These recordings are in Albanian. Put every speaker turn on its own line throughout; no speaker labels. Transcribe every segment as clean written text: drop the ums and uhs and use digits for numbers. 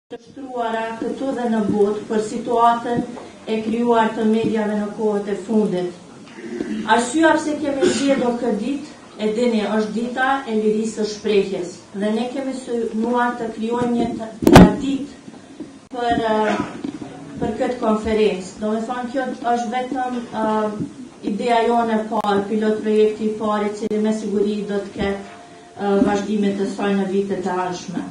të shtruara këtu dhe në botë për situatën e krijuar të mediave në kohët e fundit. Arsyeja pse kemi zgjedhur këtë ditë, e dini, është dita e lirisë së shprehjes dhe ne kemi synuar të krijojmë një traditë për këtë konferencë. Domethënë kjo është vetëm ideja jone e parë, pilot projekti i parë, i cili me siguri do të ketë vazhdimet e saj në vitet e ardhshme.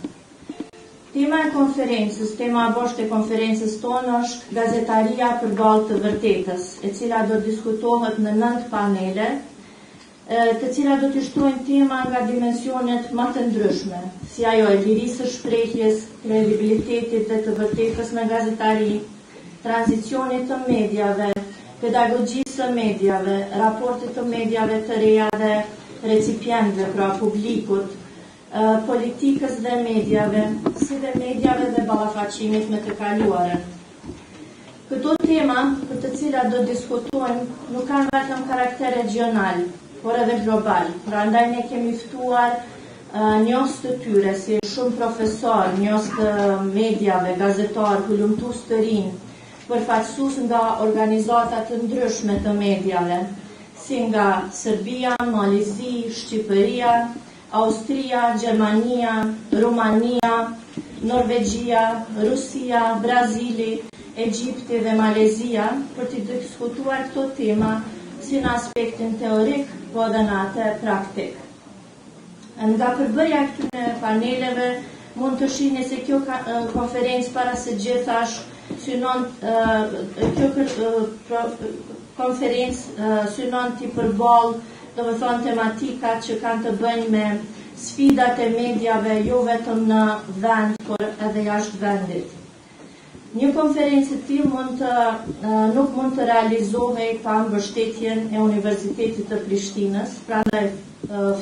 Tema e konferencës, tema e boshtë e konferencës tonë është gazetaria përballë të vërtetës, e cila do diskutohet në 9 panele, të cilat do të shtrojnë tema nga dimensionet më të ndryshme, si ajo e lirisë së shprehjes, kredibilitetit dhe të vërtetës në gazetari, tranzicionit të mediave, pedagogjisë së mediave, raportit të mediave të reja dhe recipientëve, pra publikut, politikës dhe mediave, si dhe mediave dhe ballafaqimit me të kaluarën. Këto tema për të cilat do diskutojmë nuk kanë vetëm karakter regional, por edhe global. Prandaj ne kemi ftuar njohës të tyre, si shumë profesor, njohës të mediave, gazetar, hulumtues të rinj, përfaqësues nga organizata të ndryshme të mediave, si nga Serbia, Malizi, Shqipëria, Austria, Gjermania, Rumania, Norvegjia, Rusia, Brazili, Egjipti dhe Malezia, për të diskutuar këto tema si në aspektin teorik, po dhe në atë praktik. Nga përbërja këtyre paneleve, mund të shihni se kjo konferencë para së gjithash synon synon t'i përballë, domethënë tematika që kanë të bëjnë me sfidat e mediave jo vetëm në vend, por edhe jashtë vendit. Një konferencë e tillë nuk mund të realizohej pa mbështetjen e Universitetit të Prishtinës, prandaj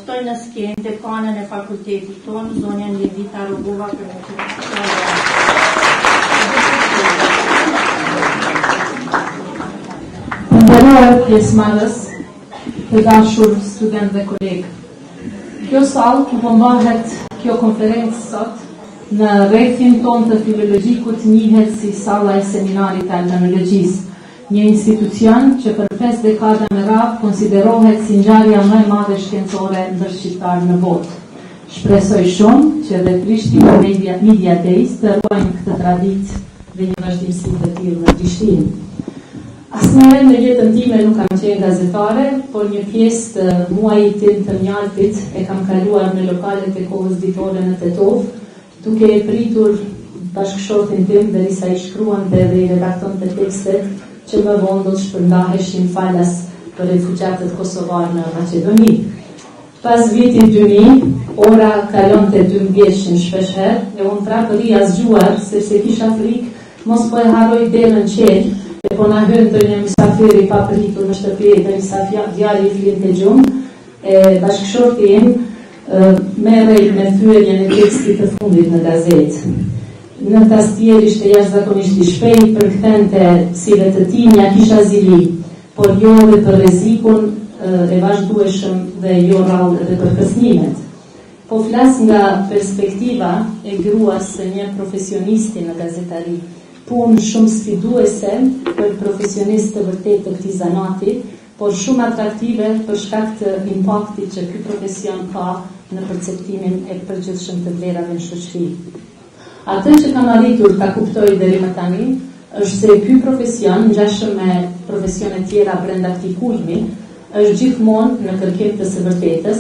ftoj në skenë dekanën e fakultetit tonë, zonjën Lidita Rogova, për një
Nderuar pjesëmarrës, të dashur student dhe kolegë. Kjo sallë ku mbahet kjo konferencë sot, në rrethin tonë të filologjikut njihet si salla e seminarit të albanologjisë, një institucion që për 5 dekada me radhë konsiderohet si ngjarja më e madhe shkencore ndër shqiptarë në botë. Shpresoj shumë që dhe Prishtina Media Days të ruajnë këtë traditë dhe një vazhdimsi të tillë në Prishtinë. Asnjëherë në jetën time nuk kam qenë gazetare, por një pjesë të muajit tim të mjaltit e kam kaluar në lokalet e kohës ditore në Tetov, duke e pritur bashkëshortin tim derisa i shkruante dhe i redaktonte tekstet që më vonë do të shpërndaheshin falas për refugjatët kosovar në Maqedoni. Pas vitit 2000, ora kalonte 12 shpeshherë e unë prapë rria zgjuar sepse kisha frikë mos po e harroj derën qelë, e po na hyn ndonjë mysafir i papritur në shtëpi, derisa djali i flinte gjumë, e bashkëshorti im merrej me thyerjen e tekstit të fundit në gazetë. Në tastier ishte jashtëzakonisht i shpejtë, përkthente si vetë tinja kisha zili, por jo edhe për rrezikun e vazhdueshëm dhe jo rrallë edhe për kërcënimet. Po flas nga perspektiva e gruas së një profesionisti në gazetari, punë shumë sfiduese për profesionistë të vërtet të këtij zanati, por shumë atraktive për shkak të impaktit që ky profesion ka në perceptimin e përgjithshëm të vlerave në shoqëri. Atë që kam arritur ta kuptoj deri më tani është se ky profesion, ngjashëm me profesione tjera brenda këtij kulmi, është gjithmonë në kërkim të së vërtetës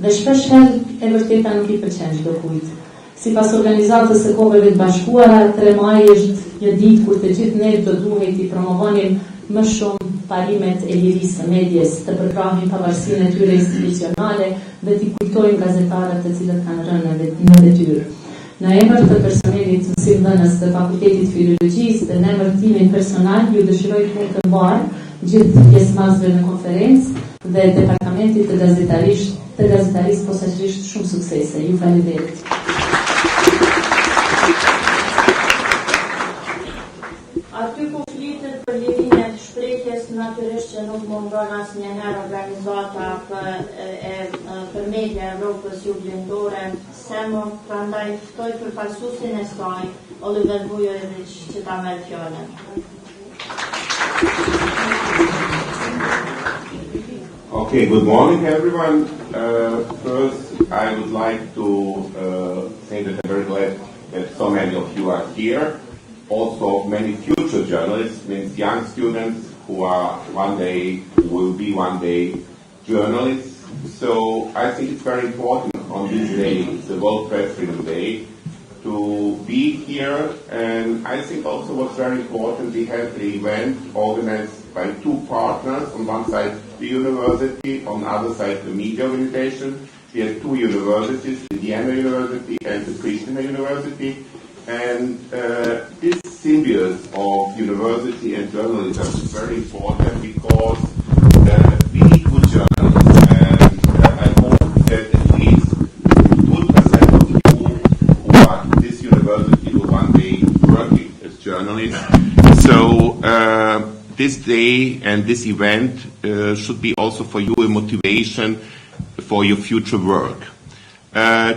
dhe shpeshherë e vërteta nuk i pëlqen çdo kujt. Sipas organizatës së Kohëve të Bashkuara, 3 maj është një ditë kur të gjithë ne do duhet të promovonim më shumë parimet e lirisë së medjes, të përkrahim pavarësinë e tyre institucionale dhe të kujtojmë gazetarët të cilët kanë rënë në detyrë. Në emër të personelit mësimdhënës të Fakultetit Filologjisë dhe në emër timin personal, ju dëshiroj të mbarë gjithë pjesëmarrësve në konferencë dhe departamentit të gazetarisë posaçërisht shumë suksese. Ju faleminderit.
Aty ku flitet për lirinë e shprehjes, natyrisht që nuk mungon asnjë njëherë organizata për media Evropës Juglindore, SEMO, prandaj ftoj përfaqësuesin e saj, Oliver Vujović, që ta merr fjalën.
Okay, good morning everyone. First, I would like to say that I'm very glad that so many of you are here. Also, many future journalists, means young students who are will be one day journalists. So I think it's very important on this day, the World Press Freedom Day, to be here. And I think also what's very important, we have the event organized by two partners. On one side, the university, on the other side, the media organization. We have two universities, the Vienna University and the Prishtina University. And this symbiosis of university and journalism is very important because we need good journalists. And I hope that at least 2% of you who are at this university will one day working as journalists. So this day and this event should be also for you a motivation for your future work.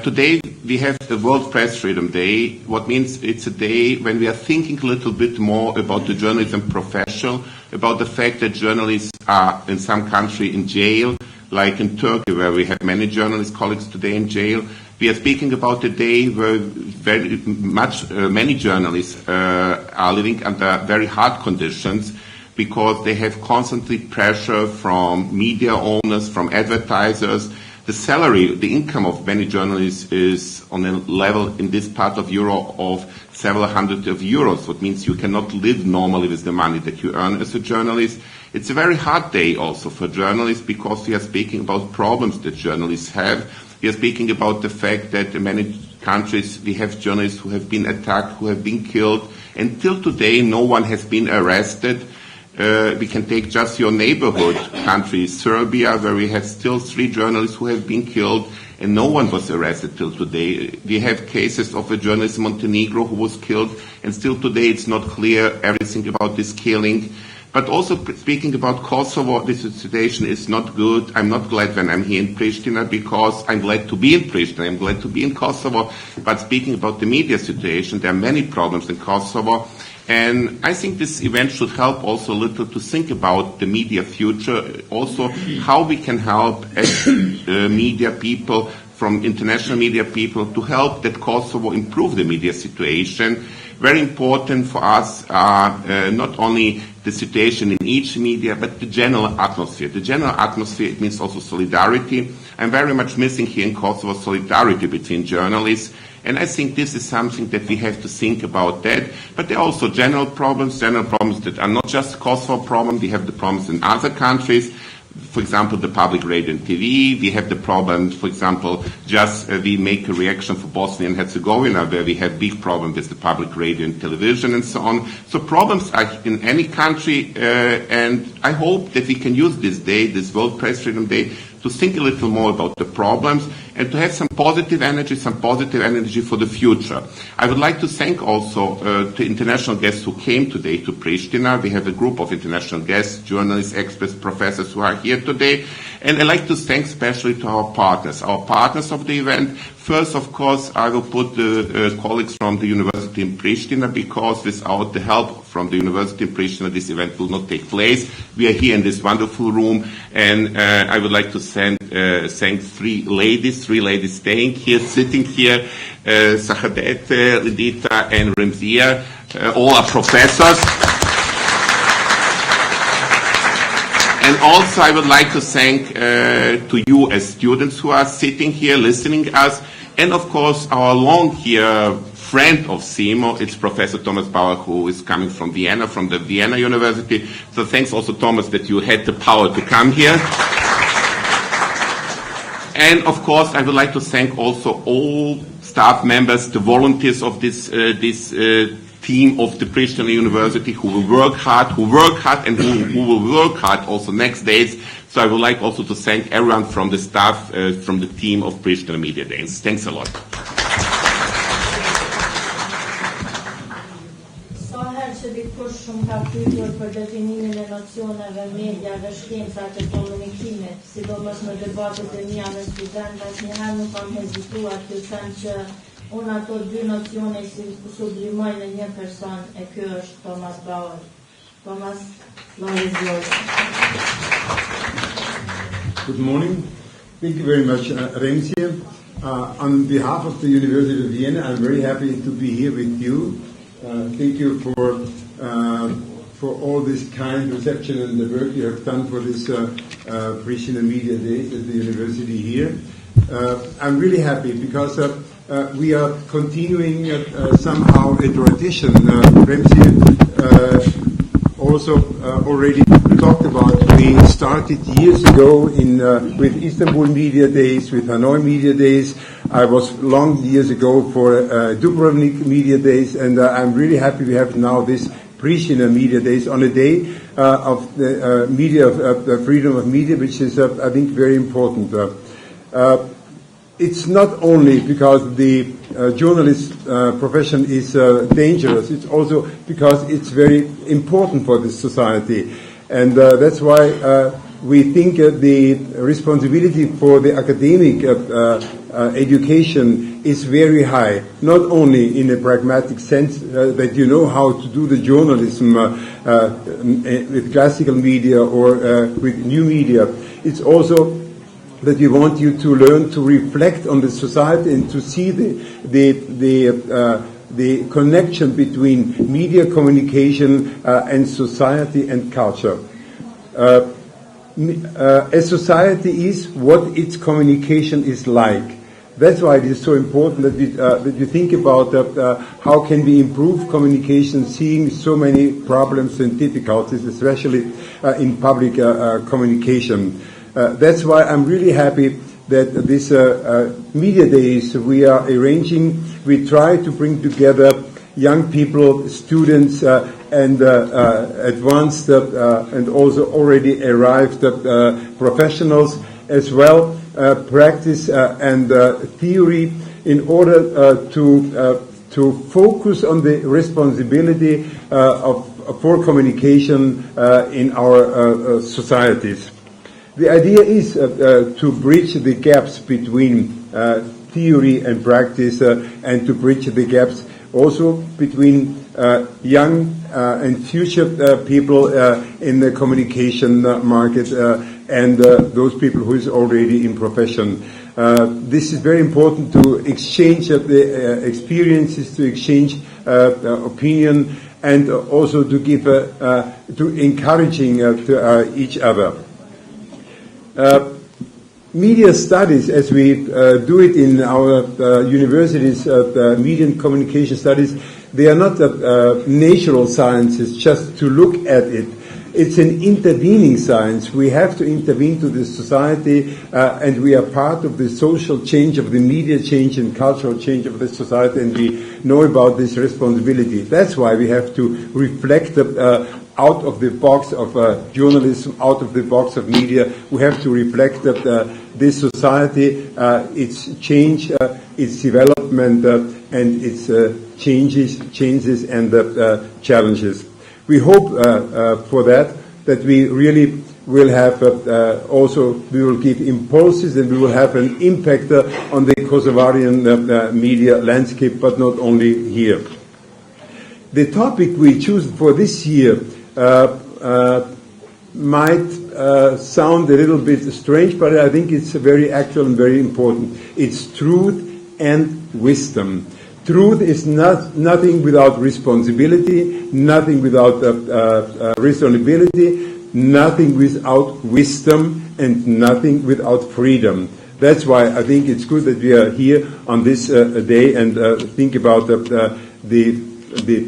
Today we have the World Press Freedom Day, what means it's a day when we are thinking a little bit more about the journalism profession, about the fact that journalists are in some country in jail, like in Turkey where we have many journalist colleagues today in jail. We are speaking about a day where many journalists are living under very hard conditions because they have constantly pressure from media owners, from advertisers. The salary, the income of many journalists is on a level in this part of Europe of several hundred of euros, what means you cannot live normally with the money that you earn as a journalist. It's a very hard day also for journalists because we are speaking about problems that journalists have. We are speaking about the fact that in many countries we have journalists who have been attacked, who have been killed. Until today, no one has been arrested. We can take just your neighborhood country, Serbia, where we have still 3 journalists who have been killed and no one was arrested till today. We have cases of a journalist in Montenegro who was killed and still today it's not clear everything about this killing. But also speaking about Kosovo, this situation is not good. I'm not glad when I'm here in Pristina because I'm glad to be in Pristina. I'm glad to be in Kosovo. But speaking about the media situation, there are many problems in Kosovo. And I think this event should help also a little to think about the media future, also how we can help as media people, from international media people, to help that Kosovo improve the media situation. Very important for us are not only the situation in each media, but the general atmosphere. The general atmosphere, it means also solidarity. I'm very much missing here in Kosovo solidarity between journalists. And I think this is something that we have to think about that. But there are also general problems that are not just Kosovo problem. We have the problems in other countries. For example, the public radio and TV. We have the problem, for example, we make a reaction for Bosnia and Herzegovina where we have big problems with the public radio and television and so on. So problems are in any country and I hope that we can use this day, this World Press Freedom Day, to think a little more about the problems and to have some positive energy for the future. I would like to thank also the international guests who came today to Pristina. We have a group of international guests, journalists, experts, professors who are here today. And I'd like to thank especially to our partners of the event. First, of course, I will put the colleagues from the University in Pristina because without the help from the University in Pristina, this event will not take place. We are here in this wonderful room, and I would like to thank 3 ladies staying here, sitting here, Sahadet, Lidita, and Remzia. All are professors. And also I would like to thank to you as students who are sitting here listening to us, and of course our long here friend of CIMO, it's Professor Thomas Bauer, who is coming from Vienna, from the Vienna University. So thanks also, Thomas, that you had the power to come here. And of course I would like to thank also all staff members, the volunteers of this team of the Prishtina University who will work hard and who will work hard also next days. So I would like also to thank everyone from the staff, from the team of Prishtina Media Days. Thanks a lot.
Sa herë që dikush shumë ka pyetur për definimin e nocioneve media dhe shkenca të komunikimit, sidomos në debatet e mia me studentë, asnjëherë nuk kam hezituar të them që unë ato dy nocione sublimoj në një person, e ky është Thomas Bauer. Thomas, floor is yours.
Good morning. Thank you very much, Remzi. On behalf of the University of Vienna, I'm very happy to be here with you. Thank you for all this kind reception and the work you have done for this Prishtina Media Days at the university here. I'm really happy because we are continuing somehow a tradition. Remzi also already talked about. We started years ago with Istanbul Media Days, with Hanoi Media Days. I was long years ago for Dubrovnik Media Days, and I'm really happy we have now this Prishtina Media Days on a day of the freedom of media, which is, I think, very important. It's not only because the journalist profession is dangerous, it's also because it's very important for this society. And that's why we think the responsibility for the academic education is very high, not only in a pragmatic sense that you know how to do the journalism with classical media or with new media. It's also that we want you to learn to reflect on the society and to see the connection between media communication and society and culture. A society is what its communication is like. That's why it is so important that you think about how can we improve communication, seeing so many problems and difficulties, especially in public communication. That's why I'm really happy that this media days we are arranging, we try to bring together young people, students, and advanced and also already arrived professionals as well, practice and theory, in order to focus on the responsibility for communication in our societies. The idea is to bridge the gaps between theory and practice, and to bridge the gaps also between young and future people in the communication market and those people who is already in profession. This is very important to exchange the experiences, to exchange opinion, and also to give to encouraging to each other. Media studies, as we do it in our universities, media and communication studies, they are not natural sciences just to look at it. It's an intervening science. We have to intervene to the society, and we are part of the social change, of the media change and cultural change of the society, and we know about this responsibility. That's why we have to reflect out of the box of journalism, out of the box of media. We have to reflect that this society, its change, its development, and its changes and challenges. We hope for that we really will have we will give impulses, and we will have an impact on the Kosovarian media landscape, but not only here. The topic we choose for this year might sound a little bit strange, but I think it's very actual and very important. It's truth and wisdom. Truth is nothing without responsibility, nothing without reasonability, nothing without wisdom, and nothing without freedom. That's why I think it's good that we are here on this day and think about the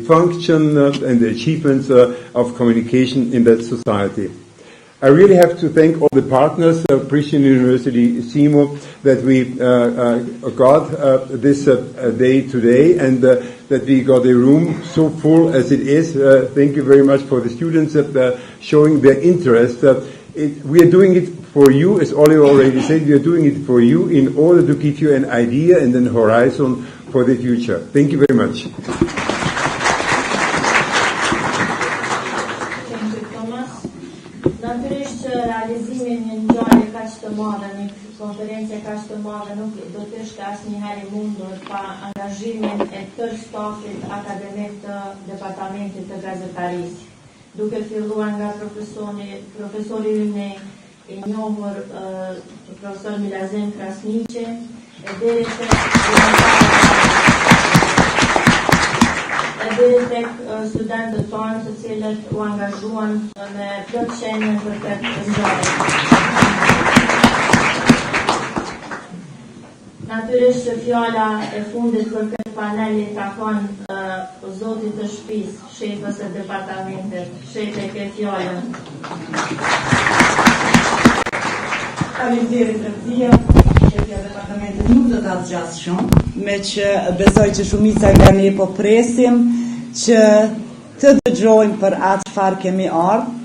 function and the achievements of communication in that society. I really have to thank all the partners, Prishtina University, CIMO, that we got this day today, and that we got a room so full as it is. Thank you very much for the students showing their interest. We are doing it for you, as Oliver already said, we are doing it for you in order to give you an idea and an horizon for the future. Thank you very much.
kaq të madhe, një konferencë kaq të madhe nuk do të ishte asnjëherë e mundur pa angazhimin e tërë stafit akademik të departamentit të gazetarisë. Duke filluar nga profesori ynë i njohur profesor Milazem Krasniqi, e deri tek studentët tonë të cilët u angazhuan me plot shenjën për këtë zgjedhje. Natyrisht që fjala e fundit për këtë panel i takon zotit të shtëpisë, shefës e departamentit. Shefe, ke fjalën.
Faleminderit Rëzia, shefja e departamentit nuk do ta zgjas shumë, me që besoj që shumica nga ne po presim që të dëgjojmë për atë çfarë kemi ardhur.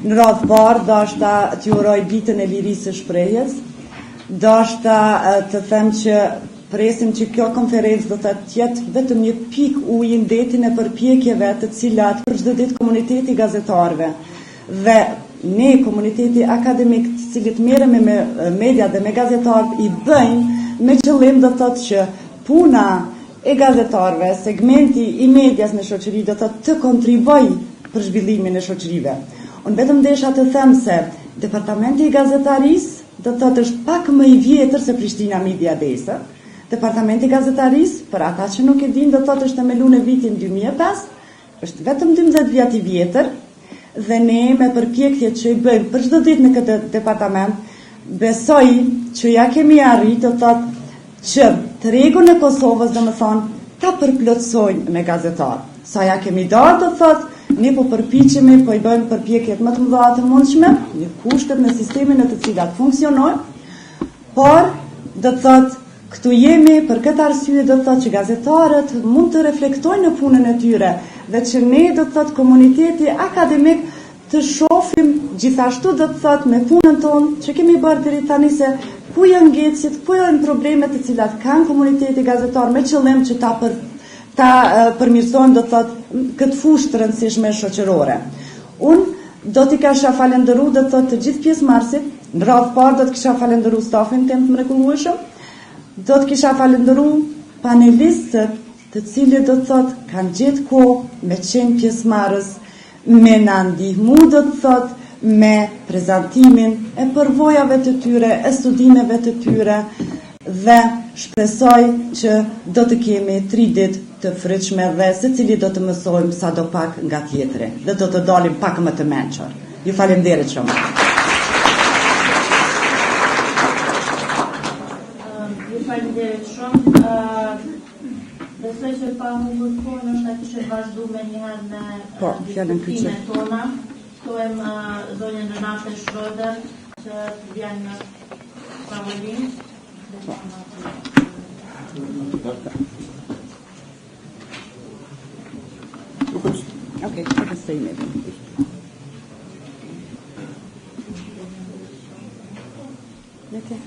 Në radhë parë, dashta t'ju uroj ditën e lirisë së shprehjes. Dashta të them që presim që kjo konferencë do të jetë vetëm një pikë uji në detin e përpjekjeve të cilat për çdo ditë komuniteti gazetarëve dhe ne komuniteti akademik të cilit merremi me media dhe me gazetarët i bëjmë me qëllim do të thotë që puna e gazetarëve, segmenti i medias në shoqëri do të kontriboj për zhvillimin e shoqërive. Unë vetëm desha të them se departamenti i gazetarisë do të thotë është pak më i vjetër se Prishtina Media Days'Drejtpërdrejt. Departamenti i gazetarisë, për ata që nuk e dinë, do të thotë është themeluar në vitin 2005, është vetëm 12 vjet i vjetër. Dhe ne me përpjekjet që i bëjmë për çdo ditë në këtë departament, besoj që ja kemi arritur të thotë që tregun e Kosovës ta përplotësojmë me gazetar. Sa ja kemi darë të thotë, ne po përpiqemi, po i bëjmë përpjekjet më të mëdha të mundshme, në kushtet në sistemin në të cilat funksionojnë, por do të thotë këtu jemi për këtë arsye do të thotë që gazetarët mund të reflektojnë në punën e tyre dhe që ne do të thotë komuniteti akademik të shohim gjithashtu do të thotë me punën tonë që kemi bërë deri tani se ku janë ngecit, ku janë problemet të cilat kanë komuniteti gazetar me qëllim që ta përmirësojnë do të thotë këtë fushë të rëndësishme shoqërore. Unë do t'i kisha falendëruar do të thotë të gjithë pjesëmarrësit, në radhë parë do të kisha falendëruar stafin tim të mrekullueshëm, do të kisha falendëruar panelistët të cilët do të thotë kanë gjetë kohë me qenë pjesëmarrës, me na ndihmu do të thotë me prezantimin e përvojave të tyre, e studimeve të tyre dhe shpresoj që do të kemi 3 ditë të frytshme dhe secili do të mësojmë sadopak nga tjetri dhe do të dalim pak më të mençur. Ju faleminderit shumë.
Faleminderit shumë. Besoj që pa humbur kohën është ta kishe vazhduar me njëherë me diskutimet tona. Ftohem zonjën Renate Schroeder që vjen në tavolinë.
Okay, I can say maybe. Okay.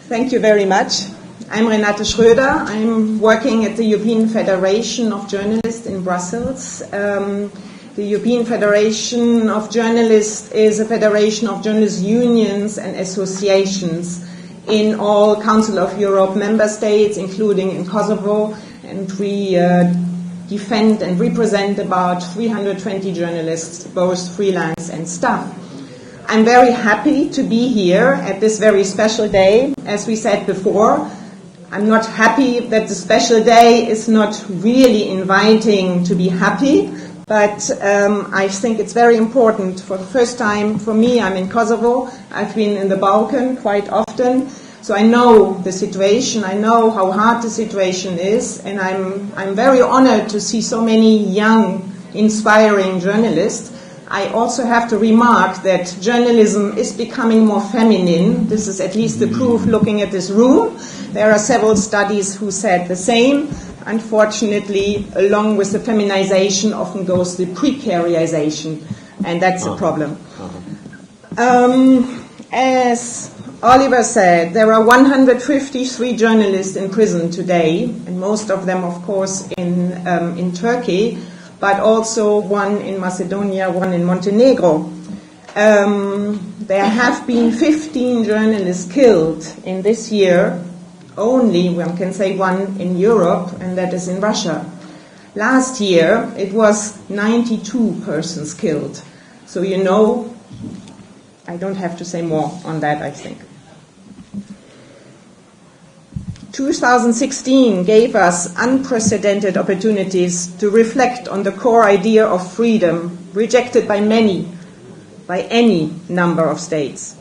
Thank you very much. I'm Renate Schröder. I'm working at the European Federation of Journalists in Brussels. The European Federation of Journalists is a federation of journalist unions and associations in all Council of Europe member states, including in Kosovo, and we defend and represent about 320 journalists, both freelance and staff. I'm very happy to be here at this very special day. As we said before, I'm not happy that the special day is not really inviting to be happy, but I think it's very important. For the first time for me, I'm in Kosovo. I've been in the Balkan quite often, so I know the situation. I know how hard the situation is, and I'm very honored to see so many young, inspiring journalists I also have to remark that journalism is becoming more feminine. This is at least the proof looking at this room. There are several studies who said the same. Unfortunately, along with the feminization often goes the precarization, and that's a problem. As Oliver said, there are 153 journalists in prison today, and most of them, of course, in Turkey, but also one in Macedonia, one in Montenegro. There have been 15 journalists killed in this year, only, one can say, one in Europe, and that is in Russia. Last year, it was 92 persons killed. So you know, I don't have to say more on that, I think. 2016 gave us unprecedented opportunities to reflect on the core idea of freedom rejected by many, by any number of states.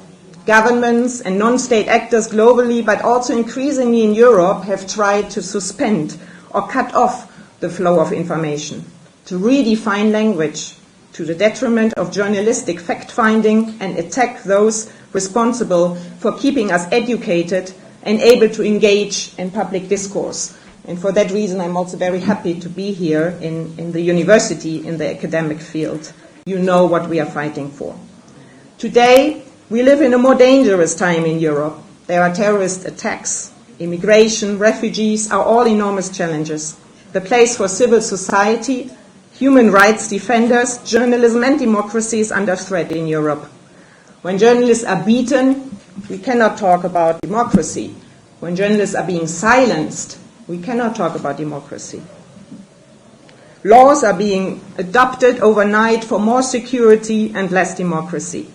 Governments and non-state actors globally, but also increasingly in Europe, have tried to suspend or cut off the flow of information, to redefine language to the detriment of journalistic fact-finding and attack those responsible for keeping us educated and able to engage in public discourse. And for that reason, I'm also very happy to be here in the university, in the academic field. You know what we are fighting for. Today, we live in a more dangerous time in Europe. There are terrorist attacks, immigration, refugees are all enormous challenges. The place for civil society, human rights defenders, journalism and democracy is under threat in Europe. When journalists are beaten, we cannot talk about democracy. When journalists are being silenced, we cannot talk about democracy. Laws are being adopted overnight for more security and less democracy.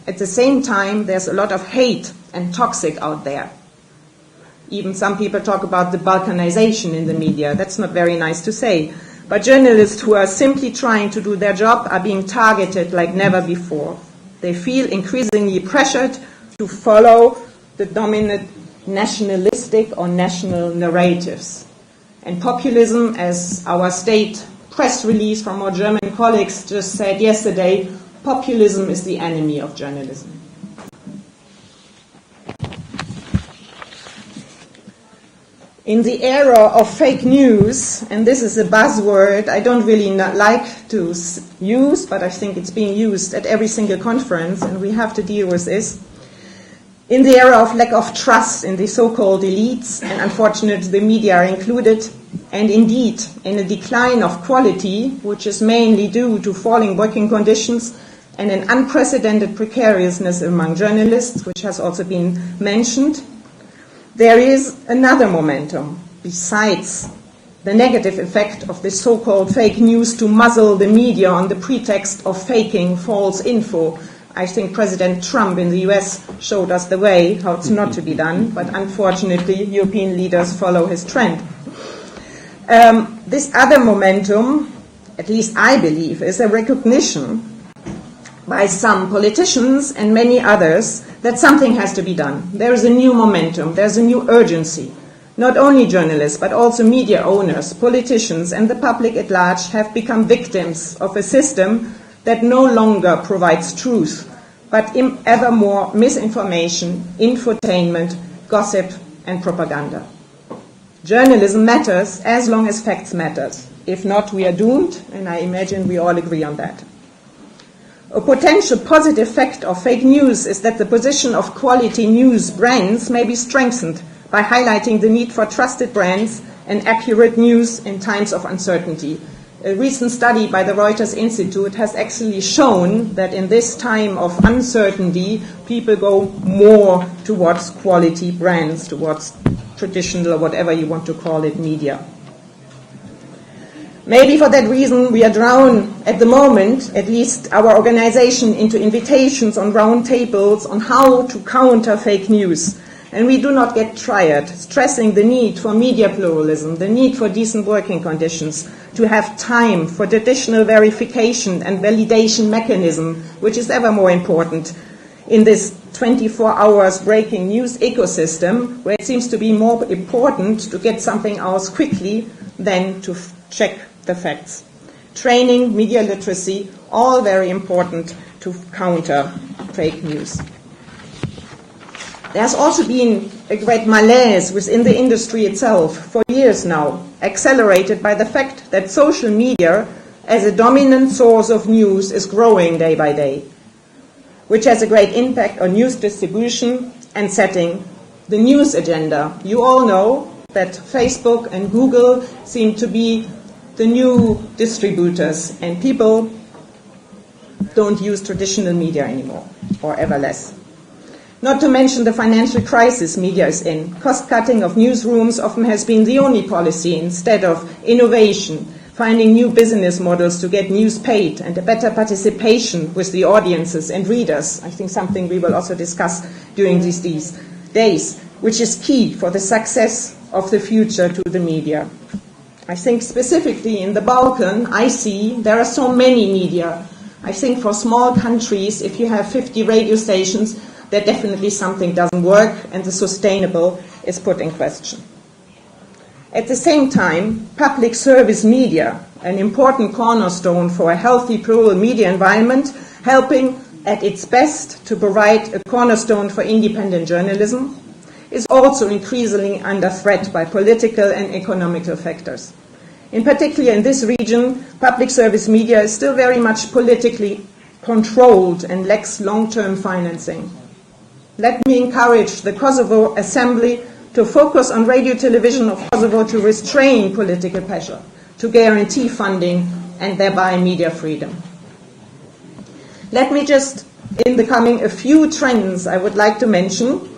At the same time, there's a lot of hate and toxic out there. Even some people talk about the balkanization in the media. That's not very nice to say. But journalists who are simply trying to do their job are being targeted like never before. They feel increasingly pressured to follow the dominant nationalistic or national narratives. And populism, as our state press release from our German colleagues just said yesterday, populism is the enemy of journalism. In the era of fake news, and this is a buzzword I don't really like to use, but I think it's being used at every single conference, and we have to deal with this. In the era of lack of trust in the so-called elites, and unfortunately the media are included, and indeed in a decline of quality, which is mainly due to falling working conditions and an unprecedented precariousness among journalists, which has also been mentioned, there is another momentum besides the negative effect of this so-called fake news to muzzle the media on the pretext of faking false info. I think President Trump in the US showed us the way how it's not to be done, but unfortunately European leaders follow his trend. This other momentum, at least I believe, is a recognition by some politicians and many others that something has to be done. There is a new momentum, there's a new urgency. Not only journalists, but also media owners, politicians, and the public at large have become victims of a system that no longer provides truth, but ever more misinformation, infotainment, gossip, and propaganda. Journalism matters as long as facts matter. If not, we are doomed, and I imagine we all agree on that. A potential positive effect of fake news is that the position of quality news brands may be strengthened by highlighting the need for trusted brands and accurate news in times of uncertainty. A recent study by the Reuters Institute has actually shown that in this time of uncertainty, people go more towards quality brands, towards traditional or whatever you want to call it, media. Maybe for that reason we are drawn at the moment, at least our organization, into invitations on round tables on how to counter fake news. And we do not get tired stressing the need for media pluralism, the need for decent working conditions, to have time for traditional verification and validation mechanism, which is ever more important in this 24 hours breaking news ecosystem, where it seems to be more important to get something else quickly than to check the facts. training, media literacy, all very important to counter fake news. There's also been a great malaise within the industry itself for years now, accelerated by the fact that social media as a dominant source of news is growing day by day, which has a great impact on news distribution and setting the news agenda. You all know that Facebook and Google seem to be the new distributors, and people don't use traditional media anymore, or ever less. Not to mention the financial crisis media is in. Cost-cutting of newsrooms often has been the only policy instead of innovation, finding new business models to get news paid, and a better participation with the audiences and readers. I think something we will also discuss during these days, which is key for the success of the future to the media. I think specifically in the Balkan, I see there are so many media. I think for small countries, if you have 50 radio stations, that definitely something doesn't work and the sustainable is put in question. At the same time, public service media, an important cornerstone for a healthy plural media environment, helping at its best to provide a cornerstone for independent journalism, is also increasingly under threat by political and economical factors. In particular, in this region, public service media is still very much politically controlled and lacks long-term financing. Let me encourage the Kosovo Assembly to focus on radio television of Kosovo to restrain political pressure, to guarantee funding and thereby media freedom. Let me just, in the coming, a few trends I would like to mention.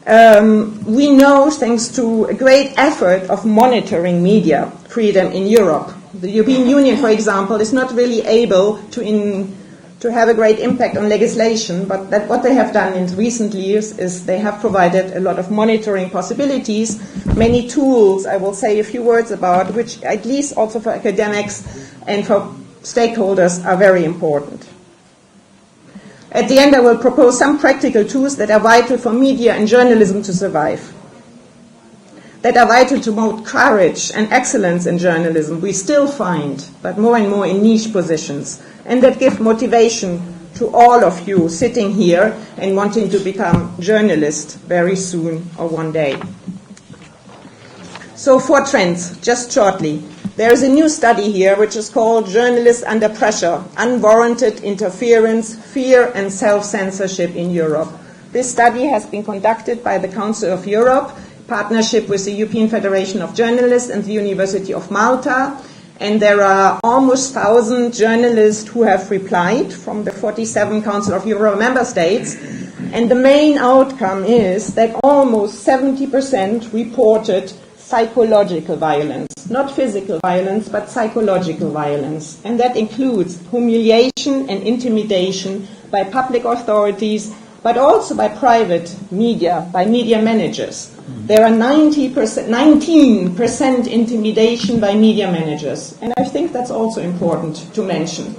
We know, thanks to a great effort of monitoring media freedom in Europe, the European Union, for example, is not really able to have a great impact on legislation, but that what they have done in recent years is they have provided a lot of monitoring possibilities, many tools I will say a few words about, which at least also for academics and for stakeholders are very important. At the end, I will propose some practical tools that are vital for media and journalism to survive, that are vital to promote courage and excellence in journalism we still find, but more and more in niche positions, and that give motivation to all of you sitting here and wanting to become journalists very soon or one day. So 4 trends, just shortly. There is a new study here which is called Journalists Under Pressure, Unwarranted Interference, Fear and Self-Censorship in Europe. This study has been conducted by the Council of Europe, partnership with the European Federation of Journalists and the University of Malta. And there are almost 1,000 journalists who have replied from the 47 Council of Europe member states. And the main outcome is that almost 70% reported psychological violence, not physical violence, but psychological violence. And that includes humiliation and intimidation by public authorities, but also by private media, by media managers. There are 19% intimidation by media managers, and I think that's also important to mention.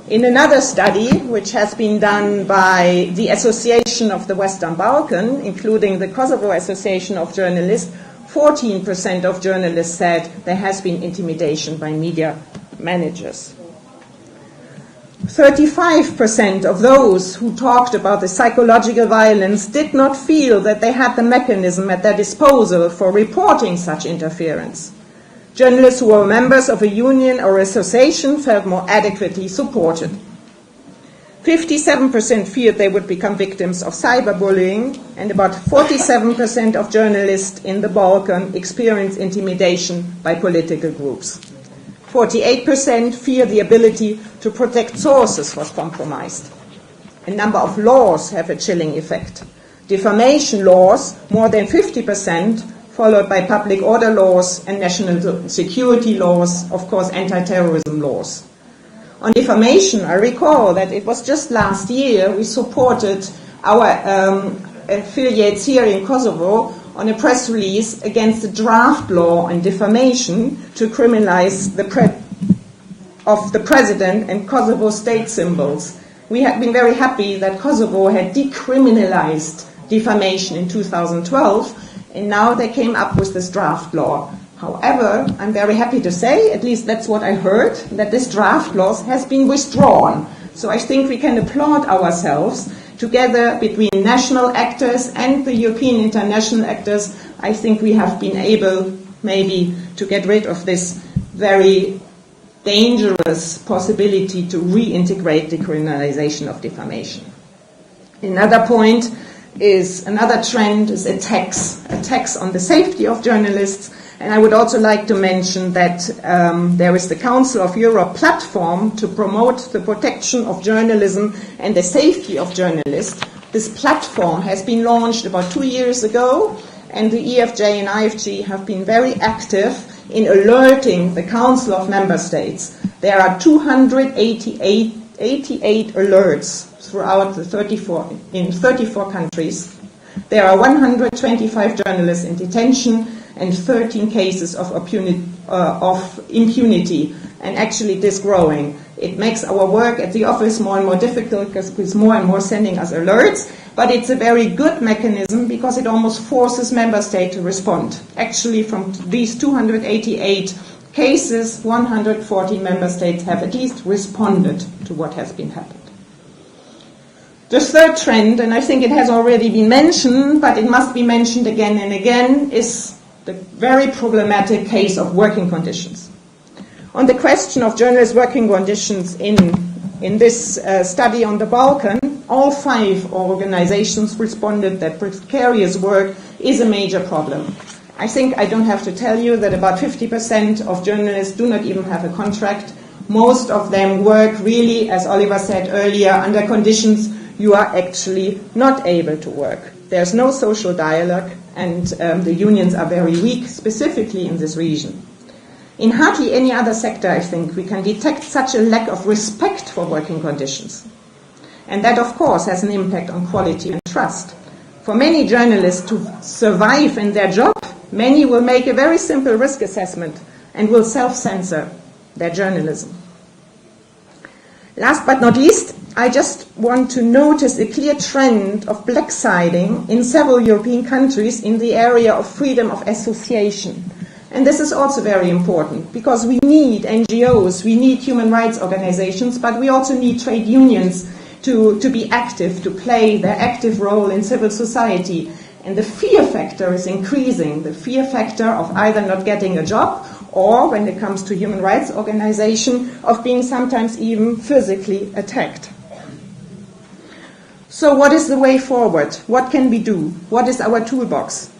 In another study, which has been done by the Association of the Western Balkan, including the Kosovo Association of Journalists, 14% of journalists said there has been intimidation by media managers. 35% of those who talked about the psychological violence did not feel that they had the mechanism at their disposal for reporting such interference. Journalists who were members of a union or association felt more adequately supported. 57% feared they would become victims of cyberbullying, and about 47% of journalists in the Balkan experienced intimidation by political groups. 48% fear the ability to protect sources was compromised. A number of laws have a chilling effect. Defamation laws, more than 50%, followed by public order laws and national security laws, of course anti-terrorism laws. On defamation, I recall that it was just last year we supported our affiliates here in Kosovo on a press release against the draft law on defamation to criminalize of the president and Kosovo state symbols. We had been very happy that Kosovo had decriminalized defamation in 2012, and now they came up with this draft law. However, I'm very happy to say, at least that's what I heard, that this draft law has been withdrawn. So I think we can applaud ourselves together between national actors and the European international actors. I think we have been able maybe to get rid of this very dangerous possibility to reintegrate decriminalization of defamation. Another point is, another trend is attacks on the safety of journalists. And I would also like to mention that there is the Council of Europe platform to promote the protection of journalism and the safety of journalists. This platform has been launched about 2 years ago, and the EFJ and IFG have been very active in alerting the Council of Member States. There are 288 alerts throughout the 34 countries. There are 125 journalists in detention and 13 cases of impunity, and actually this growing. It makes our work at the office more and more difficult because it's more and more sending us alerts, but it's a very good mechanism because it almost forces member states to respond. Actually, from these 288 cases, 140 member states have at least responded to what has been happened. The third trend, and I think it has already been mentioned, but it must be mentioned again and again, is the very problematic case of working conditions. On the question of journalists' working conditions in this study on the Balkan, all 5 organizations responded that precarious work is a major problem. I think I don't have to tell you that about 50% of journalists do not even have a contract. Most of them work really, as Oliver said earlier, under conditions you are actually not able to work. There's no social dialogue, and the unions are very weak, specifically in this region. In hardly any other sector, I think, we can detect such a lack of respect for working conditions. And that, of course, has an impact on quality and trust. For many journalists to survive in their job, many will make a very simple risk assessment and will self-censor their journalism. Last but not least, I just want to notice a clear trend of blacksiding in several European countries in the area of freedom of association. And this is also very important because we need NGOs, we need human rights organizations, but we also need trade unions to be active, to play their active role in civil society. And the fear factor is increasing, the fear factor of either not getting a job or, when it comes to human rights organization, of being sometimes even physically attacked. So what is the way forward? What can we do? What is our toolbox?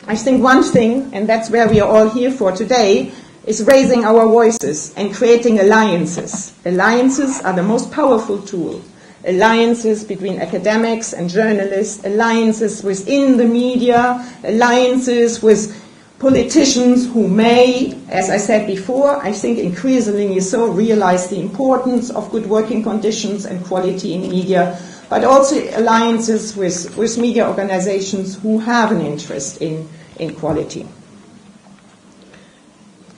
I think one thing, and that's where we are all here for today, is raising our voices and creating alliances. Alliances are the most powerful tool. Alliances between academics and journalists, alliances within the media, alliances with politicians who may, as I said before, I think increasingly so, realize the importance of good working conditions and quality in media, but also alliances with media organizations who have an interest in quality.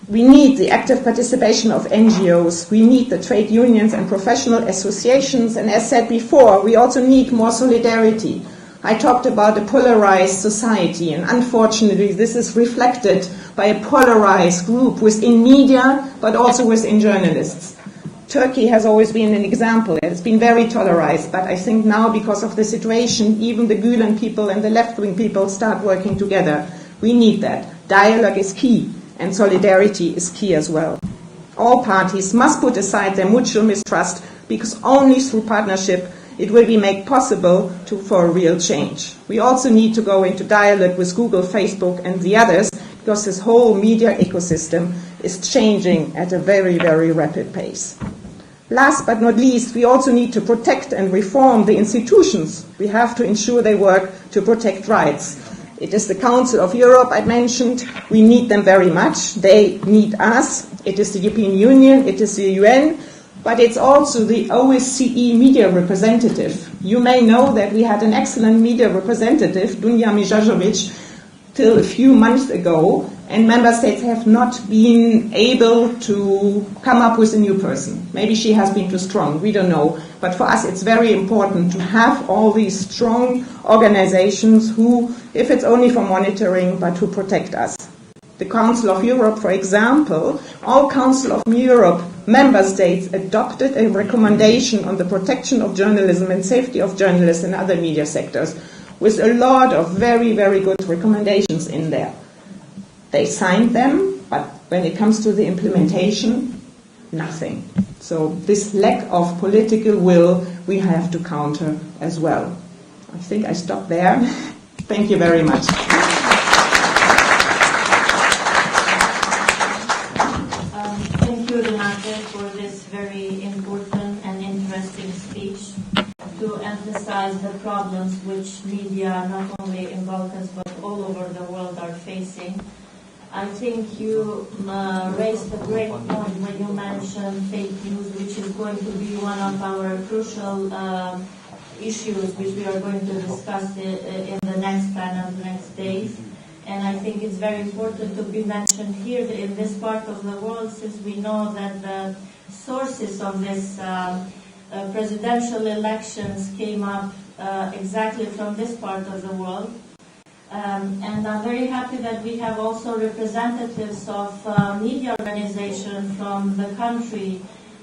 We need the active participation of NGOs, we need the trade unions and professional associations, and as said before, we also need more solidarity. I talked about a polarized society, and unfortunately this is reflected by a polarized group within media, but also within journalists. Turkey has always been an example. It's been very tolerized, but I think now, because of the situation, even the Gülen people and the left-wing people start working together. We need that. Dialogue is key, and solidarity is key as well. All parties must put aside their mutual mistrust, because only through partnership it will be made possible for a real change. We also need to go into dialogue with Google, Facebook, and the others, because this whole media ecosystem is changing at a very, very rapid pace. Last but not least, we also need to protect and reform the institutions. We have to ensure they work to protect rights. It is the Council of Europe I mentioned. We need them very much. They need us. It is the European Union. It is the UN. But it's also the OSCE media representative. You may know that we had an excellent media representative, Dunja Mijajovic, till a few months ago, and member states have not been able to come up with a new person. Maybe she has been too strong, we don't know. But for us it's very important to have all these strong organizations who, if it's only for monitoring, but who protect us. the Council of Europe, for example, all Council of Europe member states adopted a recommendation on the protection of journalism and safety of journalists and other media sectors, with a lot of very, very good recommendations in there. They signed them, but when it comes to the implementation, nothing. So this lack of political will we have to counter as well. I think I stop there. Thank you very much.
Thank you, Renate, for this very important and interesting speech to emphasize the problems which media, not only in Balkans but all over the world, are facing. I think you raised a great point when you mentioned fake news, which is going to be one of our crucial issues which we are going to discuss in the next panel, the next days. And I think it's very important to be mentioned here in this part of the world, since we know that the sources of this presidential elections came up exactly from this part of the world. And I'm very happy that we have also representatives of media organizations from the country.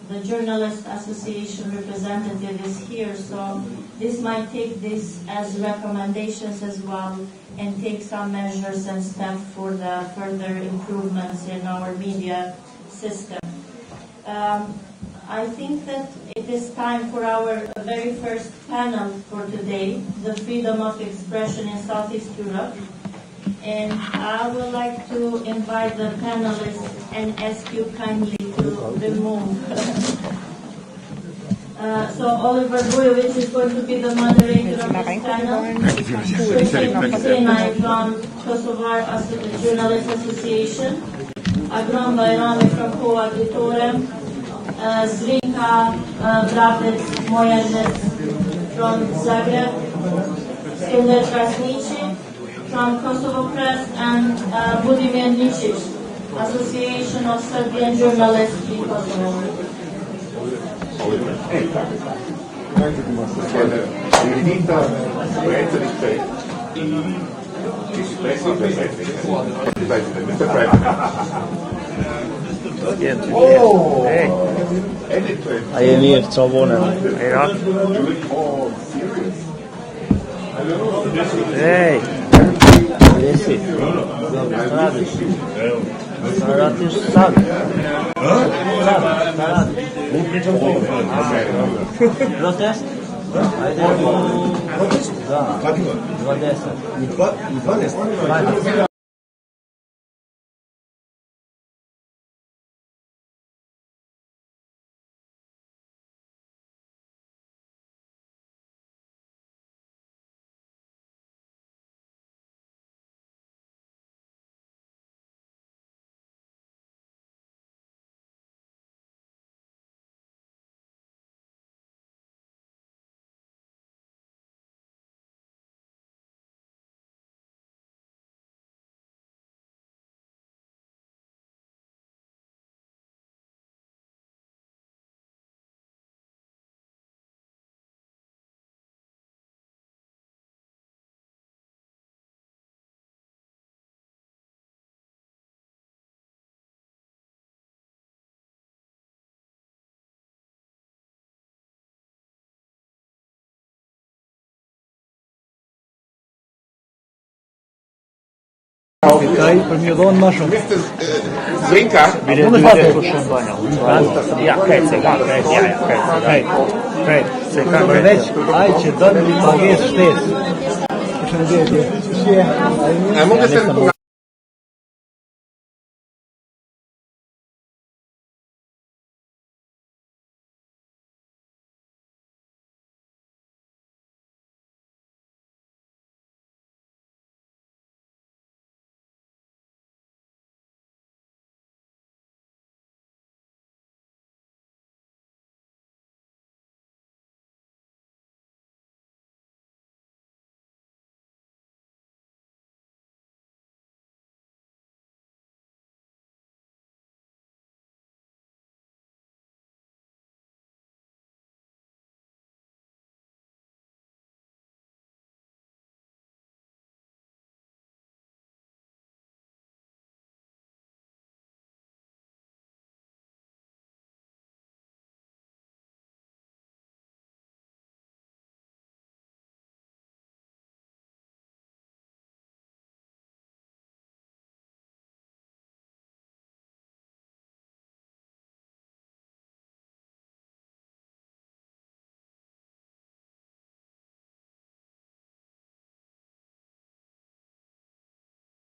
The Journalist Association representative is here, so this might take this as recommendations as well and take some measures and steps for the further improvements in our media system. I think that it is time for our very first panel for today, the freedom of expression in Southeast Europe. And I would like to invite the panelists and ask you kindly to remove. So Oliver Vujovic is going to be the moderator of this panel. Prishtina from Kosovar Journalist Association. Agron Bajrami from Coadjutorem. Zrinka Bratec Mojezec from Zagreb. Skender Krasnici from Kosovo Press, and Budimir Nicic, Association of Serbian Journalists in Kosovo.
A je mirë, co vonë. Ej, jesi. Šta radiš? Šta radiš sad? Sad, šta radiš? Protest? Ajde. Protest? Da. Kakvi? 20. 12? Për mjë dhonë ma shumë.
Zrinka?
Unë fatë e shumë bënja. Ja, krejt se ka, krejt. Se ka përveç aj që dënë një pages shtesë. Shëndetje.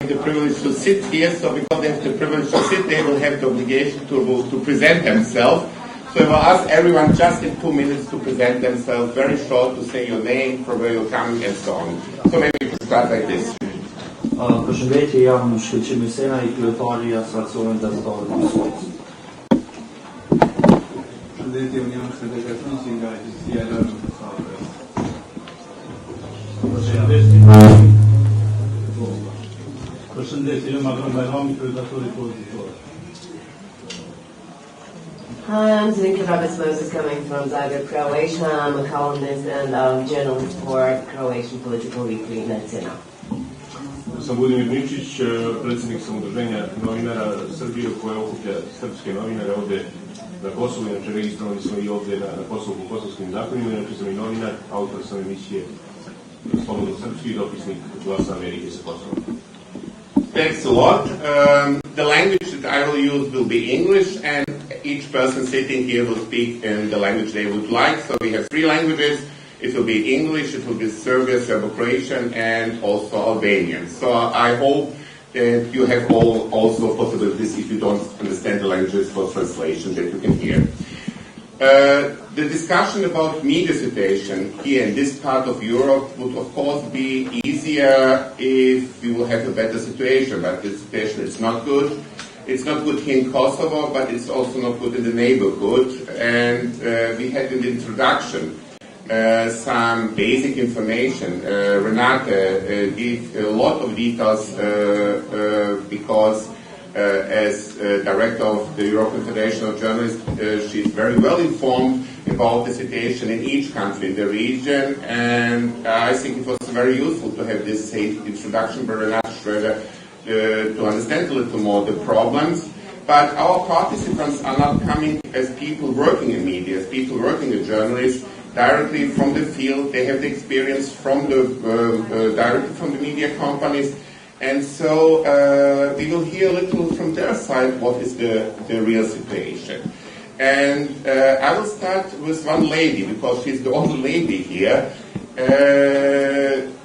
the privilege to sit here, so because they have the privilege to sit, they will have the obligation to present themselves. So I will ask everyone just in 2 minutes to present themselves, very short, to say your name, from where you're coming, and so on. So maybe we can start like this.
Përshëndetje, jam Shkëlqim Sena, I kryetari I Asociacionit Ndërkombëtar të Kosovës.
Përshëndetje, unë jam delegacionist nga Agjencia e Lajmeve të Kosovës. Përshëndetje, jam Abram Bajrami, kryetori I Pozitorë.
Hi, I'm Zdenka Moses, coming from Zagreb, Croatia. I'm a columnist and journalist for Croatian Political Weekly Netina.
Sam Budimir Ničić, predsjednik sam udruženja novinara Srbije koje okuplja srpske novinare ovdje na Kosovu, inače registrovani smo I ovdje na Kosovu po kosovskim zakonima, inače sam I novinar, autor sam emisije Slobodno srpski I dopisnik Glasa Amerike sa Kosova.
Thanks a lot. The language that I will use will be English, and each person sitting here will speak in the language they would like. So we have 3 languages. It will be English, it will be Serbian, Serbo-Croatian, and also Albanian. So I hope that you have all also possibilities, if you don't understand the languages, for translation that you can hear. The discussion about media situation here in this part of Europe would of course be easier if we will have a better situation, but the situation is not good. It's not good here in Kosovo, but it's also not good in the neighborhood. And we had in the introduction some basic information. Renate gave a lot of details because as director of the European Federation of Journalists, she's very well informed about the situation in each country in the region, and I think it was very useful to have this introduction by Renate Schroeder to understand a little more the problems. But our participants are not coming as people working in media, as people working as journalists, directly from the field. They have the experience from the directly from the media companies, and so we will hear a little from their side what is the real situation. And I will start with one lady, because she's the only lady here,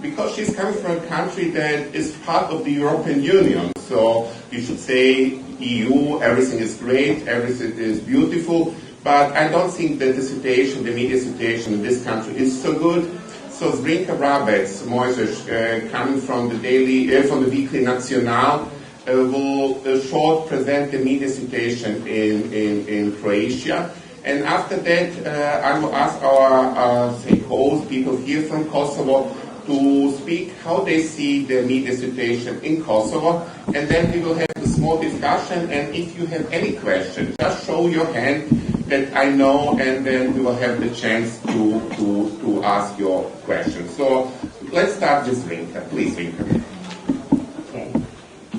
because she's coming from a country that is part of the European Union. So you should say EU, everything is great, everything is beautiful. But I don't think that the situation, the media situation in this country is so good. So Zdenka Moses, coming from the weekly Nacional, will short present the media situation in Croatia. And after that, I will ask our host, people here from Kosovo, to speak how they see the media situation in Kosovo. And then we will have a small discussion. And if you have any questions, just show your hand that I know, and then we will have the chance to ask your questions. So let's start with Zdenka. Please, Zdenka.
Okay.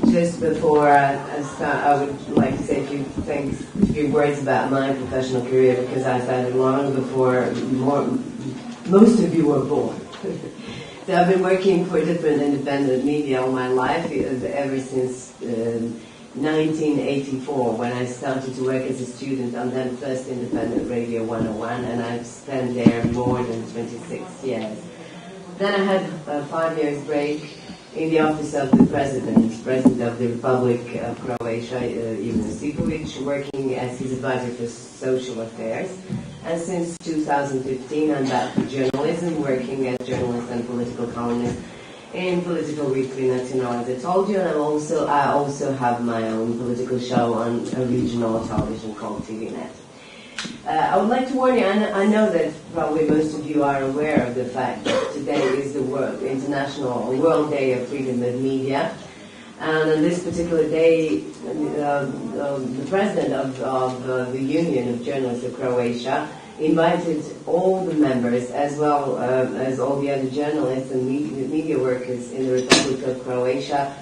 Just before I start, I would like to say a few words about my professional career, because I started long before most of you were born. So I've been working for different independent media all my life, ever since 1984, when I started to work as a student on then First Independent Radio 101, and I've spent there more than 26 years. Then I had a 5 years break in the office of the President of the Republic of Croatia, Ivan Josipovic, working as his advisor for social affairs. And since 2015, I'm back to journalism, working as journalist and political columnist in Political Weekly Nacional, as I told you, and I also have my own political show on a regional television called TVNet. I would like to warn you, and I know that probably most of you are aware of the fact that today is the World Day of Freedom of Media, and on this particular day, the president of the Union of Journalists of Croatia invited all the members, as well as all the other journalists and media workers in the Republic of Croatia,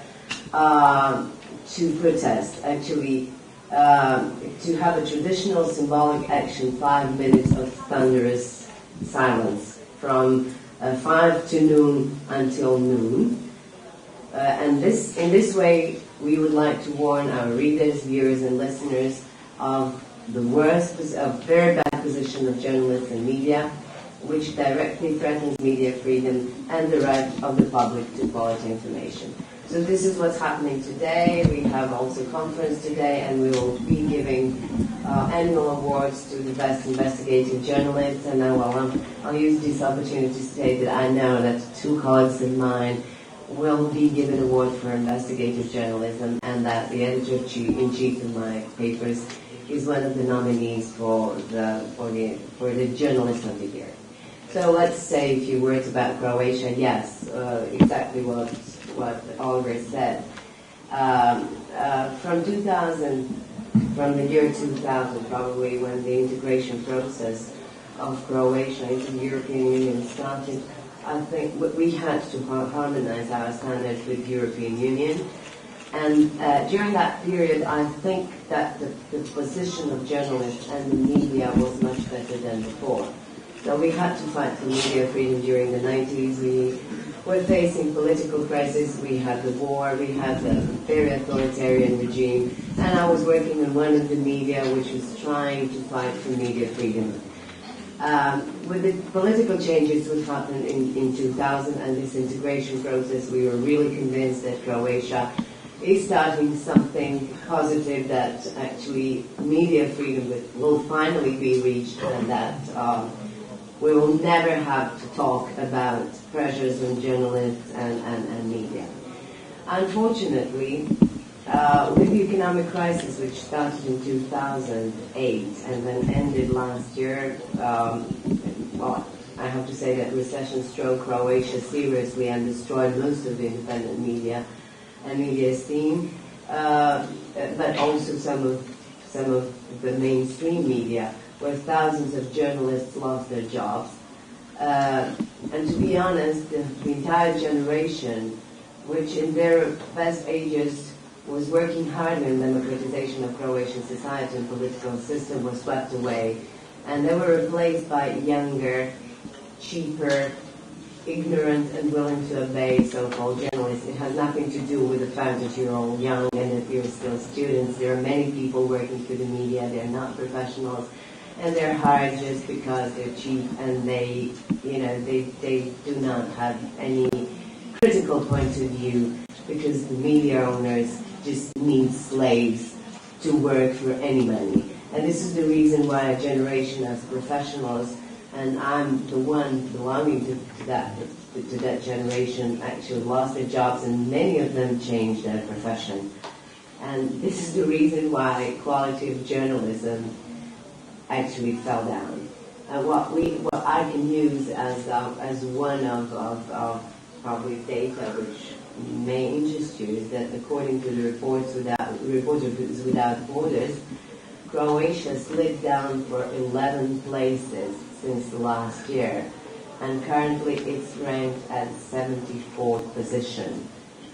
to protest, actually, to have a traditional symbolic action, 5 minutes of thunderous silence from 5 to noon until noon. And in this way, we would like to warn our readers, viewers, and listeners of the very bad position of journalists and media, which directly threatens media freedom and the right of the public to quality information. So this is what's happening today. We have also a conference today, and we will be giving annual awards to the best investigative journalists. And now I'll use this opportunity to say that I know that 2 colleagues of mine will be given an award for investigative journalism, and that the editor-in-chief of my papers is one of the nominees for the Journalist of the Year. So let's say a few words about Croatia. Yes, exactly what Oliver said. From the year 2000, probably, when the integration process of Croatia into the European Union started, I think we had to harmonize our standards with the European Union. And during that period, I think that the position of journalists and the media was much better than before. So we had to fight for media freedom during the 90s. We were facing political crisis. We had the war. We had a very authoritarian regime. And I was working in one of the media which was trying to fight for media freedom. With the political changes which happened in 2000 and this integration process, we were really convinced that Croatia is starting something positive, that actually media freedom will finally be reached, and that we will never have to talk about pressures on journalists and media. Unfortunately, with the economic crisis which started in 2008 and then ended last year, well, I have to say that recession struck Croatia seriously and destroyed most of the independent media and media scene, but also some of the mainstream media, where thousands of journalists lost their jobs. And to be honest, the entire generation, which in their best ages was working hard in the democratization of Croatian society and political system, was swept away. And they were replaced by younger, cheaper, ignorant and willing to obey so-called journalists. It has nothing to do with the fact that you're all young and that you're still students. There are many people working for the media. They're not professionals, and they're hired just because they're cheap, and they do not have any critical point of view, because the media owners just need slaves to work for any money. And this is the reason why a generation of professionals, and I'm the one belonging to that generation, actually lost their jobs, and many of them changed their profession. And this is the reason why quality of journalism actually fell down. And what I can use as one of probably data which may interest you is that according to the Reporters Without Borders, Croatia slid down for 11 places since last year, and currently it's ranked at 74th position,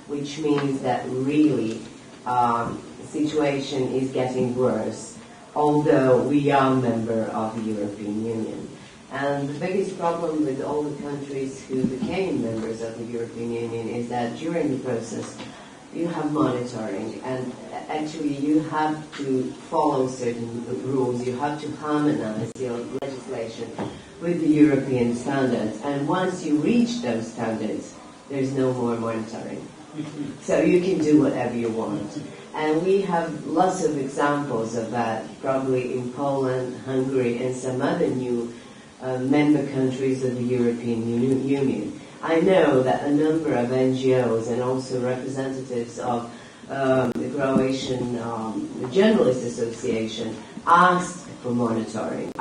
which means that really the situation is getting worse, although we are a member of the European Union. And the biggest problem with all the countries who became members of the European Union is that during the process you have monitoring, and actually you have to follow certain rules. You have to harmonize your legislation with the European standards, and once you reach those standards, there's no more monitoring. So you can do whatever you want. And we have lots of examples of that, probably in Poland, Hungary, and some other new member countries of the European Union. I know that a number of NGOs and also representatives of the Croatian Journalists Association asked for monitoring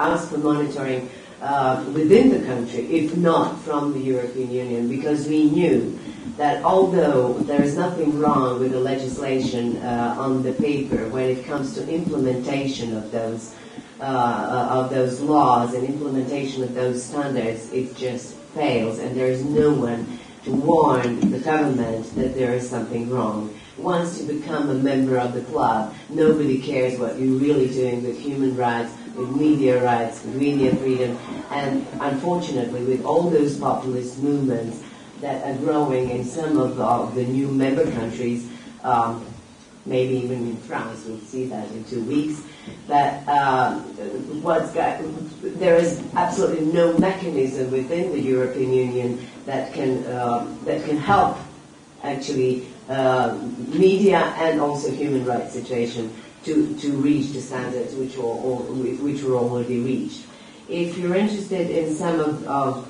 within the country, if not from the European Union, because we knew that although there is nothing wrong with the legislation on the paper, when it comes to implementation of those laws and implementation of those standards, it just fails, and there is no one to warn the government that there is something wrong. Once you become a member of the club, nobody cares what you're really doing with human rights, with media freedom, and unfortunately with all those populist movements that are growing in some of the new member countries, maybe even in France, we'll see that in 2 weeks, that there is absolutely no mechanism within the European Union that can help actually media and also human rights situation to reach the standards which were already reached. If you're interested in some of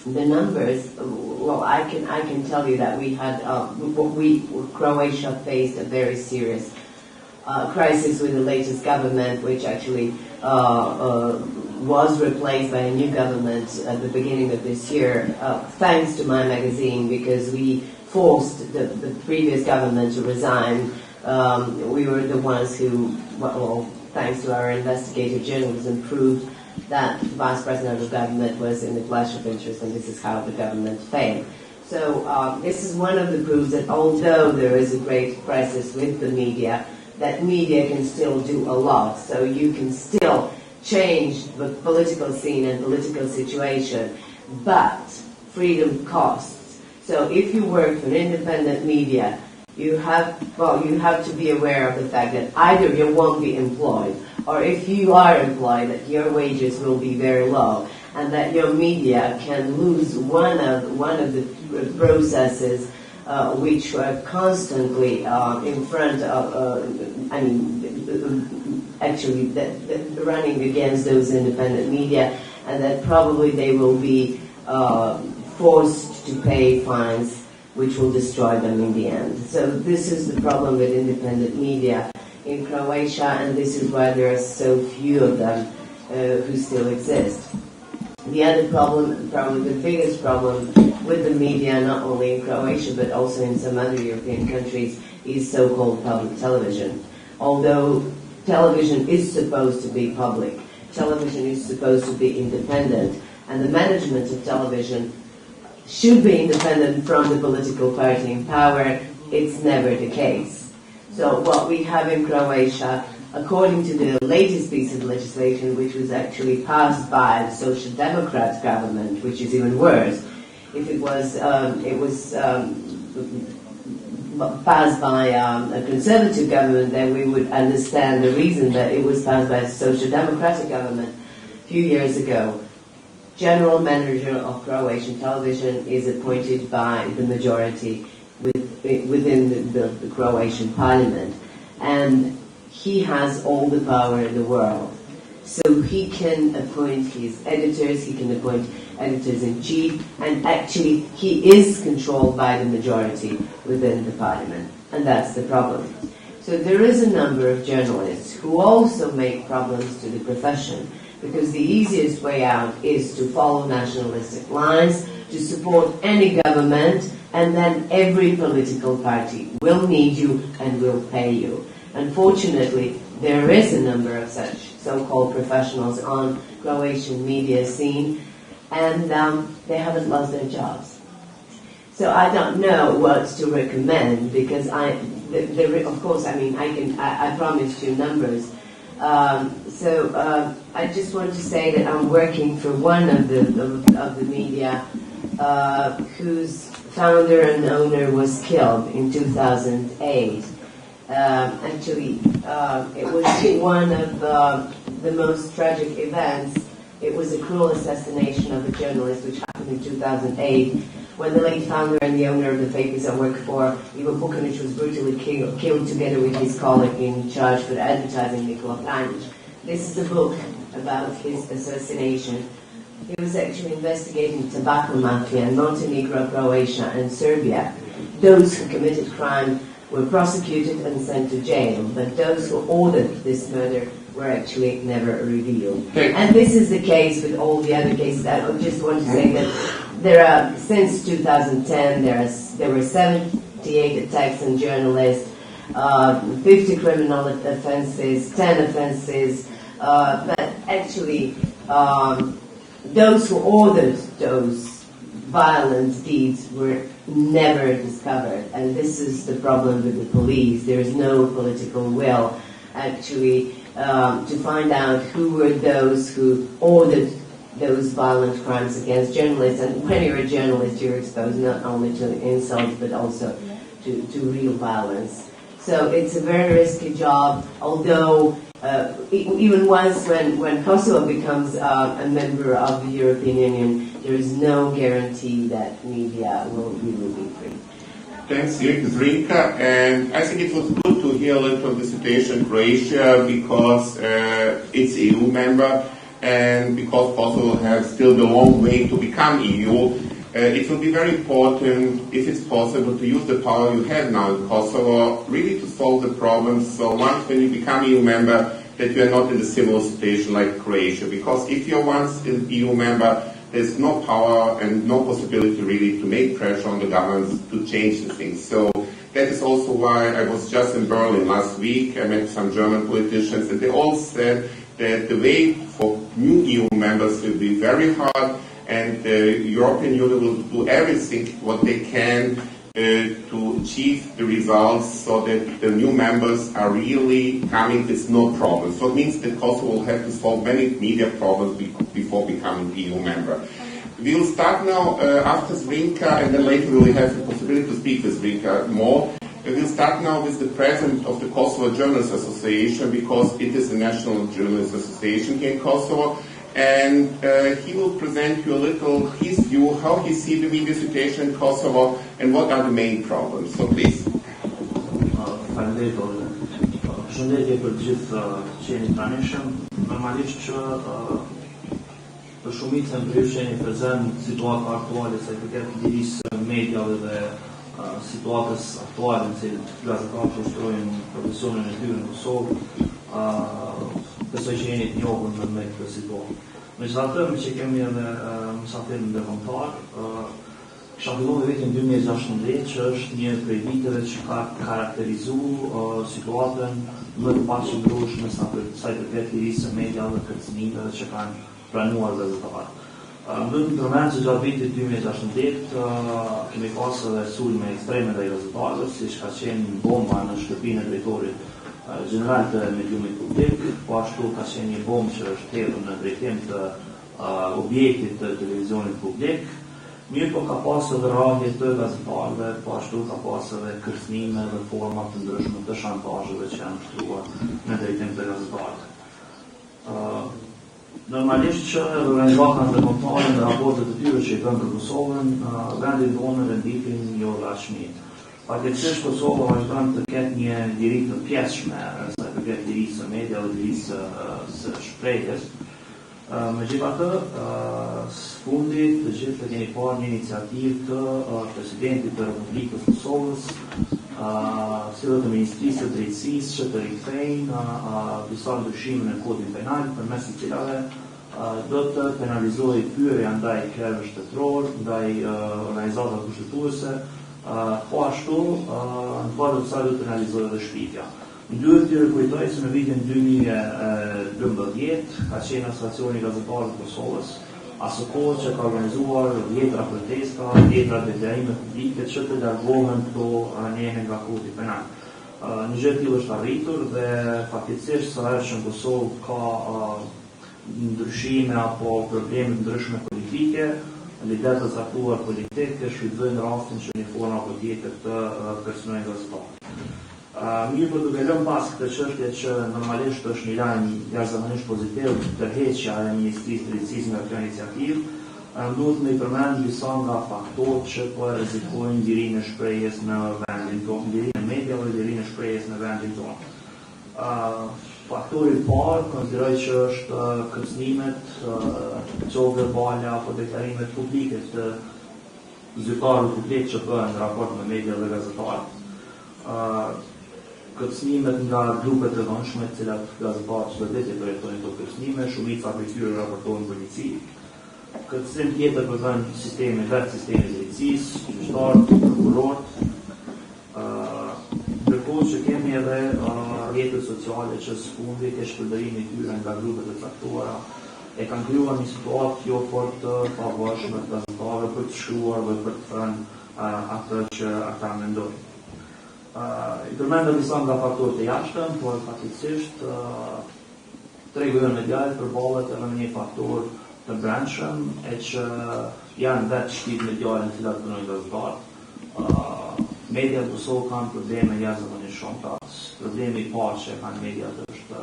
the numbers, well, I can tell you that we had Croatia faced a very serious crisis with the latest government, which actually was replaced by a new government at the beginning of this year, thanks to my magazine, because we forced the previous government to resign. We were the ones who, well, thanks to our investigative journalism, proved that the vice president of the government was in the clash of interest, and this is how the government failed. So this is one of the proofs that although there is a great crisis with the media, that media can still do a lot. So you can still change the political scene and political situation, but freedom costs. So if you work for independent media, you have to be aware of the fact that either you won't be employed, or if you are employed, that your wages will be very low, and that your media can lose one of the processes which were constantly in front of, actually running against those independent media, and that probably they will be forced to pay fines which will destroy them in the end. So this is the problem with independent media in Croatia, and this is why there are so few of them who still exist. The other problem, probably the biggest problem with the media, not only in Croatia but also in some other European countries, is so-called public television. Although television is supposed to be public, television is supposed to be independent, and the management of television should be independent from the political party in power, it's never the case. So what we have in Croatia, according to the latest piece of legislation, which was actually passed by the Social Democrat government, which is even worse. If it was passed by a conservative government, then we would understand the reason that it was passed by a Social Democratic government a few years ago. General manager of Croatian television is appointed by the majority within the Croatian parliament, and he has all the power in the world. So he can appoint his editors, he can appoint editors-in-chief, and actually he is controlled by the majority within the parliament, and that's the problem. So there is a number of journalists who also make problems to the profession, because the easiest way out is to follow nationalistic lines, to support any government, and then every political party will need you and will pay you. Unfortunately, there is a number of such so-called professionals on Croatian media scene, and they haven't lost their jobs. So I don't know what to recommend, because of course, I promised you numbers. I just want to say that I'm working for one of the media whose founder and owner was killed in 2008. Actually, it was one of the most tragic events. It was a cruel assassination of a journalist, which happened in 2008, when the late founder and the owner of the papers I work for, Ivo Bukanic, was brutally killed together with his colleague in charge for advertising, Nikola Pranic. This is a book about his assassination. He was actually investigating tobacco mafia in Montenegro, Croatia, and Serbia. Those who committed crime were prosecuted and sent to jail, but those who ordered this murder were actually never revealed. And this is the case with all the other cases. I just want to say that there are, since 2010, there were 78 attacks on journalists, 50 criminal offenses, 10 offenses, but actually those who ordered those violent deeds were never discovered, and this is the problem with the police. There is no political will actually to find out who were those who ordered those violent crimes against journalists. And when you're a journalist, you're exposed not only to insults but also to real violence. So it's a very risky job, although even once when Kosovo becomes a member of the European Union, there is no guarantee that media will really be free.
Thanks, Zrinka. And I think it was good to hear a little of the situation in Croatia because it's EU member and because Kosovo has still the long way to become EU. It will be very important, if it's possible, to use the power you have now in Kosovo really to solve the problems. So once when you become EU member, that you are not in a similar situation like Croatia. Because if you're once an EU member, there's no power and no possibility really to make pressure on the governments to change the things. So that is also why I was just in Berlin last week. I met some German politicians and they all said that the way for new EU members will be very hard and the European Union will do everything what they can to achieve the results so that the new members are really coming with no problems. So it means that Kosovo will have to solve many media problems before becoming EU member. We will start now after Zrinka, and then later we will have the possibility to speak with Zrinka more. We will start now with the president of the Kosovo Journalists Association because it is the National Journalists Association here in Kosovo. And he will present you a little his view, how he sees the media situation in Kosovo, and what are the main problems. So please.
Përshëndetje për gjithë që jeni pranishëm. Normalisht që për shumicën ndryshe jeni prezent situata aktuale sa i përket lirisë mediave dhe situatës aktuale në cilë gazetarët që ushtrojnë profesionin e tyre në Kosovë. Besoj që jeni të njohur me këtë situatë. Megjithatë, me që kemi edhe mysafir ndërkombëtar, kisha filluar vitin 2016 që është një prej viteve që ka karakterizuar situatën më të paqëndrueshme sa i përket lirisë së mediave dhe kërcënimeve që kanë pranuar gazetarët. Më të përmend që gjatë vitit 2016 kemi pasur edhe sulme ekstreme ndaj gazetarëve, siç ka qenë bomba në shtëpinë e drejtorit general të mediumit publik, po ashtu ka qenë një bombë që është hedhur në drejtim të objektit të televizionit publik. Mirë po ka pasur edhe rrahje të gazetarëve, po ashtu ka pasur edhe kërcënime dhe forma të ndryshme të shantazheve që janë shtruar në drejtim të gazetarëve. Normalisht që organizatat ndërkombëtare në raportet e tyre që i bën për Kosovën, vendin tonë renditin jo lashmit. Fatkeqësisht Kosova vazhdon të ketë një liri të pjesshme sa i përket lirisë së media dhe lirisë së shprehjes. Megjithatë, së fundit të gjithë të keni parë një iniciativë të presidentit të Republikës Kosovës, si dhe të Ministrisë së Drejtësisë që të rikthejnë disa ndryshime në kodin penal, përmes të cilave do të penalizohej hyrja ndaj krerëve shtetëror, ndaj organizatave kushtetuese, po ashtu në kuadër të saj do të penalizohet edhe shpifja. Duhet të rikujtoj se në vitin 2012 ka qenë asociacioni i gazetarëve të Kosovës, asë kohë që ka organizuar vjetra protesta, vjetra deklarime publike që të largohen këto rënjene nga kodi penal. Një gjë e tillë është arritur dhe fatkeqësisht sa herë që në Kosovë ka ndryshime apo probleme ndryshme politike, lider të caktuar politike shfrytëzojnë rastin që një forma apo tjetër të kërcënojnë gazetarët. Mirë po duke lënë pas këtë çështje që normalisht është një lajm jashtëzakonisht pozitiv tërheqja e Ministrisë së Drejtësisë nga kjo iniciativë, duhet me i përmend disa nga faktorët që po rrezikojnë lirinë e shprehjes në vendin tonë, lirinë e mediave dhe lirinë e shprehjes në vendin tonë. Faktori i parë konsideroj që është kërcënimet, qoftë verbale apo deklarimet publike të zyrtarëve publik që bëhen në raport me media dhe gazetarët. Kërcënimet nga grupet e vëndshme, të cilat gazetarët shpërndetje përjetojnë këto kërcënime, shumica prej tyre raportohen polici. Kërcënim tjetër përfshin sistemi drejtësisë, gjyqtarët, prokurorët, ndërkohë që kemi edhe rrjetet sociale që së fundi ke shpërndërimi i tyre nga grupet e caktuara e kanë krijuar një situatë jo fort të pavarshme të gazetarëve për të shkruar dhe për të thënë atë që ata mendojnë. I përmendëm disa nga faktorët e jashtëm, por fatkeqësisht tregu medial përballet edhe me një faktor të brendshëm e që janë vetë shtëpitë mediale në cilat punojnë gazetarët. Media të Kosovë kanë probleme jashtëzakonisht shumëta. Problemi i parë që kanë mediat është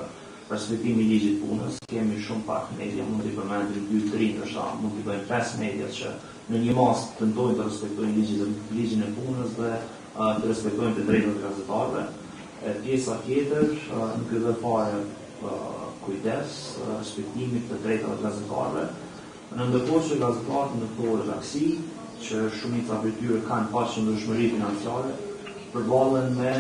respektimi i ligjit punës. Kemi shumë pak media, mund t'i përmendim 2-3, ndoshta mund t'i bëjmë 5 media që në një mas tentojnë të respektojnë ligjin e punës dhe të respektojnë të drejtat e gazetarëve. Pjesa tjetër nuk i dhe fare kujdes respektimit të drejtave të gazetarëve. Në ndërkohë që gazetarët ndërkohë reaksi, që shumica prej tyre kanë paqëndrueshmëri financiare, përballen me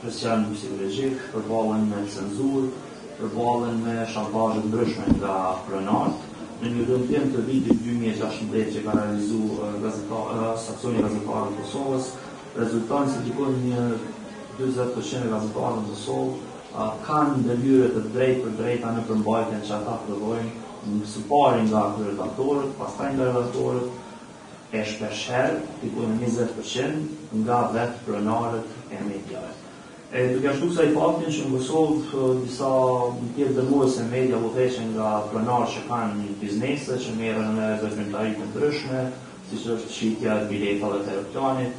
presion psikologjik, përballen me cenzurë, përballen me shantazhe ndryshme nga pronarët. Në një rëndim të vitit 2016 që ka realizuar stacioni gazetarëve të Kosovës, rezulton se diku një 40% e gazetarëve në Kosovë kanë ndërhyrje të drejtpërdrejta në përmbajtjen që ata prodhojnë së pari nga redaktorët, pastaj nga redaktorët, e shpeshherë, diku në 20% nga vetë pronarët e mediave. Duke ashtu kësaj faktin që në Kosovë disa tjerë dërmuese media udhëheqen nga pronarë që kanë biznese, që merren me veprimtari të ndryshme, siç është shitja e biletave të aeroplanit,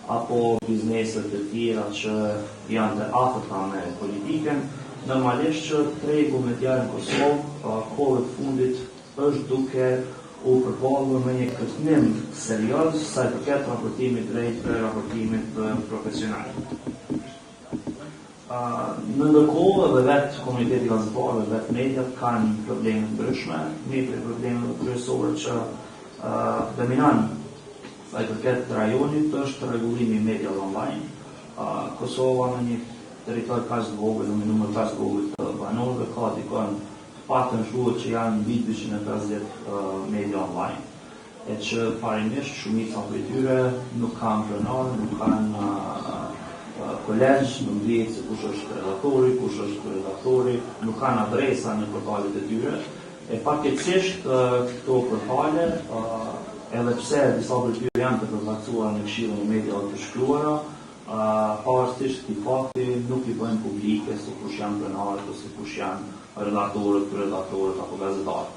apo bizneset të tjera që janë të afërta me politikën. Normalisht që tregu medial në Kosovë kohët fundit është duke u përballur me një kërcënim serioz sa i përket raportimit drejt dhe raportimit profesional. Në ndërkohë edhe vetë komuniteti gazetarëve, vetë mediat kanë probleme të ndryshme. Një prej problemeve kryesore që dominon sa i përket rajonit është rregullimi i mediave online. Kosova në një territor kaq të vogël, në numër kaq të vogël të banorëve, ka dikon patën shuhet që janë mbi 250 media online, e që parimisht shumica prej tyre nuk kanë pronar, nuk kanë kolegj, nuk dihet se kush është redaktori, kush është redaktori, nuk kanë adresa në portalet e tyre. E paketësisht këto portale, edhe pse disa prej tyre janë të përfaqësuara në Këshillin e Mediave të Shkruara, pavarësisht këtij fakti nuk i bëjnë publike se kush janë pronarët ose kush janë redaktorët, redaktorët apo gazetarët.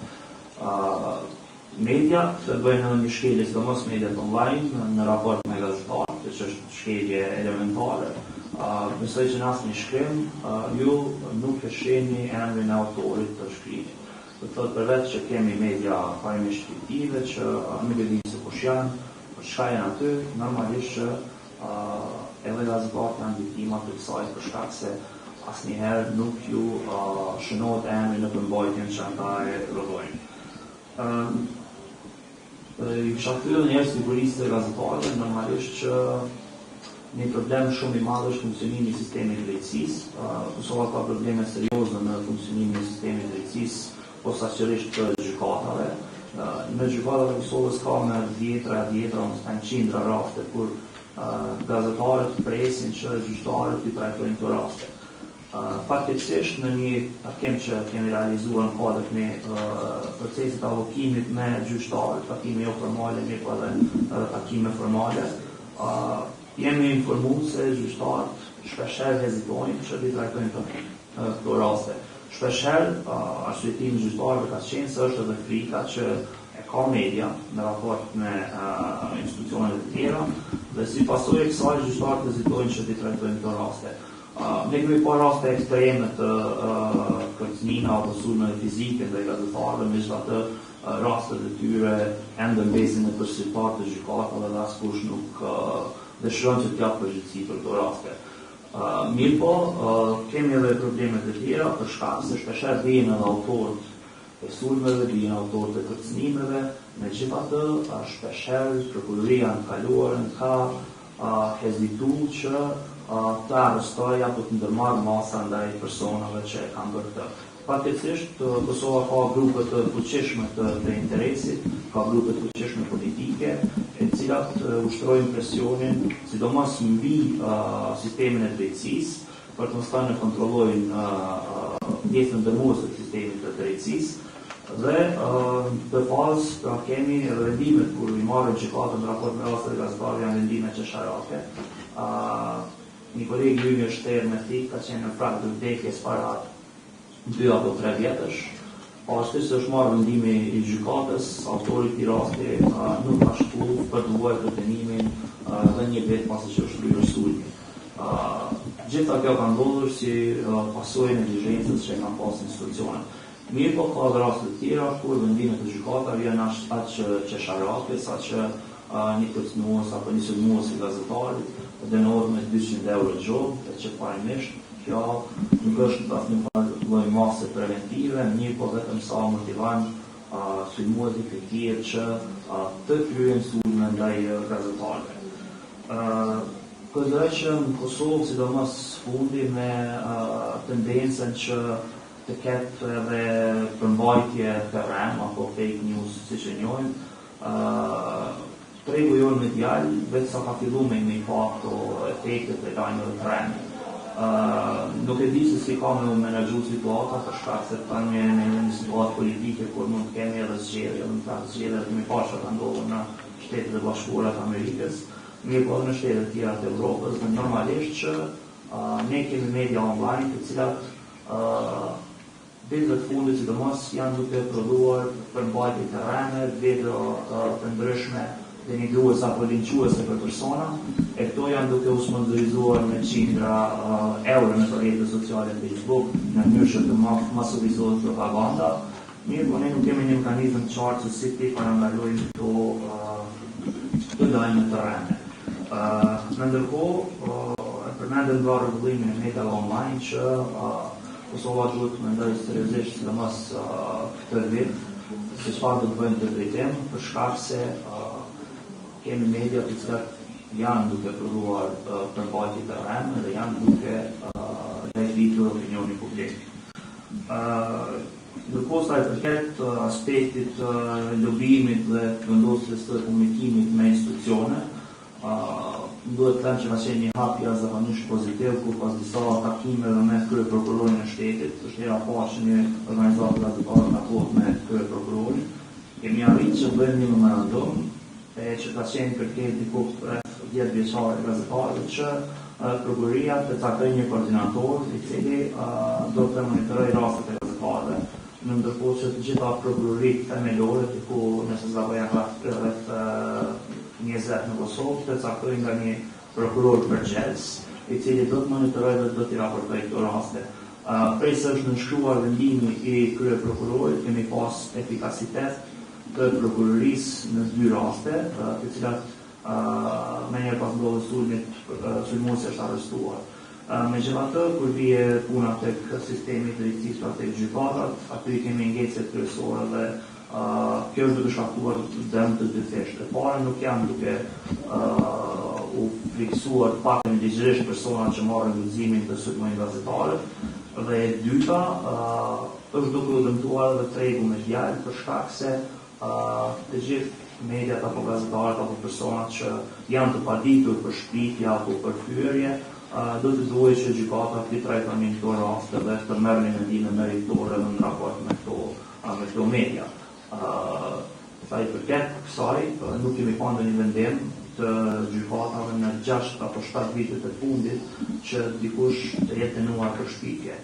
Media se bëjnë në një shkelje, sidomos mediat online, në raport me gazetarët, që është shkelje elementare. Besoj që në asnjë shkrim ju nuk e shihni emrin e autorit të shkrimit. Do të thotë përveç që kemi media parimisht fiktive që nuk e dinë se kush janë, për çka janë aty, normalisht që edhe gazetarët janë viktima të kësaj për shkak se asnjëherë nuk ju shënohet emri në përmbajtjen që ata e prodhojnë. I kisha thyer njerëz sigurisë të gazetarëve, normalisht që një problem shumë i madh është funksionimi i sistemit të drejtësisë. Kosova ka probleme serioze në funksionimin e sistemit të drejtësisë, posaçërisht të gjykatave. Në gjykatat e Kosovës ka me dhjetra, ose qindra raste kur gazetarët presin që gjyqtarët i trajtojnë këto raste. Faktikisht në një takim që kemi realizuar në kuadër me procesit të allokimit me gjyqtarët, takime jo formale, mirë po edhe takime formale, jemi informuar se gjyqtarët shpeshherë hezitojnë që i trajtojnë këto raste. Shpeshherë arsyetimi i gjyqtarëve ka qenë se është edhe frika që e ka media në raport me institucionet e tjera dhe si pasojë e kësaj gjyqtarët hezitojnë që i trajtojnë këto raste. Ne kemi pa raste ekstreme të kërcënimeve apo sulmeve fizike ndaj gazetarëve, megjithatë rastet e tyre ende mbesin në përshtyptar të gjykatave dhe askush nuk dëshiron që të japë përgjegjësi për këto raste. Mirë po, kemi edhe problemet e tjera për shkak se shpeshherë vijnë edhe autorët e sulmeve, vijnë autorët e kërcënimeve, megjithatë shpeshherë prokuroria në kaluarën ka hezituar që të arrestoj apo të ndërmarrë masa ndaj personave që e kanë bërë këtë. Faktikisht, Kosova ka grupe të fuqishme të interesit, ka grupe të fuqishme politike, e cilat ushtrojnë presionin, sidomos mbi sistemin e drejtësisë, për të mos në kontrollojnë pjesën dëmuese të sistemit të drejtësisë. Dhe të pas kemi vendimet kur i marrën gjykatën në raport me rastet e gazetarëve janë vendime qesharake. Një kolegi ju një shterë me thik ka qenë në prag të vdekjes para 2 apo 3 vjetësh. Ashtu është marrë vendimi i gjykatës, autori i këtij rasti nuk ka shkuar për të vuajtur dënimin dhe një vit pasi që është kryer sulmi. Gjitha kjo ka ndodhur si pasojë e neglizhencës që kanë pasur institucionet. Mirë po ka dhe raste të tjera kur vendimet e gjykatave janë aq qesharake, sa që një kërcënues apo një sulmues i gazetarit dënohet me 200 euro gjobë, e që parimisht kjo nuk është asnjë lloj mase preventive, mirë po vetëm sa motivon sulmues efektiv që të kryejnë sulme ndaj gazetarëve. Këndërë që në Kosovë, sidomos fundi me tendencën që të ketë edhe përmbajtje terren apo fake news siç e njohim, tregu jonë medial vetë sa ka fillu me një fakto efektet e lajmeve të rreme. Nuk e di se si ka me menaxhu situata për shkak se tani në një situatë politike kur mund të kemi edhe zgjedhje, zgjedhjet më pasha ka ndodhur në Shtetet e Bashkuara të Amerikës, mirë po në shtetet e tjera të Evropës, dhe normalisht që ne kemi media online të cilat ditëve të fundit sidomos janë duke prodhuar përmbajtje të rreme, video të ndryshme denigruese apo linquese për persona, e këto janë duke u sponsorizuar me qindra euro në rrjetet sociale në Facebook, në mënyrë që të masivizohet propaganda. Mirë, po ne nuk kemi një mekanizëm të qartë se si ti parandalojmë këto lajme të rreme. Në ndërkohë, e përmendëm nga rregullimin e mediave online që Kosova duhet të mendoj seriozisht sidomos këtë vit se çfarë do të bëjmë të drejtim, për shkak se kemi media të cilat janë duke prodhuar përmbajtje të rreme dhe janë duke lajmëruar opinionin publik. Ndërkohë sa i përket aspektit të lobimit dhe vendosjes së komunikimit me institucione, duhet të them që ka qenë një hap jashtëzakonisht pozitiv kur pas disa takimeve me kryeprokurorin e shtetit, është hera parë që një organizatë gazetare takohet me kryeprokurorin, kemi arritur që bëjmë një memorandum që ka qenë kërkesë diku rreth 10 vjeçare gazetarëve që prokuroria të caktojë një koordinator i cili do të monitorojë rastet e gazetarëve, në ndërkohë që të gjitha prokuroritë themelore ku nëse zgjatojnë rreth 20 në Kosovë të caktojnë nga një prokuror përgjithës, i cili do të monitorojë dhe do t'i raportojë këto raste. Prej se është nënshkruar vendimi i kryeprokurorit, kemi pas efikasitet të prokurorisë në 2 raste, të cilat me njerë pas ndodhë sulmuesi është arrestuar. Megjithatë, kur vije puna tek sistemi i drejtësisë pra tek gjykatat, aty kemi ngecjet kryesore dhe kjo është duke shkaktuar dëm të dy thjeshtë. E para nuk janë duke u friksuar pakën ligjërisht persona që marrin guximin të sulmojnë gazetarët, dhe e dyta është duke u dëmtuar edhe tregu medial për shkak se të gjithë mediat apo gazetarët apo personat që janë të paditur për shpifje apo për fyerje, do të duhet që gjykata të trajtojnë këto raste dhe të merrni mendime meritore në raport me këto media. Sa i përket kësaj, nuk kemi pasur një vendim të gjykatave në 6 apo 7 vitet e fundit që dikush të jetë dënuar për shpifje.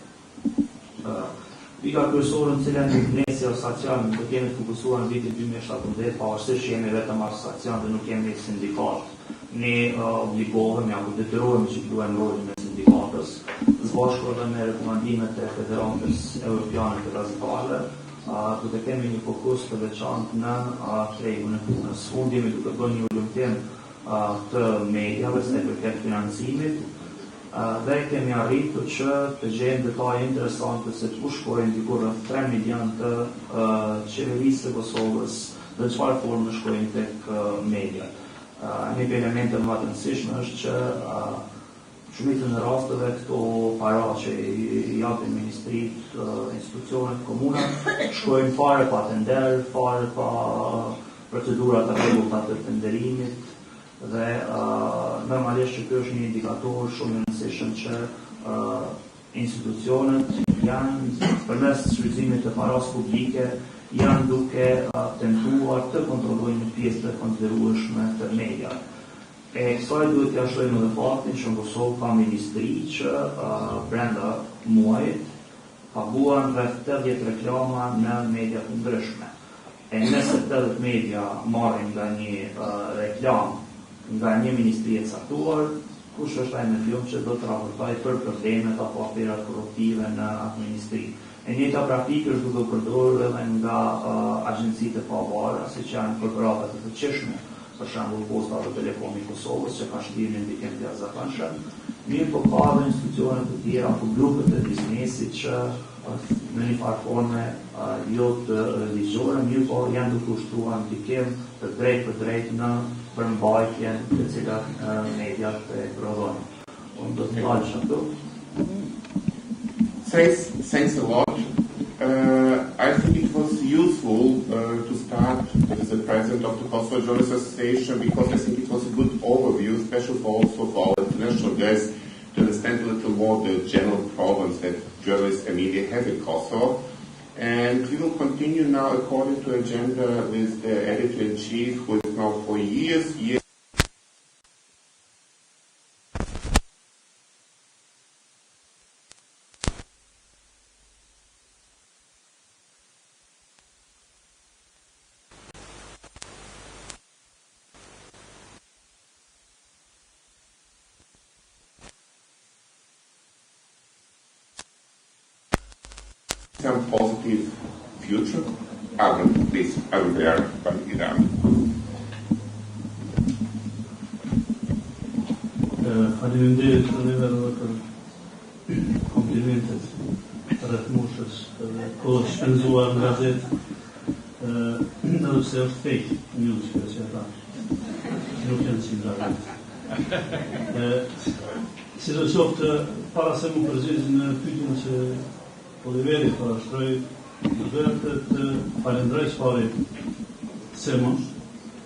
Pika kryesore në cilën nesër asociacion do kemi të fokusuar në vitin 2017, pavarësisht që jemi vetëm asociacion dhe nuk jemi sindikat. Ne obligohemi apo detyrohemi që të luajmë rolin e sindikatës, së bashku edhe me rekomandimet e Federatës Evropiane të Gazetarëve, duke kemi një fokus të veçantë në tregun e punës. Fundimi duke bërë një ulëmtim të mediave se përket financimit, dhe kemi arritur që të gjejmë detaje interesante se ku shkojnë diku rreth 3 milion të qeverisë së Kosovës dhe çfarë forme shkojnë tek media. Një elemente më të rëndësishme është që shumicën e rasteve këto para që i japin ministrit, institucionet, komunat, shkojnë fare pa tender, fare pa procedurat e rregullta të tenderimit, dhe normalisht që kjo është një indikator shumë i rëndësishëm që institucionet janë përmes shfrytëzimit të paras publike janë duke tentuar të kontrollojnë një pjesë të konsiderueshme të media. E kësaj duhet t'ja shohim edhe faktin që në Kosovë ka ministri që brenda muajit paguan rreth 80 reklama në media të ndryshme. E nëse 80 media marrin nga një reklam nga një ministri e caktuar, kush është ai në film që do të raportojë për problemet apo aferat korruptive në atë ministri. E njëjta praktikë është duke përdorur edhe nga agjencitë e pavara, siç janë korporatat e fuqishme për shembull Posta dhe Telekomi i Kosovës që ka shkrimin ndikim të jashtëzakonshëm, mirë po ka dhe institucione të tjera apo grupet e biznesit që në një farë forme jo të religjore, mirë po janë të kushtuar ndikim të drejt për drejt në përmbajtjen të cilat mediat e prodhojnë. Unë do të ndalësh këtu.
Thanks a lot. I think it was useful to start as the president of the Kosovo Journalists Association because I think it was a good overview, especially also for our international guests, to understand a little more the general problems that journalists and media have in Kosovo. And we will continue now according to agenda with the editor-in-chief, who is now for years some positive future. Please, I will bear by Iran.
Faleminderit për komplimentet rreth moshës dhe kohës shpenzuar në gazetë, edhe pse është fake news që ata nuk janë si gazetë. Sidoqoftë, para se mu përgjigj në pyetjen që Oliveri parashtroi, doja të falenderoj çfarë Semon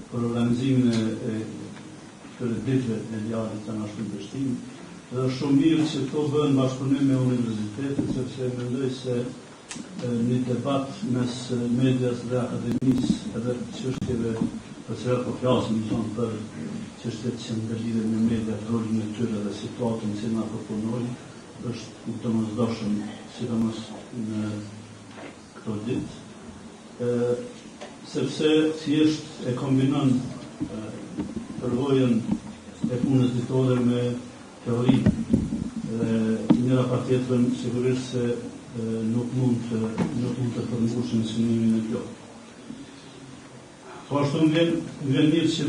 për organizimin e këtyre ditëve mediale të ashtu në Prishtinë. Dhe është shumë mirë që këto bëhen bashkëpunim me universitetet, sepse mendoj se një debat mes medias dhe akademisë edhe çështjeve për cilat po flasim për çështjet që lidhen me mediat, rolin e tyre dhe situatën që na përpunojnë, është domosdoshëm, sidomos në këto ditë, sepse thjesht e kombinon përvojën e punës ditore me teori dhe njëra pa tjetrën sigurisht se nuk mund të përmbushin synimin e kjo. Po ashtu më vjen mirë që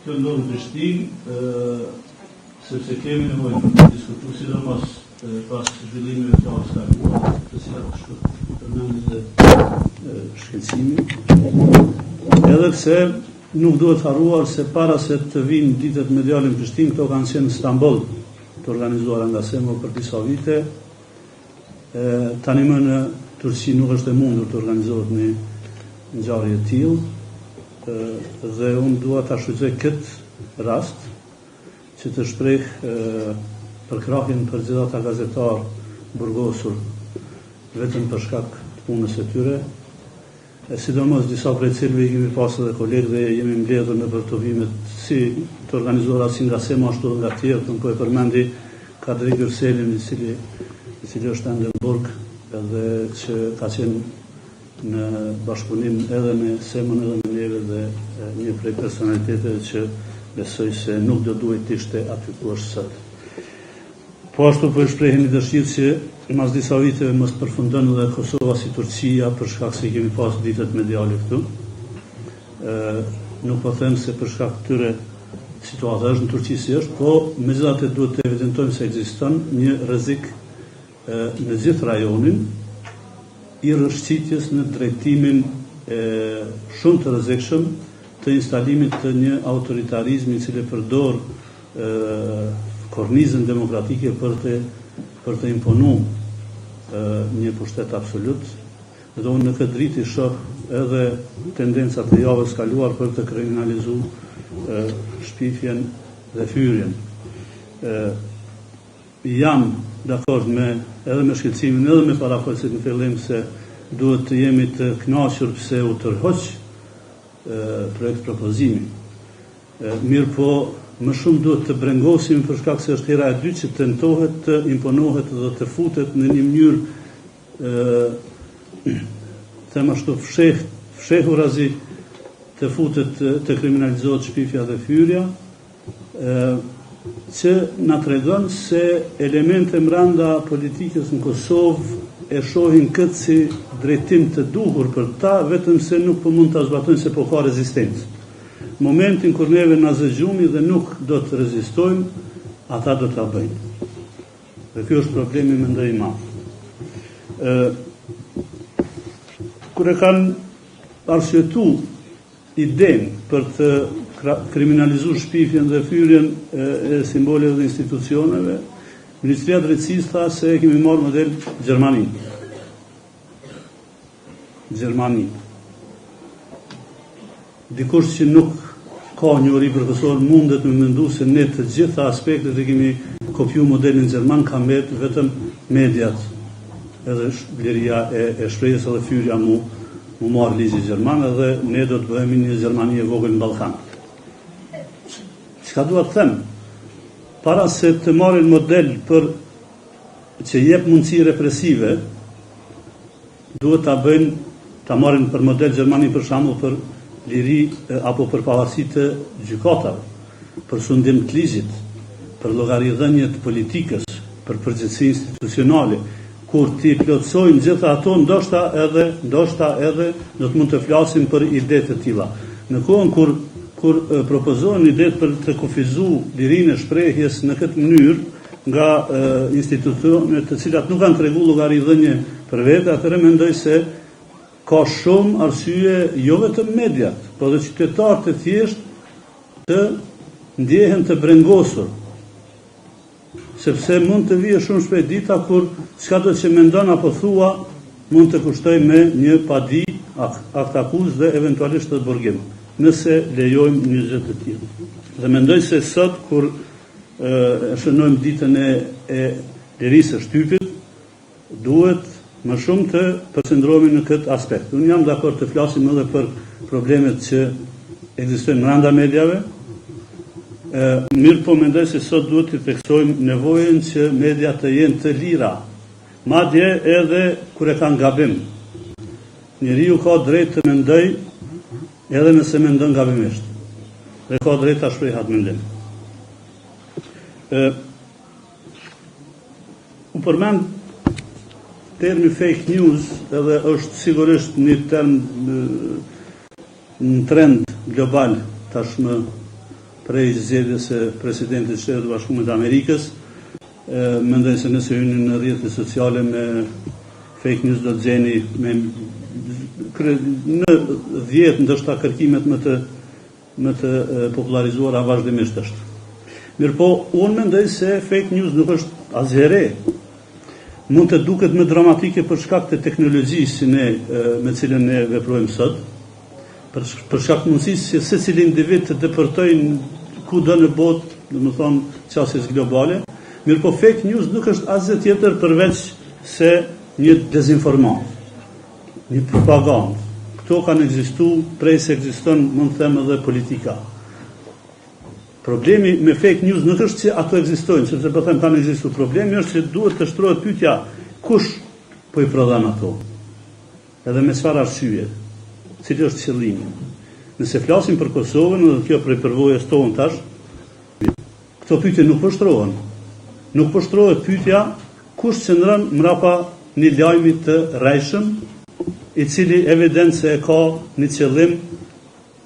kjo ndodh në Prishtinë, sepse kemi nevojë për të diskutuar sidomos pas zhvillimeve të kaluara, të cilat përmendin dhe shkencimin. Edhe pse nuk duhet harruar se para se të vinë ditët mediale në Prishtinë, këto kanë qenë në Stamboll, të organizuara nga Semo për disa vite. Tani më në Turqi nuk është e mundur të organizohet një ngjarje e tillë, dhe unë dua ta shfrytëzoj këtë rast që të shpreh për krahjen për gjithë ata gazetarë burgosur vetëm për shkak të punës së tyre, sidomos disa prej cilëve i kemi pasur dhe kolegë dhe jemi mbledhur në përtovimet si të organizuara si nga Sema ashtu nga tjerë, po e përmendi Kadri Gürselin, i cili është ende në Burg, edhe që ka qenë në bashkëpunim edhe me Semën edhe me neve dhe një prej personalitetet që besoj se nuk do duhet të ishte aty ku është sot. Po ashtu po e shprehin një dëshirë që mas disa viteve mos përfundon edhe Kosova si Turqia për shkak se kemi pas ditët mediale këtu. Nuk po them se për shkak këtyre situata është në Turqi si është, po megjithatë duhet të evidentojmë se ekziston një rrezik në gjithë rajonin i rrëshqitjes në drejtimin shumë të rrezikshëm të instalimit të një autoritarizmi i cili përdor kornizën demokratike për të imponu një pushtet absolut. Dhe unë në këtë dritë i shoh edhe tendencat e javës kaluar për të kriminalizuar shpifjen dhe fyrjen. Jam dakord edhe me shqetësimin edhe me parafolsit në fillim se duhet të jemi të kënaqur pse u tërhoq projekt propozimi. Mirë po, më shumë duhet të brengosim për shkak se është hera e dytë që tentohet të imponohet dhe të futet në një mënyrë them ashtu fshehurazi të futet të kriminalizohet shpifja dhe fyrja, që na tregon se elemente mbranda politikës në Kosovë e shohin këtë si drejtim të duhur për ta, vetëm se nuk po mund ta zbatojnë se po ka rezistencë. momentin kur neve na zëgjumi dhe nuk do të rezistojmë, ata do ta bëjnë. Dhe kjo është problemi mendoj i madh. Kur e kanë arsyetu idenë për të kriminalizuar shpifjen dhe thyrjen e simboleve dhe institucioneve, Ministria e Drejtësisë tha se kemi marrë model Gjermani. Dikush që nuk ka njohuri profesor mundet me mendu se ne të gjitha aspektet e kemi kopju modelin gjerman, ka mbet vetëm mediat, edhe vleria e shprehjes edhe fyrja mu marë ligji gjerman, edhe ne do të bëhemi një Gjermani e vogël në Ballkan. Çka dua të them? Para se të marrin model për që jep mundësi represive, duhet ta marrin për model Gjermani për shembull për liri apo për pavarësi të gjykatave, për sundim të ligjit, për llogaridhënie të politikës, për përgjegjësi institucionale, kur ti plotësojmë gjitha ato, ndoshta edhe do të mund të flasim për ide të tilla. Në kohën kur propozohen ide për të kufizuar lirinë e shprehjes në këtë mënyrë nga institucionet të cilat nuk kanë treguar llogaridhënie për vete, atëherë mendoj se ka shumë arsye jo vetëm mediat, por edhe qytetarët e thjesht të ndjehen të brengosur, sepse mund të vijë shumë shpejt dita kur çka do që mendon apo thua mund të kushtoj me një padi, akt akuz dhe eventualisht të burgim, nëse lejojmë një gjë të tillë. Dhe mendoj se sot kur shënojmë ditën e lirisë së shtypit, duhet më shumë të përqendrohemi në këtë aspekt. Unë jam dakord të flasim edhe për problemet që ekzistojnë brenda mediave. Mirë po mendoj se sot duhet të theksojmë nevojën që mediat të jenë të lira, madje edhe kur e kanë gabim. Njeriu ka drejt të mendoj edhe nëse mendon gabimisht. Dhe ka drejt ta shprehë atë mendim. U përmend termi fake news, edhe është sigurisht një term në trend global tashmë prej zgjedhjes së presidentit të Shtetit Bashkuar të Amerikës. Mendoj se nëse hyni në rrjetet sociale me fake news do të gjeni në 10 ndoshta kërkimet më të popularizuara vazhdimisht është. Mirëpo, unë mendoj se fake news nuk është asgjë. Mund të duket më dramatike për shkak të teknologjisë me cilën ne veprojmë sot, për shkak të mundësisë që secili individ të depërtojnë kudo në botë, domethënë qasjes globale. Mirëpo fake news nuk është asgjë tjetër përveç se një dezinformant, një propagandë. Këto kanë ekzistuar prej se ekziston, mund të them, edhe politika. Problemi me fake news nuk është që ato ekzistojnë, sepse po them kanë ekzistuar. Problemi është që duhet të shtrohet pyetja kush po i prodhon ato. Edhe me çfarë arsye? Cili është qëllimi? Nëse flasim për Kosovën, edhe kjo prej përvojës tonë tash, këto pyetje nuk po shtrohen. Nuk po shtrohet pyetja kush qëndron mbrapa një lajmi të rrejshëm, i cili evident se e ka një qëllim,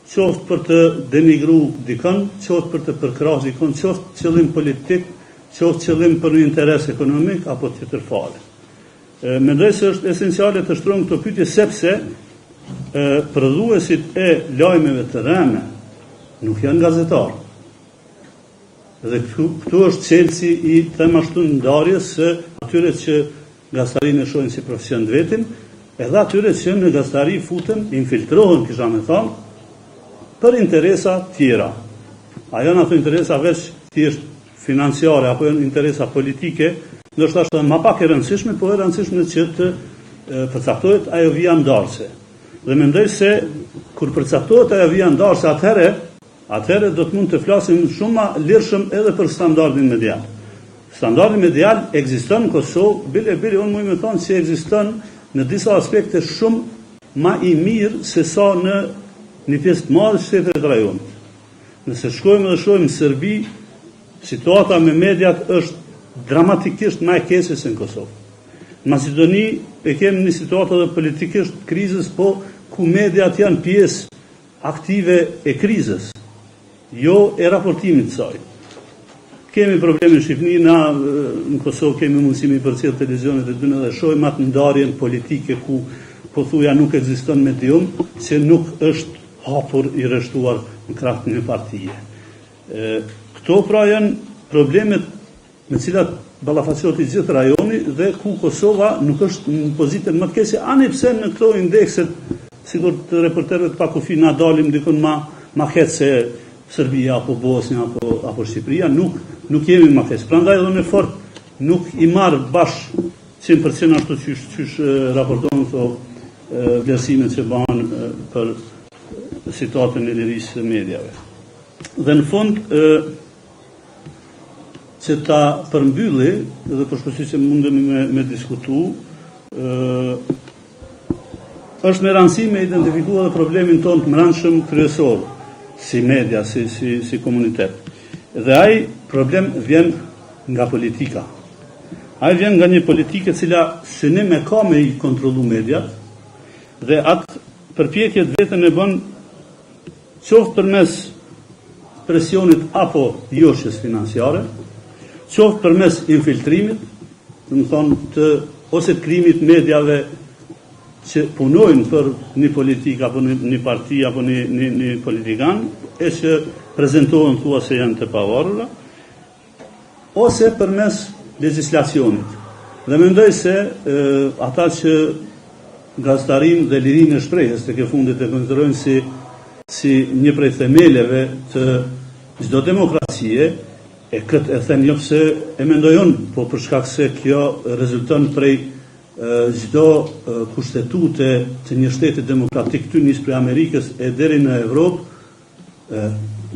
qoftë për të denigru dikën, qoftë për të përkrahur dikën, qoftë qëllim politik, qoftë qëllim për një interes ekonomik apo tjetër fare. Mendoj se është esenciale të shtrohen këto pyetje sepse prodhuesit e lajmeve të rreme nuk janë gazetarë. Dhe këtu është çelësi i them ashtu ndarjes së atyre që gazetarinë e shohin si profesion të vetin, edhe atyre që në gazetari futen, infiltrohen, kisha me thonë, për interesa tjera. A janë ato interesa veç thjesht financiare apo janë interesa politike, ndoshta është më pak e rëndësishme, por e rëndësishme që të përcaktohet ajo vija ndarëse. Dhe mendoj se kur përcaktohet ajo vija ndarëse, atëherë do të mund të flasim shumë më lirshëm edhe për standardin medial. Standardi medial ekziston në Kosovë, bile unë mund të thonë se ekziston në disa aspekte shumë më i mirë se sa në një pjesë të madhe të shtetit të rajonit. Nëse shkojmë dhe shohim në Serbi, situata me mediat është dramatikisht më e keqe se në Kosovë. Në Maqedoni e kemi një situatë edhe politikisht krizës, po ku mediat janë pjesë aktive e krizës. jo e raportimit të saj. Kemi probleme në Shqipëri, na në Kosovë kemi mundësimi për cilë televizionet e dyne dhe shohim atë ndarjen politike ku po thuja nuk ekziston medium, se nuk është hapur i rreshtuar në krah të një partije. Këto pra janë problemet me cilat ballafaqohet i gjithë rajoni dhe ku Kosova nuk është në pozitën më të keqe, ani pse në këto indekset, sigur të reporterëve të pakufi na dalim dikon ma keq se Serbia apo Bosnia apo Shqipëria, nuk jemi më keq. Prandaj edhe në fort nuk i marr bash 100% ashtu qysh raporton këto vlerësimet që bëhen për situatën e lirisë së mediave. Dhe në fund që ta përmbylli dhe përshpesi që mundemi me diskutu, është me rëndësi me identifikua dhe problemin tonë të mbrëmshëm kryesor, si media, si komunitet. Dhe ai problem vjen nga politika. Ai vjen nga një politike cila synim e ka me i kontrollu mediat, dhe atë përpjekjet vetën e bën qoftë përmes presionit apo joshjes financiare, qoftë përmes infiltrimit, do të thonë ose të krijimit mediave që punojnë për një politik apo një parti apo një politikan, e që prezentohen thua se janë të pavarura, ose përmes legjislacionit. Dhe mendoj se ata që gazetarin dhe lirinë e shprehjes të ke fundit e konsiderojnë si një prej themeleve të çdo demokracie, e këtë e thënë jo pse e mendojon, po për shkak se kjo rezulton prej çdo kushtetute të një shteti demokratik këtu nis prej Amerikës e deri në Evropë,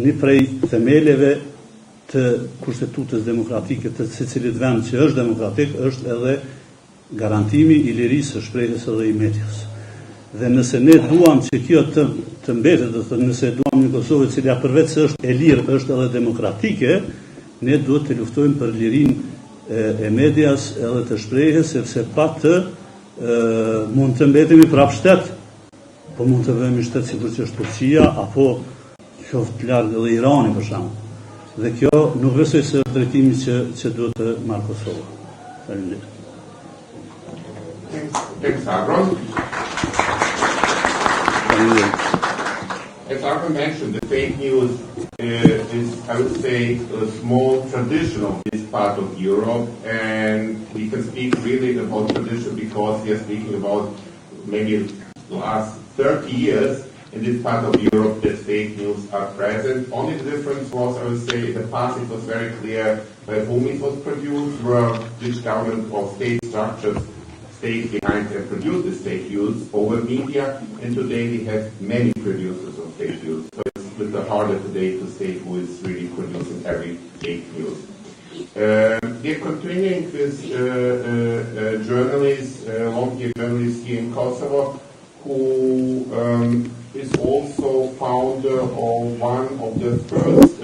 një prej themeleve të kushtetutës demokratike të secilit vend që është demokratik është edhe garantimi i lirisë së shprehjes edhe i medias. Dhe nëse ne duam që kjo të mbetet, do të thotë nëse duam një Kosovë e cila përveç se është e lirë, është edhe demokratike, ne duhet të luftojmë për lirinë e medias edhe të shprehjes, sepse pa të mund të mbetemi prap shtet, po mund të vëmi shtet sikur që është Turqia apo qoftë larg edhe Irani për shembull. Dhe kjo nuk besoj se është drejtimi që duhet të marrë Kosova. Faleminderit.
Thanks, Agron. As Agron mentioned, the fake news is, I would say, a small tradition of this part of Europe, and we can speak really about tradition because we are speaking about maybe the last 30 years in this part of Europe that fake news are present. Only the difference was, I would say, in the past it was very clear by whom it was produced, which government or state structures stayed behind and produced this fake news over media, and today we have many producers of fake news. So it's a bit harder today to say who is really producing every fake news. We are continuing with journalists, long-term journalists here in Kosovo, who is also founder of one of the first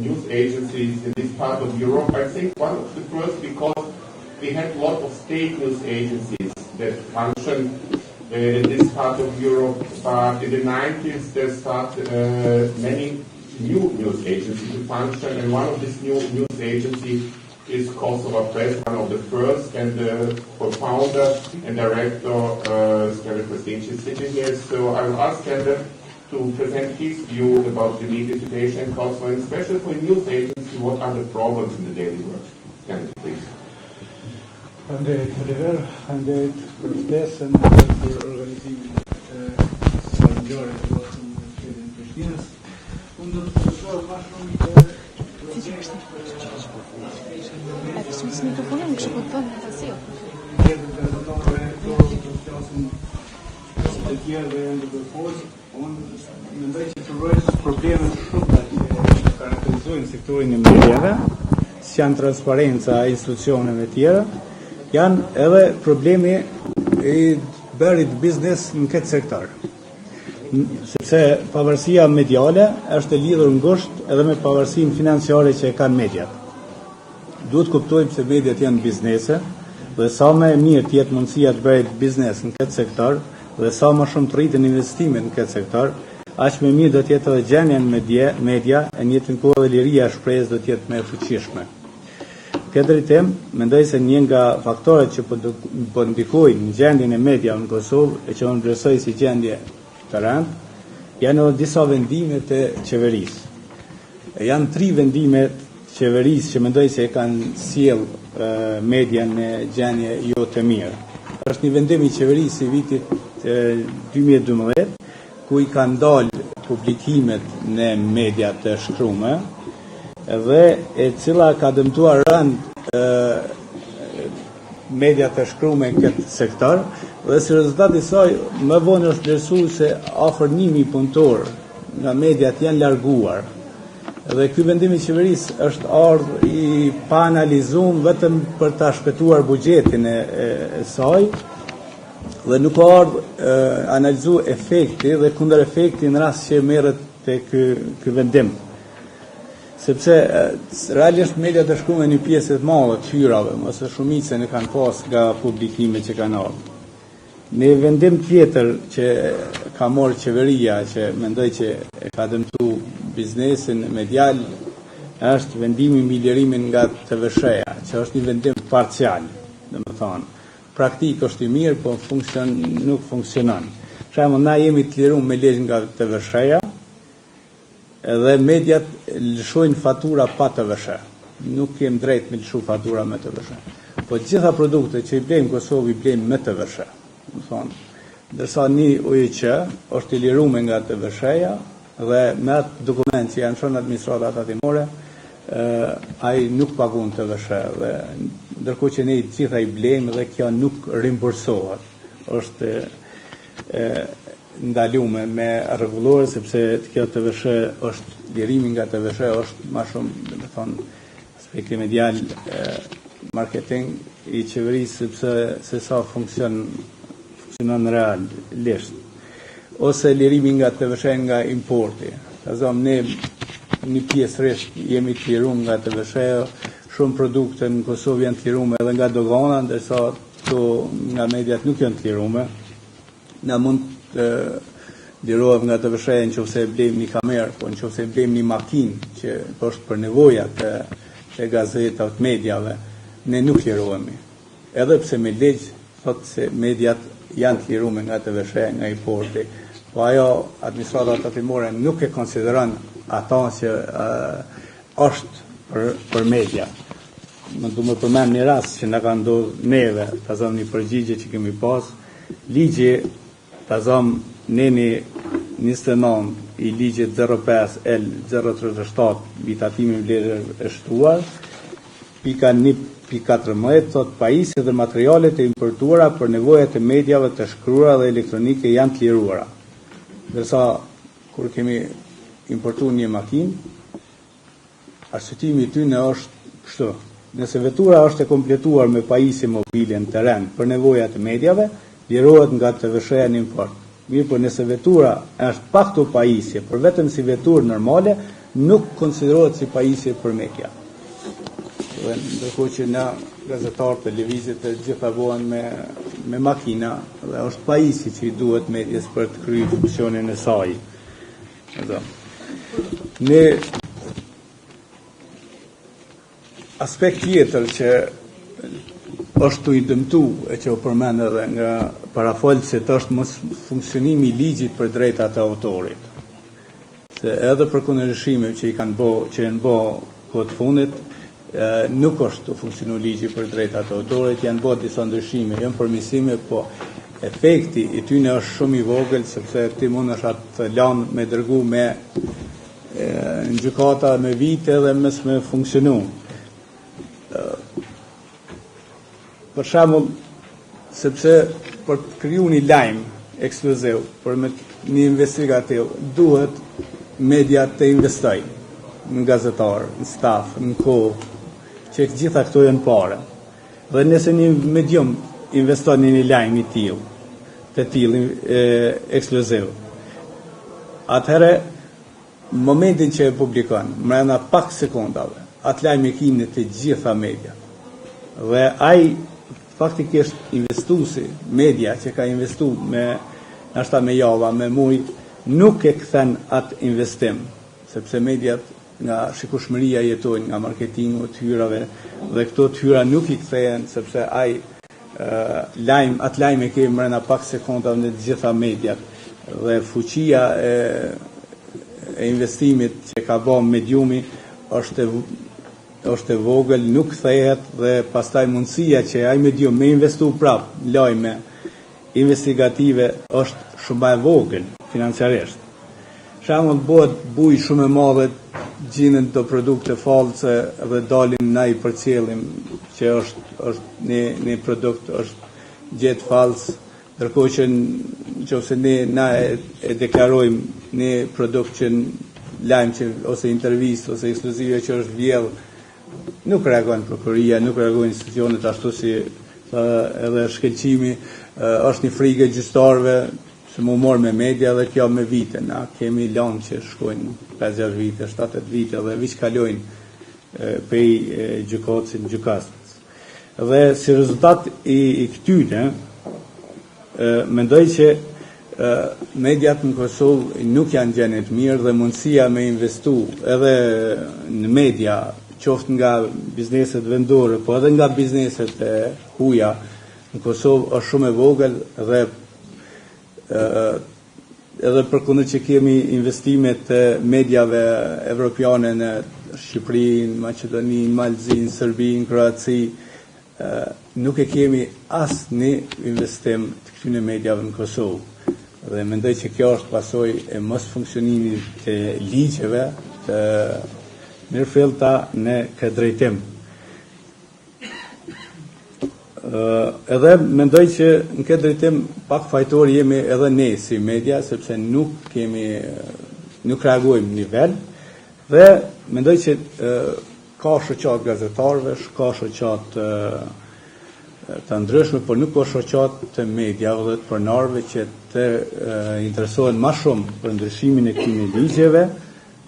news agencies in this part of Europe. I think one of the first because we had a lot of state news agencies that function in this part of Europe, but in the 90s there started many new news agencies to function, and one of these new news agencies is Kosovo Press, one of the first, and the co-founder and director Skender Prishtina is sitting here. So I will ask Skender to present his view about the media situation in Kosovo, and especially for news agencies, what are the problems in the daily work. Skender, please.
Faleminderit për ftesën për organizimin së ngjarjes së votën në qytetin e Prishtinës. Unë do të shoh më shumë problemet shumë që karakterizojnë sektorin e mediave, si janë transparenca e institucioneve tjera, janë edhe problemi i bërit biznes në këtë sektor. Sepse pavarësia mediale është e lidhur ngushtë edhe me pavarësinë financiare që e kanë mediat. Duhet kuptojmë se mediat janë biznese dhe sa më e mirë të jetë mundësia të bëhet biznes në këtë sektor dhe sa më shumë të rriten investimet në këtë sektor, aq më mirë do të jetë edhe gjendja në media, e në njëjtën kohë dhe liria e shprehjes do të jetë më e fuqishme. Këtë drejtim, mendoj se një nga faktorët që po ndikojnë në gjendjen e media në Kosovë e që unë vlerësoj si gjendje të rëndë, janë edhe disa vendime të qeverisë. Janë 3 vendime të qeverisë që mendoj se e kanë sjell media në gjendje jo të mirë. Është një vendim i qeverisë i vitit 2012, ku i kanë dalë publikimet në media të shkrume, dhe e cila ka dëmtuar rënd media të shkrume në këtë sektor, dhe si rezultati saj më vonë është vlerësuar se afër 1000 punëtor nga mediat janë larguar. Dhe ky vendim i qeverisë është ardhur i pa analizuar vetëm për ta shpëtuar buxhetin e saj, dhe nuk ka ardhur analizuar efekti dhe kundër efekti në rast që merret te ky vendim. Sepse realisht media të shkruajnë një pjesë të madhe të hyrave, ose shumicën e kanë pas nga publikimet që kanë ardhur. Në vendim tjetër që ka marrë qeveria, që mendoj që e ka dëmtu biznesin medial, është vendimi mbi lirimin nga TV-sha, që është një vendim parcial, domethënë. Praktik është i mirë, po nuk funksionon. Për shembull, na jemi të liruar me ligj nga TV-sha, edhe mediat lëshojnë fatura pa TV-sha. Nuk kem drejt me lëshu fatura me TV-sha. Po gjitha produktet që i blejmë Kosovë i blejmë me TV-sha. Ndërsa një UIQ është i liruar nga TV-sha dhe me atë dokument që janë shënë administrata tatimore, ai nuk pagun TV-sha, dhe ndërkohë që ne gjitha i blejmë dhe kjo nuk rimbursohet. Është ndalume me rregullore, sepse kjo TV-sha është lirimi nga TV-sha është më shumë, domethënë, aspekti medial, marketing i qeverisë, sepse se sa funksionon realisht. Ose lirimi nga TV-sha nga importi. Ne një pjesërisht jemi të liruar nga TV-sha, shumë produkte në Kosovë janë të liruar edhe nga dogana, ndërsa këto nga mediat nuk janë të liruar. Na mund lirohet nga TV-sha nëse e blejmë një kamerë, po nëse e blejmë një makinë që është për nevojat e gazetat, mediave, ne nuk lirohemi. Edhe pse me ligj thotë se mediat janë të liruar nga TV-sha, nga importi, po ajo administrata tatimore nuk e konsideron ata që është për media. Më du më përmend një rast që na ka ndodhur neve, ta zëm një përgjigje që kemi pas, ligji ta zëm neni 29 i ligjit 05L037 mbi tatimin vlerë e shtuar, pika 1.14 thot pajisjet dhe materialet e importuara për nevojat e mediave të shkruara dhe elektronike janë të liruara. Ndërsa kur kemi importuar një makinë, arsyetimi i tyre është kështu: nëse vetura është e kompletuar me pajisje mobile në terren për nevojat e mediave, lirohet nga TV-sha në import. Mirë, por nëse vetura është pa këto pajisje, por vetëm si veturë normale, nuk konsiderohet si pajisje për media. Ndërkohë që na gazetarët, televizit e gjitha bëhen me makina, dhe është pajisje që i duhet medias për të kryer funksionin e saj. Në aspekt tjetër që është i dëmtu e që u përmend edhe nga parafolësit është mos funksionimi i ligjit për drejtat e autorit. Se edhe për kundërshime që janë bë kohët fundit, nuk është të funksionu ligji për drejtat e autorit, janë bë disa ndryshime, janë përmirësime, po efekti i tyre është shumë i vogël, sepse ti mundesh atë lanë me dërgu me në gjykata me vite dhe mes me funksionu. Për shembull, sepse për të krijuar një lajm ekskluziv për një investigativ, duhet media të investojnë në gazetar, në staf, në kohë, që gjitha këto janë pare. Dhe nëse një medium investon në një lajm i tillë ekskluziv, atëherë momentin që e publikon, brenda pak sekondave, atë lajm e kinë të gjitha media. Dhe ai faktikisht investuesi, media që ka investuar me java, me muj, nuk e kthen atë investim, sepse mediat nga shikueshmëria jetojnë nga marketingu të hyrave dhe këto të hyra nuk i kthehen sepse atë lajm e kemi mbrana pak sekonda në të gjitha mediat dhe fuqia e investimit që ka bërë mediumi është e vogël, nuk kthehet dhe pastaj mundësia që ai medium me investu prap lajme investigative është shumë e vogël financiarisht. Shembull bëhet bujë shumë e madhe, gjinen të produkte false dhe dalim na i përcjellim që është një produkt është gjetë fals, ndërkohë që nëse na e deklarojmë një produkt që lajm që ose intervistë ose ekskluzive që është vjedh, nuk reagon prokuroria, nuk reagojnë institucionet ashtu si edhe shkelqimi është një frikë gjyqtarëve se mu morë me media dhe kjo me vite. Na kemi lanë që shkojnë 5-6 vite, 7-8 vite dhe viç kalojnë pej gjykatësit në gjykatës. Dhe si rezultat i këtyne, mendoj që mediat në Kosovë nuk janë gjendje të mirë dhe mundësia me investu edhe në media, qoftë nga bizneset vendore, po edhe nga bizneset e huaja në Kosovë është shumë e vogël dhe edhe përkundër që kemi investimet e mediave evropiane në Shqipëri, në Maqedoni, në Malzi, në Serbi, në Kroaci, nuk e kemi asnjë investim të këtyre mediave në Kosovë. Dhe mendoj që kjo është pasojë e mos funksionimit të ligjeve të mirëfillta në këtë drejtim. Edhe mendoj që në këtë drejtim pak fajtor jemi edhe ne si media, sepse nuk reagojmë në nivel dhe mendoj që ka shoqat gazetarëve, ka shoqat të ndryshme, por nuk ka shoqat të mediave dhe të pronarëve që të interesohen më shumë për ndryshimin e këtyre ligjeve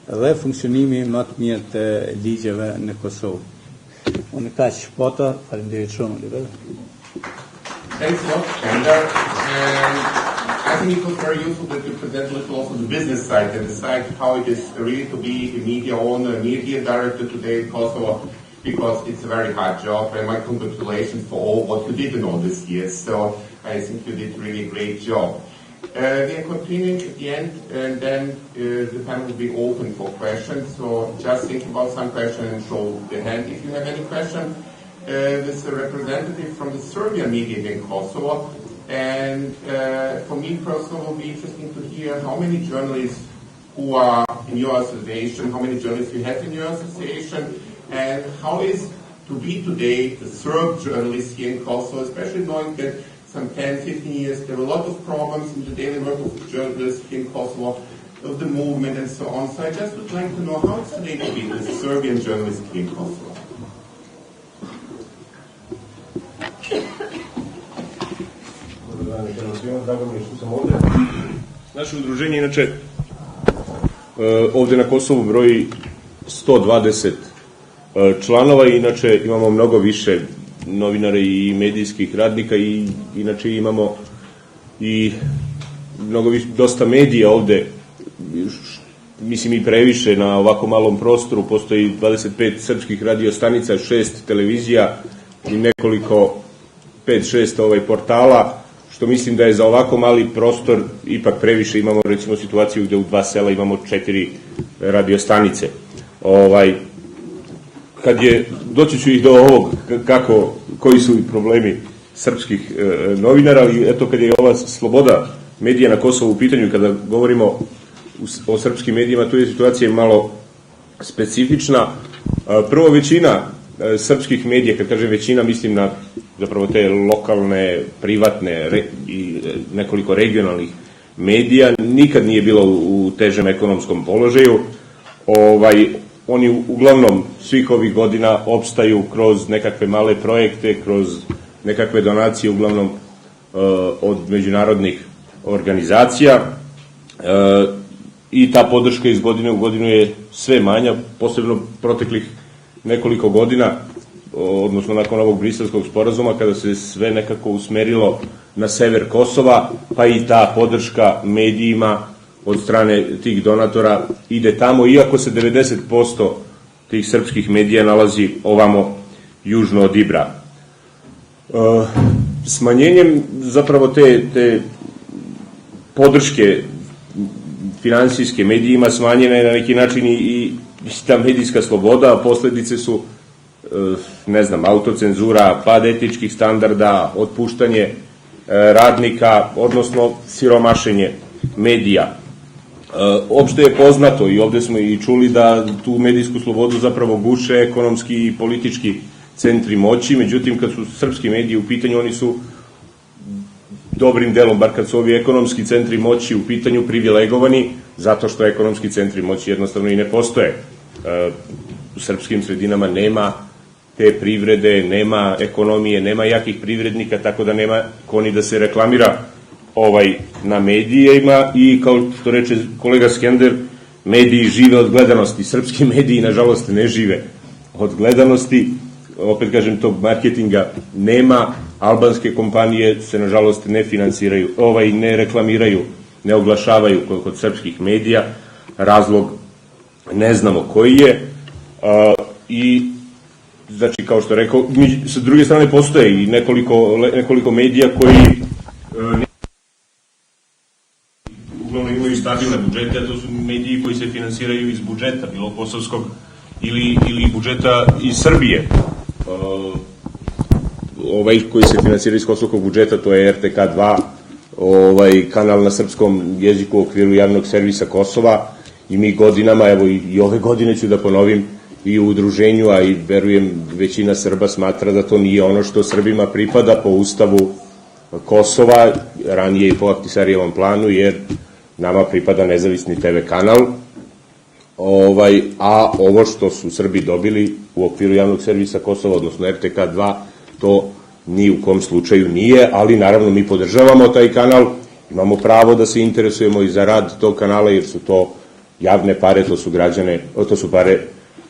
dhe funksionimin më të mirë të ligjeve në Kosovë. Unë kaq pota, faleminderit shumë.
Thanks a lot, Skander. I think it was very useful that you present a little also the business side and the side how it is really to be a media owner, a media director today in Kosovo, because it's a very hard job, and my congratulations for all what you did in all these years. So I think you did really a great job. We are continuing at the end, and then the panel will be open for questions. So just think about some questions and show the hand if you have any question. This is a representative from the Serbian media in Kosovo, and for me personally, it will be interesting to hear how many journalists who are in your association, how many journalists you have in your association, and how is to be today the Serb journalist here in Kosovo, especially knowing that some 10, 15 years there were a lot of problems in the daily work of journalists here in Kosovo, of the movement and so on. So I just would like to know how it's today to be the Serbian journalist here in Kosovo.
Naše udruženje, inače, ovdje na Kosovu broji 120 članova, inače imamo mnogo više novinara i medijskih radnika i inače imamo i mnogo više, dosta medija ovdje, mislim i previše na ovako malom prostoru, postoji 25 srpskih radiostanica, 6 televizija i nekoliko 5-6 portala, što mislim da je za ovako mali prostor ipak previše. Imamo recimo situaciju gdje u 2 sela imamo 4 radiostanice. Kad je, doći ću i do ovog koji su problemi srpskih novinara, ali eto kad je ova sloboda medija na Kosovu u pitanju, kada govorimo o srpskim medijima, tu je situacija malo specifična. Prvo, većina srpskih medija, kad kažem većina, mislim na zapravo te lokalne, privatne i nekoliko regionalnih medija, nikad nije bilo u težem ekonomskom položaju. Oni uglavnom svih ovih godina opstaju kroz nekakve male projekte, kroz nekakve donacije, uglavnom od međunarodnih organizacija, i ta podrška iz godine u godinu je sve manja, posebno proteklih nekoliko godina, odnosno nakon ovog briselskog sporazuma, kada se sve nekako usmerilo na sever Kosova, pa i ta podrška medijima od strane tih donatora ide tamo, iako se 90% tih srpskih medija nalazi ovamo južno od Ibra. Smanjenjem zapravo te podrške finansijske medijima smanjena je na neki način i ta medijska sloboda, a posledice su, ne znam, autocenzura, pad etičkih standarda, otpuštanje radnika, odnosno siromašenje medija. Opšte je poznato i ovde smo i čuli da tu medijsku slobodu zapravo guše ekonomski i politički centri moći, međutim kad su srpski mediji u pitanju, oni su dobrim delom, bar kad su ovi ekonomski centri moći u pitanju, privilegovani, zato što ekonomski centri moći jednostavno i ne postoje. U srpskim sredinama nema te privrede, nema ekonomije, nema jakih privrednika, tako da nema ko ni da se reklamira na medijima i, kao što reče kolega Skender, mediji žive od gledanosti. Srpski mediji, nažalost, ne žive od gledanosti. Opet kažem, tog marketinga nema. Albanske kompanije se, nažalost, ne finansiraju, ne reklamiraju, ne oglašavaju kod srpskih medija. Razlog ne znamo koji je. I, znači, kao što rekao, sa druge strane postoje i nekoliko medija koji uglavnom imaju stabilne budžete, a to su mediji koji se finansiraju iz budžeta, bilo kosovskog ili budžeta iz Srbije. Ovaj koji se finansira iz kosovskog budžeta, to je RTK 2, kanal na srpskom jeziku u okviru javnog servisa Kosova, i mi godinama, evo i ove godine ću da ponovim, i u udruženju, a i verujem većina Srba smatra da to nije ono što Srbima pripada po ustavu Kosova, ranije i po Ahtisarijevom planu, jer nama pripada nezavisni TV kanal, a ovo što su Srbi dobili u okviru javnog servisa Kosova, odnosno RTK 2, to ni u kom slučaju nije, ali naravno mi podržavamo taj kanal, imamo pravo da se interesujemo i za rad tog kanala, jer su to javne pare, to su pare,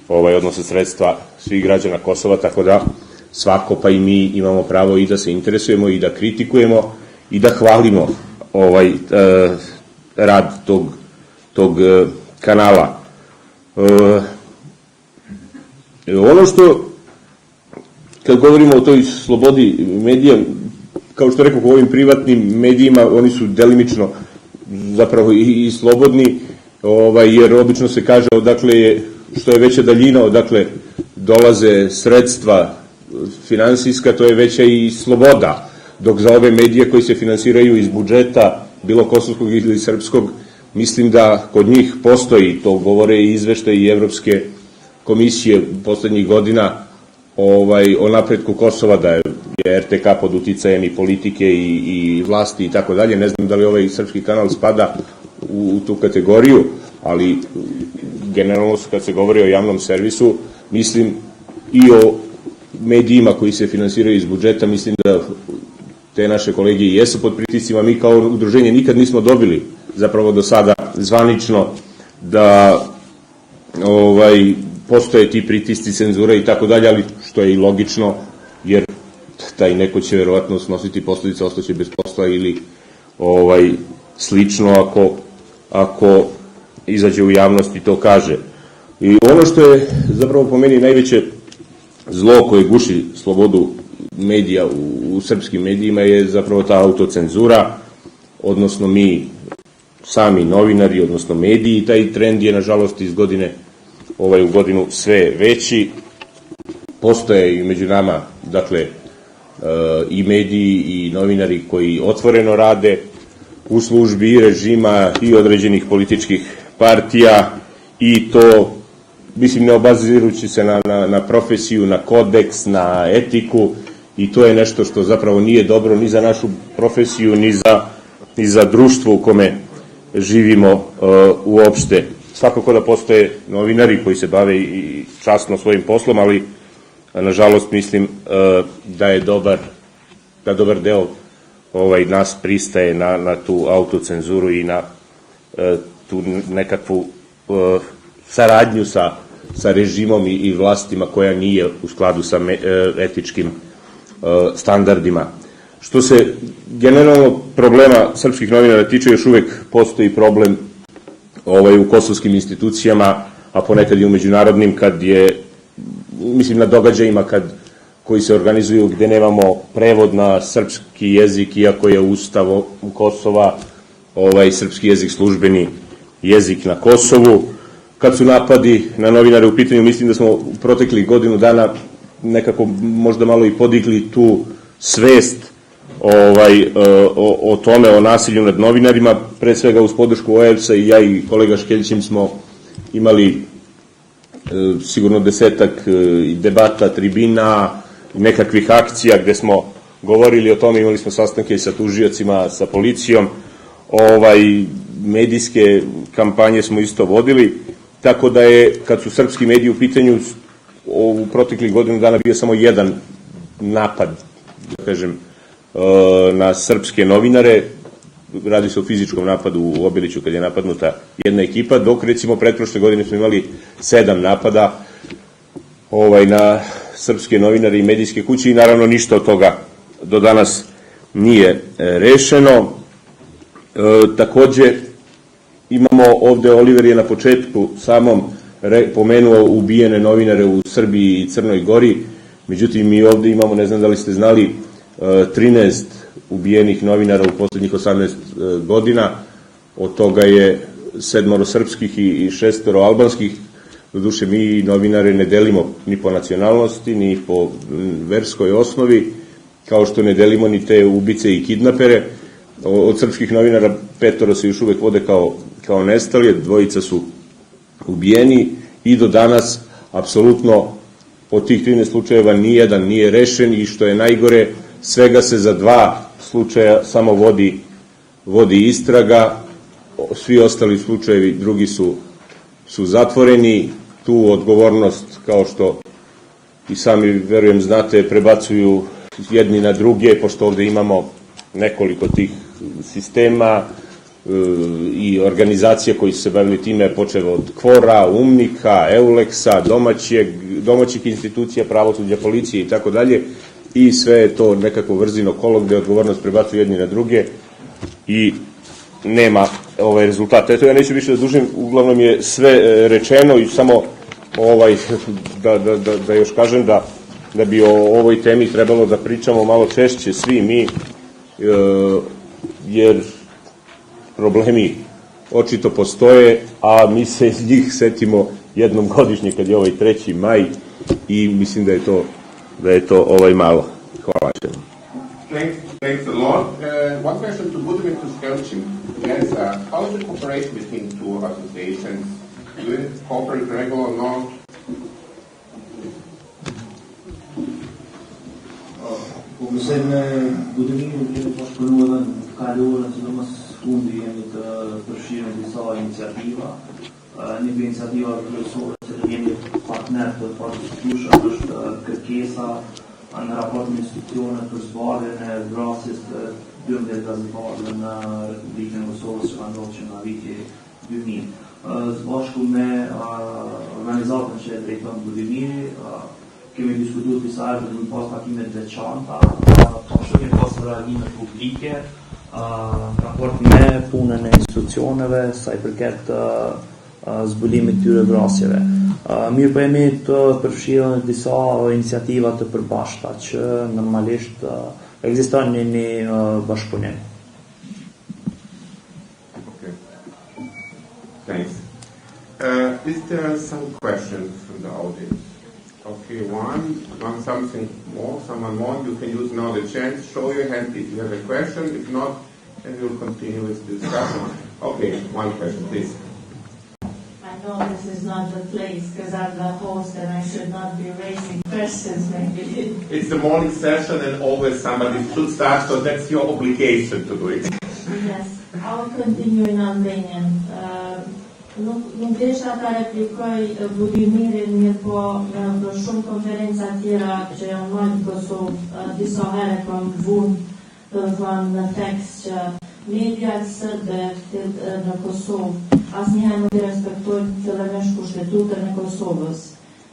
odnosno sredstva svih građana Kosova, tako da svako, pa i mi, imamo pravo i da se interesujemo i da kritikujemo i da hvalimo rad tog kanala. Ono što, kad govorimo o toj slobodi medija, kao što rekao, u ovim privatnim medijima, oni su delimično zapravo i slobodni, jer obično se kaže odakle je, što je veća daljina, odakle dolaze sredstva finansijska, to je veća i sloboda, dok za ove medije koji se finansiraju iz budžeta, bilo kosovskog ili srpskog, mislim da kod njih postoji, to govore i izveštaji i Evropske komisije poslednjih godina, o napretku Kosova, da je RTK pod uticajem i politike i vlasti i tako dalje. Ne znam da li ovaj srpski kanal spada u tu kategoriju, ali generalno kad se govori o javnom servisu, mislim i o medijima koji se finansiraju iz budžeta, mislim da te naše kolege i jesu pod pritiscima. Mi kao udruženje nikad nismo dobili zapravo do sada zvanično da postoje ti pritisci, cenzura i tako dalje, ali što je i logično, jer taj neko će verovatno snositi posledice, ostaće bez posla ili slično ako izađe u javnost i to kaže. I ono što je zapravo po meni najveće zlo koje guši slobodu medija u srpskim medijima je zapravo ta autocenzura, odnosno mi sami novinari, odnosno mediji, i taj trend je nažalost iz godine u godinu sve veći. Postoje i među nama, dakle, i mediji i novinari koji otvoreno rade u službi i režima i određenih političkih partija, i to, mislim, ne obazirući se na profesiju, na kodeks, na etiku, i to je nešto što zapravo nije dobro ni za našu profesiju, ni za društvo u kome živimo uopšte. Svakako da postoje novinari koji se bave i časno svojim poslom, ali nažalost mislim da je dobar deo nas pristaje na tu autocenzuru i na tu nekakvu saradnju sa režimom i vlastima koja nije u skladu sa etičkim standardima. Što se generalno problema srpskih novinara tiče, još uvek postoji problem u kosovskim institucijama, a ponekad i u međunarodnim, kad je, mislim, na događajima koji se organizuju gde nemamo prevod na srpski jezik, iako je Ustav Kosova srpski jezik službeni jezik na Kosovu. Kad su napadi na novinare u pitanju, mislim da smo u proteklih godinu dana nekako možda malo i podigli tu svest o tome, o nasilju nad novinarima, pre svega uz podršku OEBS-a, i ja i kolega Škeljićem smo imali sigurno 10 debata, tribina, nekakvih akcija gde smo govorili o tome, imali smo sastanke i sa tužiocima, sa policijom, medijske kampanje smo isto vodili, tako da je, kad su srpski mediji u pitanju, u proteklih godinu dana bio samo jedan napad, da kažem, na srpske novinare. Radi se o fizičkom napadu u Obiliću kad je napadnuta jedna ekipa, dok recimo pretprošle godine smo imali 7 napada na srpske novinare i medijske kuće, i naravno ništa od toga do danas nije rešeno. Takođe imamo ovde, Oliver je na početku samom pomenuo ubijene novinare u Srbiji i Crnoj Gori, međutim mi ovde imamo, ne znam da li ste znali, 13 ubijenih novinara u poslednjih 18 godina, od toga je 7 srpskih i 6 albanskih. Doduše, mi novinare ne delimo ni po nacionalnosti, ni po verskoj osnovi, kao što ne delimo ni te ubice i kidnapere. Od srpskih novinara 5 se još uvek vode kao nestali, 2 su ubijeni, i do danas apsolutno od tih 13 slučajeva nijedan nije rešen, i što je najgore, svega se za 2 slučaja samo vodi istraga, svi ostali slučajevi drugi su zatvoreni. Tu odgovornost, kao što i sami, verujem, znate, prebacuju jedni na druge, pošto ovde imamo nekoliko tih sistema i organizacija koji su se bavili time, počeo od Kvora, Umnika, Euleksa, domaćih institucija, pravosuđa, policije i tako dalje, i sve je to nekako vrzino kolo gde odgovornost prebacuju jedni na druge i nema rezultata. Eto, ja neću više da dužim, uglavnom je sve rečeno, i samo da još kažem da bi o ovoj temi trebalo da pričamo malo češće svi mi, jer problemi očito postoje, a mi se njih setimo jednom godišnje kad je 3. maj, i mislim da je to malo. Hvala.
Thanks a lot. One question to Budimir Tuskelčin. Yes, how is the cooperation between two associations? Do you cooperate regularly or not?
Mësejmë Budimirin kemi pashpërnu edhe në kalorën, sidomos fundi jemi të përfshirë në disa iniciativa. Një për iniciativa kryesore që jemi partner të participueshëm është kërkesa në raport me institucionet për zbardhjen e vrasjes të 12 gazetarëve në Republikën e Kosovës që ka ndodhur nga viti 2000. Së bashku me organizatën që e drejton Budimiri, kemi diskutuar disa herë për të pas takime të veçanta, ashtu kemi pas reagime publike në raport me punën e institucioneve sa i përket zbulimit të tyre vrasjeve. Mirë po jemi të përfshirë në disa iniciativa të përbashkëta që normalisht ekziston një bashkëpunim.
Okay. Thanks. Is there some questions from the audience? Okay, someone more, you can use now the chance, show your hand if you have a question. If not, then we'll continue with the discussion. Okay, one question, please.
I know this is not the place because I'm the host and I should not be raising questions maybe.
It's the morning session and always somebody should start, so that's your obligation to do it.
Yes, I'll continue in Albanian. Nuk desha ta replikoj Budimirin, mirë po në shumë konferenca tjera që janë marrë në Kosovë, disa herë kam vënë të thënë në tekst që mediat sërbe në Kosovë asnjëherë nuk i respektojnë fillimisht kushtetutën e Kosovës.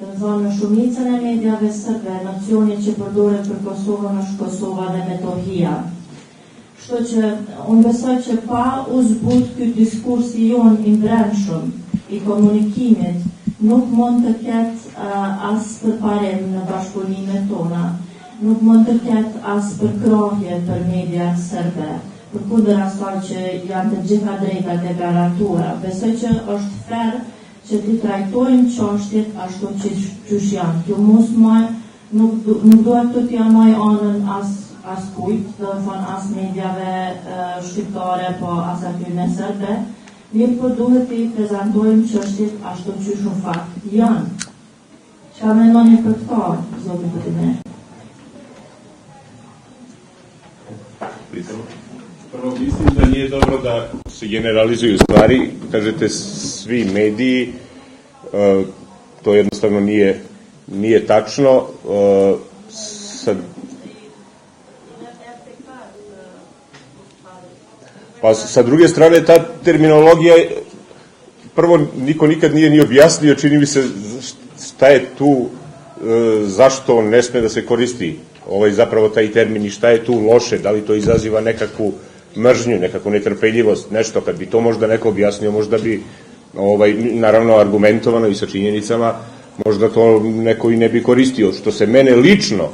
Të thonë, në shumicën e mediave sërbe, nacioni që përdoren për Kosovën është Kosova dhe Metohia. Kështu që unë besoj që pa u zbut ky diskursi jon I brendshëm I komunikimit nuk mund të ketë as përparim në bashkëpunimet tona, nuk mund të ketë as përkrahje për media serbe, përkundër asaj që janë të gjitha drejtat e garantuara. Besoj që është fair që ti trajtojmë çështjet ashtu siç janë. Kjo nuk duhet të t'ja maj anën as kujt, do të thonë as mediave shqiptare, po as atyre serbe. Mirë po duhet t'i prezantojmë çështjet ashtu siç në fakt janë. Çfarë mendoni për këto, zoti Prishtina?
Prvo, mislim da nije dobro da se generalizuju stvari. Kažete svi mediji, to jednostavno nije tačno. Pa sa druge strane ta terminologija, prvo niko nikad nije ni objasnio, čini mi se šta je tu, zašto ne sme da se koristi zapravo taj termin I šta je tu loše, da li to izaziva nekakvu mržnju, nekakvu netrpeljivost, nešto, kad bi to možda neko objasnio, možda bi, naravno argumentovano I sa činjenicama, možda to neko I ne bi koristio. Što se mene lično,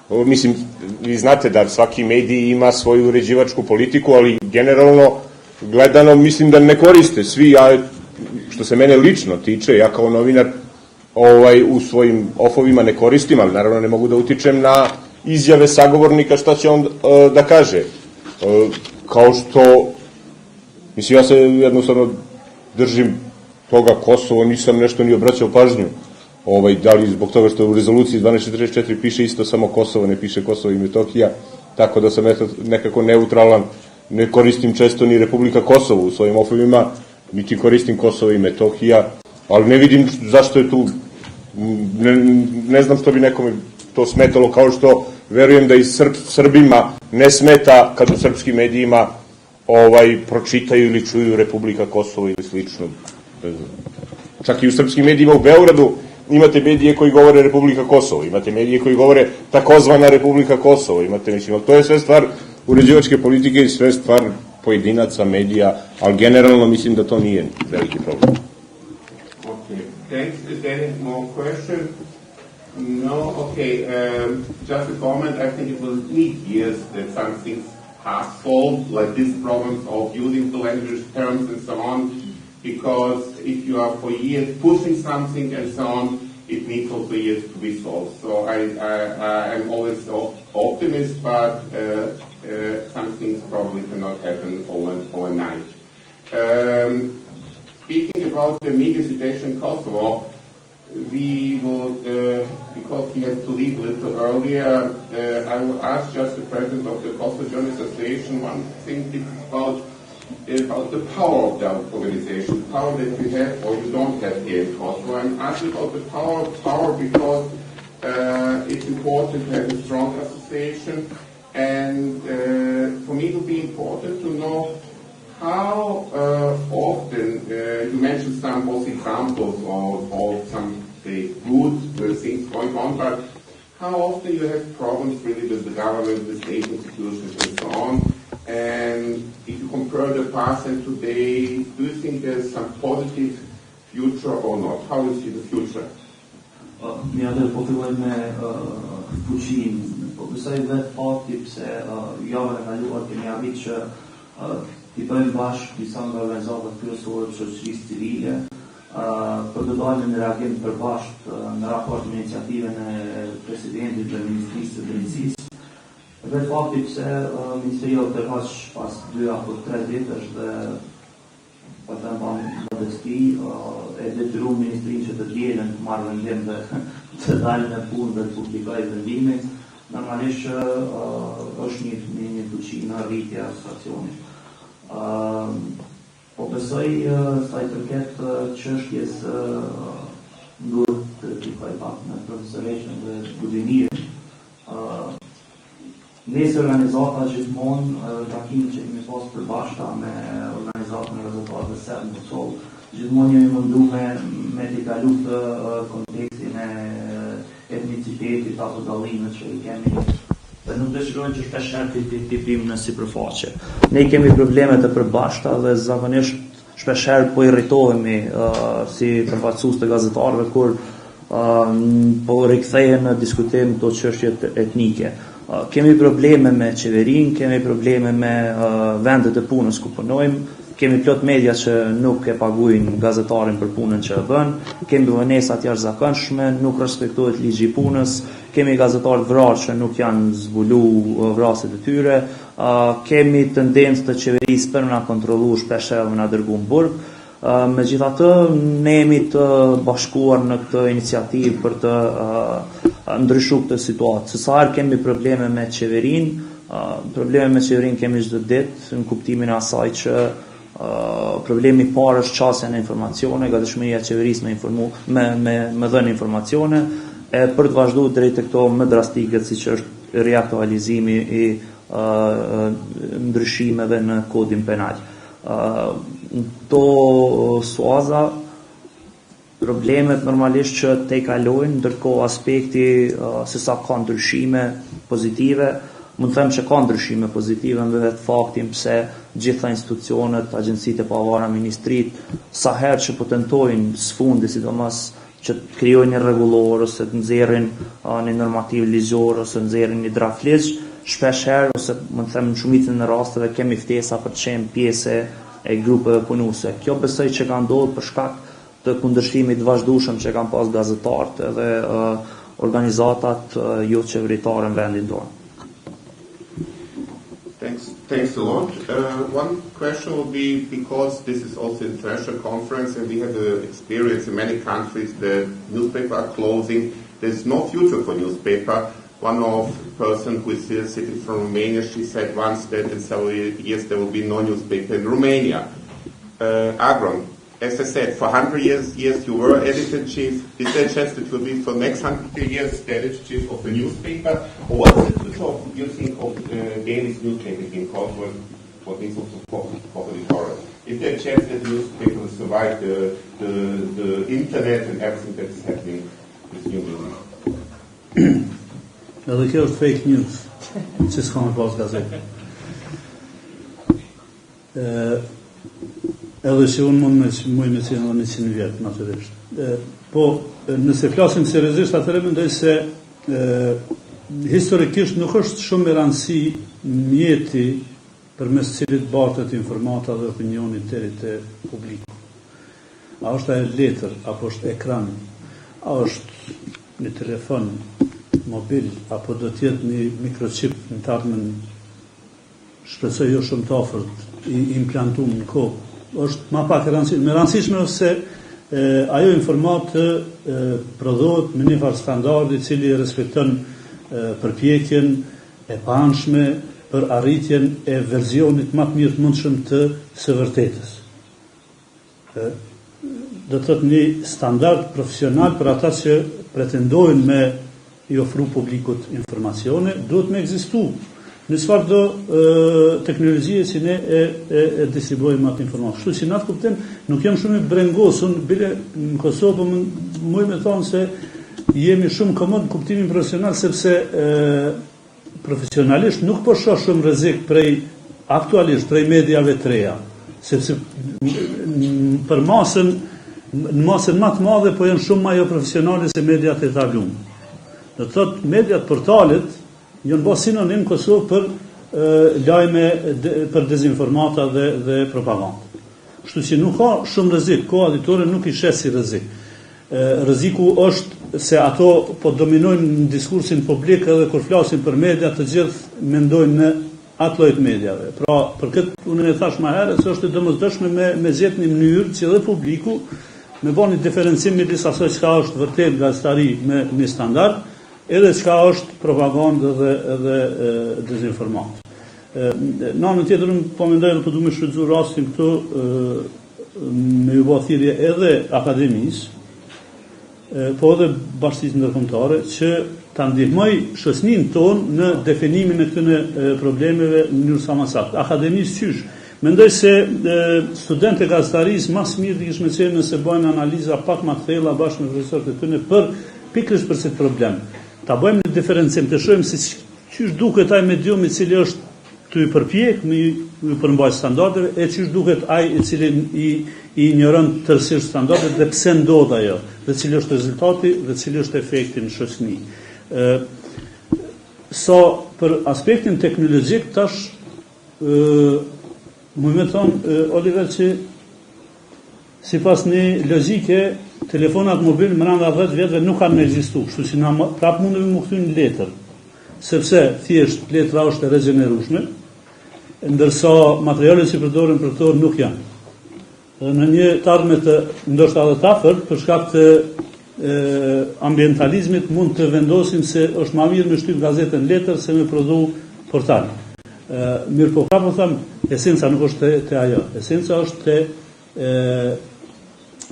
mislim, vi znate da svaki medij ima svoju uređivačku politiku, ali generalno gledano mislim da ne koriste svi, što se mene lično tiče, ja kao novinar u svojim ofovima ne koristim, ali naravno ne mogu da utičem na izjave sagovornika šta će on da kaže. Kao što, mislim, ja se jednostavno držim toga Kosovo, nisam nešto ni obraćao pažnju. Da li zbog toga što u rezoluciji 1244 piše isto samo Kosovo, ne piše Kosovo I Metohija, tako da sam nekako neutralan, ne koristim često ni Republika Kosovo u svojim ofovima, niti koristim Kosovo I Metohija, ali ne vidim zašto je tu, ne znam što bi nekome to smetalo, kao što verujem da I Srbima ne smeta kad u srpskim medijima pročitaju ili čuju Republika Kosovo ili slično. Čak I u srpskim medijima u Beogradu imate medije koji govore Republika Kosovo, imate medije koji govore takozvana Republika Kosovo, imate, mislim, ali to je sve stvar uređivačke politike I sve stvar pojedinaca, medija, ali generalno mislim da to nije veliki problem.
Okay, thanks. Is there any more question? No, okay. Just a comment. I think it will need years that some things are solved, like these problems of using the language terms and so on, because if you are for years pushing something and so on, it needs also years to be solved. So I'm always optimist, but some things probably cannot happen overnight. Speaking about the media situation in Kosovo, we would, because he has to leave a little earlier, I will ask just the president of the Kosovo Journalists Association one thing about the power of the organization, power that we have or you don't have here in Kosovo. I'm asking about the power because it's important to have a strong association, and for me it would be important to know how often, you mentioned some both examples of some good things going on, but how often you have problems really with the government, the state institutions and so on, and if you compare the past and today, do you think there's some positive future or not? How do you see the future?
Mja dhe po filloj me fuqin, po besoj vetë fakti pse javën e kaluar kemi arrit që I bëjmë bashkë disa nga organizatat kryesore të shoqërisë civile për të dalë në reagim të përbashkët në raport me iniciativën e presidentit dhe Ministrisë së Drejtësisë. Vetë fakti pse Ministria u tërheq pas 2 apo 3 ditësh dhe po të them modesti e detyruar Ministrinë që të dielën të marrë vendim dhe të dalë në punë dhe të publikojë vendimin, normalisht që është një fuqi në arritje asociacionit. Po besoj sa I përket çështjes duhet të pikoj pak në profesoreshën dhe studimirin. Nesë organizata gjithmonë takimin që kemi pas përbashkëta me organizatën e rezultateve serbë në Kosovë, gjithmonë jemi mundu me t'i kalu të kontekstin e etnicitetit apo dallimet që I kemi të nuk dëshirojnë që shpeshherë t'i prim në sipërfaqe. Ne kemi probleme të përbashkëta dhe zakonisht shpeshherë po irritohemi si përfaqësues të gazetarëve kur po rikthehen në diskutim këto çështje etnike. Kemi probleme me qeverinë, kemi probleme me vendet e punës ku punojmë, kemi plot media që nuk e paguajnë gazetarin për punën që e bën, kemi vonesa të jashtëzakonshme, nuk respektohet ligji i punës, kemi gazetarë të vrarë që nuk janë zbulu vrasjet e tyre, kemi tendencë të qeverisë për na kontrollu shpesh edhe na dërgu në burg. Megjithatë, ne jemi të bashkuar në këtë iniciativë për të ndryshuar këtë situatë. Se sa herë kemi probleme me qeverinë kemi çdo ditë në kuptimin e asaj që problemi i parë është çësia e informacione, gatishmëria e qeverisë me dhënë informacione, e për të vazhduar drejt të këto më drastike siç është riaktualizimi i ndryshimeve në kodin penal. To suaza problemet normalisht që te kalojnë, ndërkohë aspekti se sa ka ndryshime pozitive, mund të them që ka ndryshime pozitive me vetë faktin pse gjitha institucionet, agjencitë e pavarura, ministritë, sa herë që po tentojnë sfundi, sidomos që të krijojnë një rregullor ose të nxjerrin një normativ ligjor ose nxjerrin një draft ligj, shpesh herë ose mund të them në shumicën e rasteve kemi ftesa për të qenë pjesë e grupeve punuese. Kjo besoj që ka ndodhur për shkak të kundërshtimit të vazhdueshëm që kanë pas gazetarët edhe organizatat jo qeveritare në vendin tonë.
Thanks a lot. One question will be, because this is also an international conference and we have experience in many countries that newspapers are closing, there's no future for newspaper. One of person who is here sitting from Romania, she said once that in several years there will be no newspaper in Romania. Agron, as I said, for 100 years you were editor-in-chief. Is there a chance that you will be for the next 100 years the editor-in-chief of the newspaper? Or what's the future you think of Danish newspaper being called what is also popular? Is there a chance that the newspaper will survive the internet and everything that is happening with new media?
Edhe kjo është fake news, që s'ka me pas gazetë. Edhe që unë mund me qenë edhe 100 vjetë, natyrisht. Po, nëse flasim seriozisht, atëherë mendoj se historikisht nuk është shumë e rëndësi mjeti përmes cilit bartet informata dhe opinioni deri te publiku. A është e letër, apo është ekran, a është një telefon mobil, apo do t'jetë një mikrochip në të ardhmen, shpresoj jo shumë të afërt i implantuar në kohë, është ma pak e rëndësishme. Me rëndësishme është se ajo informat prodhohet me një farë standardi i cili respekton përpjekjen e paanshme për arritjen e versionit më të mirë të mundshëm të së vërtetës. Do të thotë një standard profesional për ata që pretendojnë me i ofru publikut informacione, duhet me ekzistu në çfarëdo teknologjie që ne e distribuojmë atë informacion. Kështu që në atë kuptim nuk jam shumë i brengosur, bile në Kosovë muj me thonë se jemi shumë komod në kuptimin profesional, sepse profesionalisht nuk po shoh shumë rrezik aktualisht prej mediave të reja, sepse për në masën më të madhe po janë shumë më jo profesionale se mediat e taluar. Do të thotë mediat portalet janë bërë sinonim Kosovë për lajme për dezinformata dhe propagandë. Kështu që nuk ka shumë rrezik, koha ditore nuk i shes si rrezik. Rreziku është se ato po dominojnë në diskursin publik edhe kur flasin për media të gjithë mendojnë në atë lloj të mediave. Pra, për këtë unë e thash më herët se është e domosdoshme me zgjedhë një mënyrë që edhe publiku me bën një diferencim midis asaj çka është vërtet gazetari me një standard, edhe çka është propagandë dhe dezinformat. Në anën tjetër unë po mendoj se do të më shfrytëzoj rastin këtu me u bë thirrje edhe akademisë, po edhe bashkisë ndërkombëtare që ta ndihmoj shoqërinë tonë në definimin e këtyre problemeve në mënyrë sa më saktë. Akademisë qysh? Mendoj se studentët e gazetarisë më së miri kishme qenë nëse bëjnë analiza pak më të thella bashkë me profesorët e tyre për pikërisht për këtë problem. Ta bëjmë një diferencim, të shohim se qysh duket ai medium I cili është të I përpjek me I përmbajt standardeve, e qysh duket ai I cili I ignoron tërësisht standardet dhe pse ndodh ajo, dhe cili është rezultati dhe cili është efekti në shoqëni. Sa për aspektin teknologjik tash më me thonë Oliver që sipas një logjike telefonat mobil brenda 10 vjetëve nuk kanë ekzistuar, kështu që na prap mundemi mu kthy në letër, sepse thjesht letra është e regenerueshme, ndërsa materialet që përdoren për këto nuk janë. Në një tarme të ndoshta edhe të afërt, për shkak të ambientalizmit mund të vendosim se është më mirë me shtyp gazetën letër se me prodhu portal. Mirë po prapë them, esenca nuk është te ajo. Esenca është te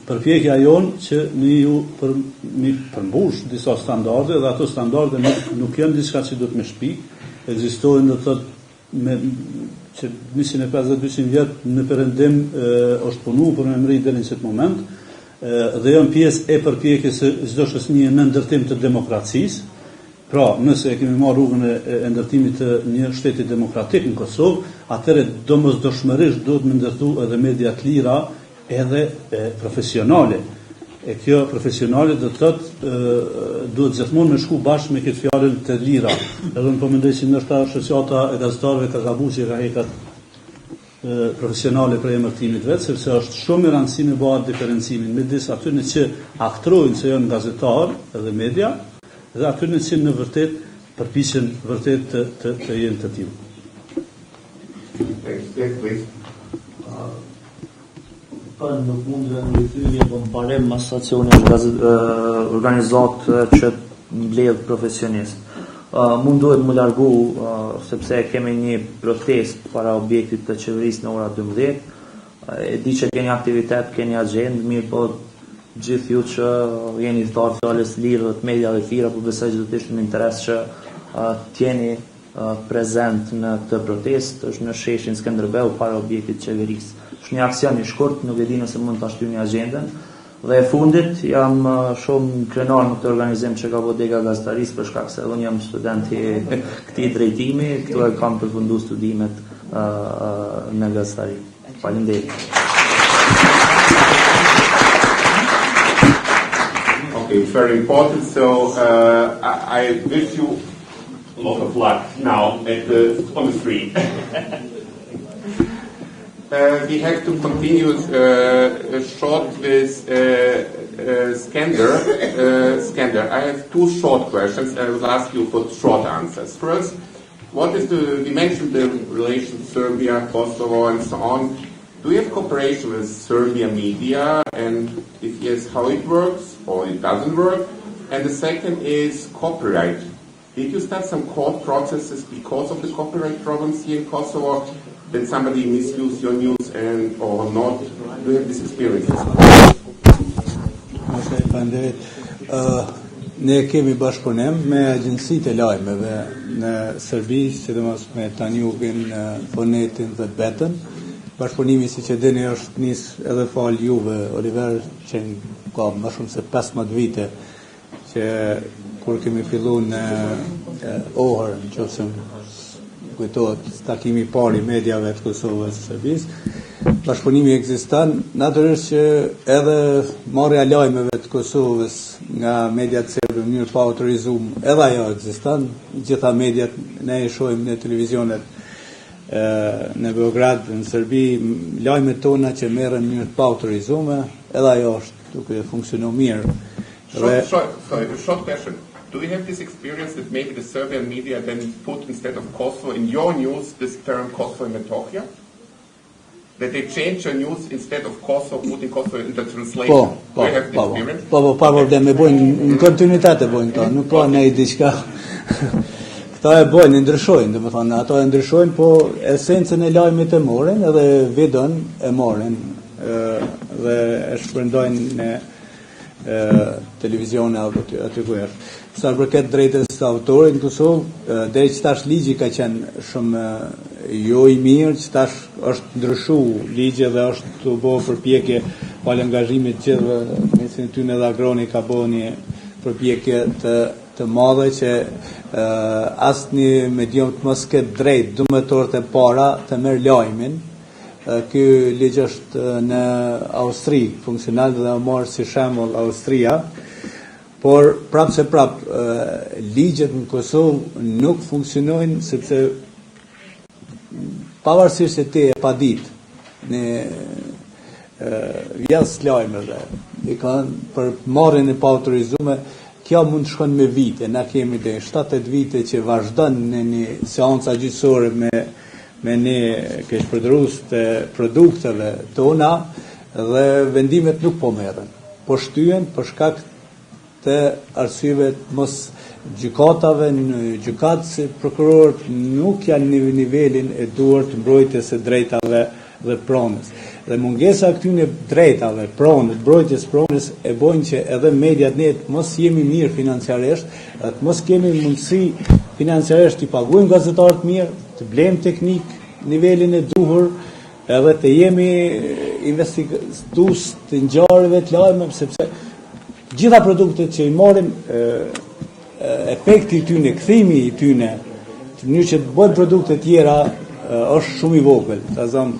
përpjekja jonë që mi përmbush disa standarde dhe ato standarde nuk janë diçka që do të më shpik, ekzistojnë do të thotë që 150-200 vjet në perëndim është punu për me mri deri në çet moment dhe janë pjesë e përpjekjes së çdo shoqënie në ndërtim të demokracisë. Pra, nëse e kemi marrë rrugën e ndërtimit të një shteti demokratik në Kosovë, atëherë domosdoshmërisht duhet të ndërtu edhe media të lira edhe profesionale. E kjo profesionale do të thotë duhet gjithmonë me shku bashkë me këtë fjalën të lira. Edhe unë po mendoj që ndoshta shoqata e gazetarëve ka gabuar që ka hekat profesionale për emërtimit vetë, sepse është shumë e rëndësishme me bëhet diferencimin midis atyre që aktrojnë se janë gazetarë edhe media dhe atyre që në vërtet përpiqen vërtet të jenë të tillë.
Për nuk mund të rikthyer po mbarem mas stacioni organizat që mbledh profesionist. Mundohet më largu sepse kemi një protest para objektit të qeverisë në ora 12. E di që keni aktivitet, keni agjendë, mirë po gjithë ju që jeni të thar fjalës lirë dhe të media dhe tjera, po besoj që do të ishte në interes që t'jeni prezent në këtë protest, është në sheshin Skënderbeu para objektit të qeverisë. Është një aksion I shkurt, nuk e di nëse mund ta shtyni agjendën. Dhe e fundit jam shumë krenar në këtë organizim që ka bërë dega gazetarisë për shkak se unë jam student I këtij drejtimi, këtu e kam përfunduar studimet në gazetari. Faleminderit.
Okay, it's very important. So I wish you a lot of luck now on the street. We have to continue short with Skander. I have two short questions. I will ask you for short answers. First, what is we mentioned the relations Serbia, Kosovo, and so on. Do you have cooperation with Serbia media, and if yes, how it works or it doesn't work? And the second is copyright. Did you start some court processes because of the copyright problems here in Kosovo? That somebody misused your news or not? Do you have this experience?
Ne kemi bashkëpunim me agjencitë e lajmeve në Serbi, sidomos me Tanjugin, Fonetin dhe Betën. Bashkëpunimi siç e dini është nis edhe fal juve, Oliver, që ka më shumë se 15 vite që kur kemi filluar në Ohër, nëse kujtohet takimi I parë I mediave të Kosovës së Serbisë. Bashkëpunimi ekziston, natyrisht që edhe marrja e lajmeve të Kosovës nga mediat serbe në mënyrë pa autorizuar, edhe ajo ekziston. Gjitha mediat ne e shohim në televizionet në Beograd, në Serbi, lajmet tona që merren në mënyrë pa autorizuar, edhe ajo është duke funksionuar mirë.
Short question. Do you have this experience that maybe the Serbian media then put instead of Kosovo in your news this term Kosovo and Metohija? That they change your news instead of Kosovo, putting Kosovo in the translation? Do you have this experience?
Pa problem, e bojnë në kontinuitet e bojnë këto, nuk ka ne diçka. Këta e bojnë, ndryshojnë, domethënë ato e ndryshojnë, po esencën e lajmit e morën edhe videon e morën dhe e shpërndojnë në televizione aty ku është. Sa përket drejtës së autorit në Kosovë, deri që tash ligji ka qenë shumë jo I mirë, që tash është ndryshuar ligji dhe është të bëu përpjekje pa angazhimit të gjithëve, mesin ty edhe Agroni ka bëu një përpjekje të të madhe që asnjë medium të mos ketë drejt dumëtorët e para të merr lajmin. Ky ligj është në Austri funksional dhe marr si shembull Austria, por ligjet në Kosovë nuk funksionojnë sepse pavarësisht se ti e pa ditë në vjes lajmeve i kanë për marrjen e pa autorizuar. Kjo mund të shkon me vite, na kemi deri 7-8 vite që vazhdon në një seanca gjyqësore me një keqpërdrues të produkteve tona dhe vendimet nuk po merren. Po shtyhen për shkak të arsyeve të mos gjykatave në gjykatë se prokurorët nuk janë në nivelin e duhur të mbrojtjes së drejtave dhe pronës. Dhe mungesa këtyre drejtave, pronës, mbrojtjes pronës e bojnë që edhe mediat ne të mos jemi mirë financiarisht, të mos kemi mundësi financiarisht të paguajmë gazetarët mirë, të blejmë teknik nivelin e duhur, edhe të jemi investigatus të ngjarjeve të lajmeve, sepse gjitha produktet që i marrim efekti i tyre, kthimi i tyre, në mënyrë që të bëjnë produkte tjera është shumë i vogël. Ta zëm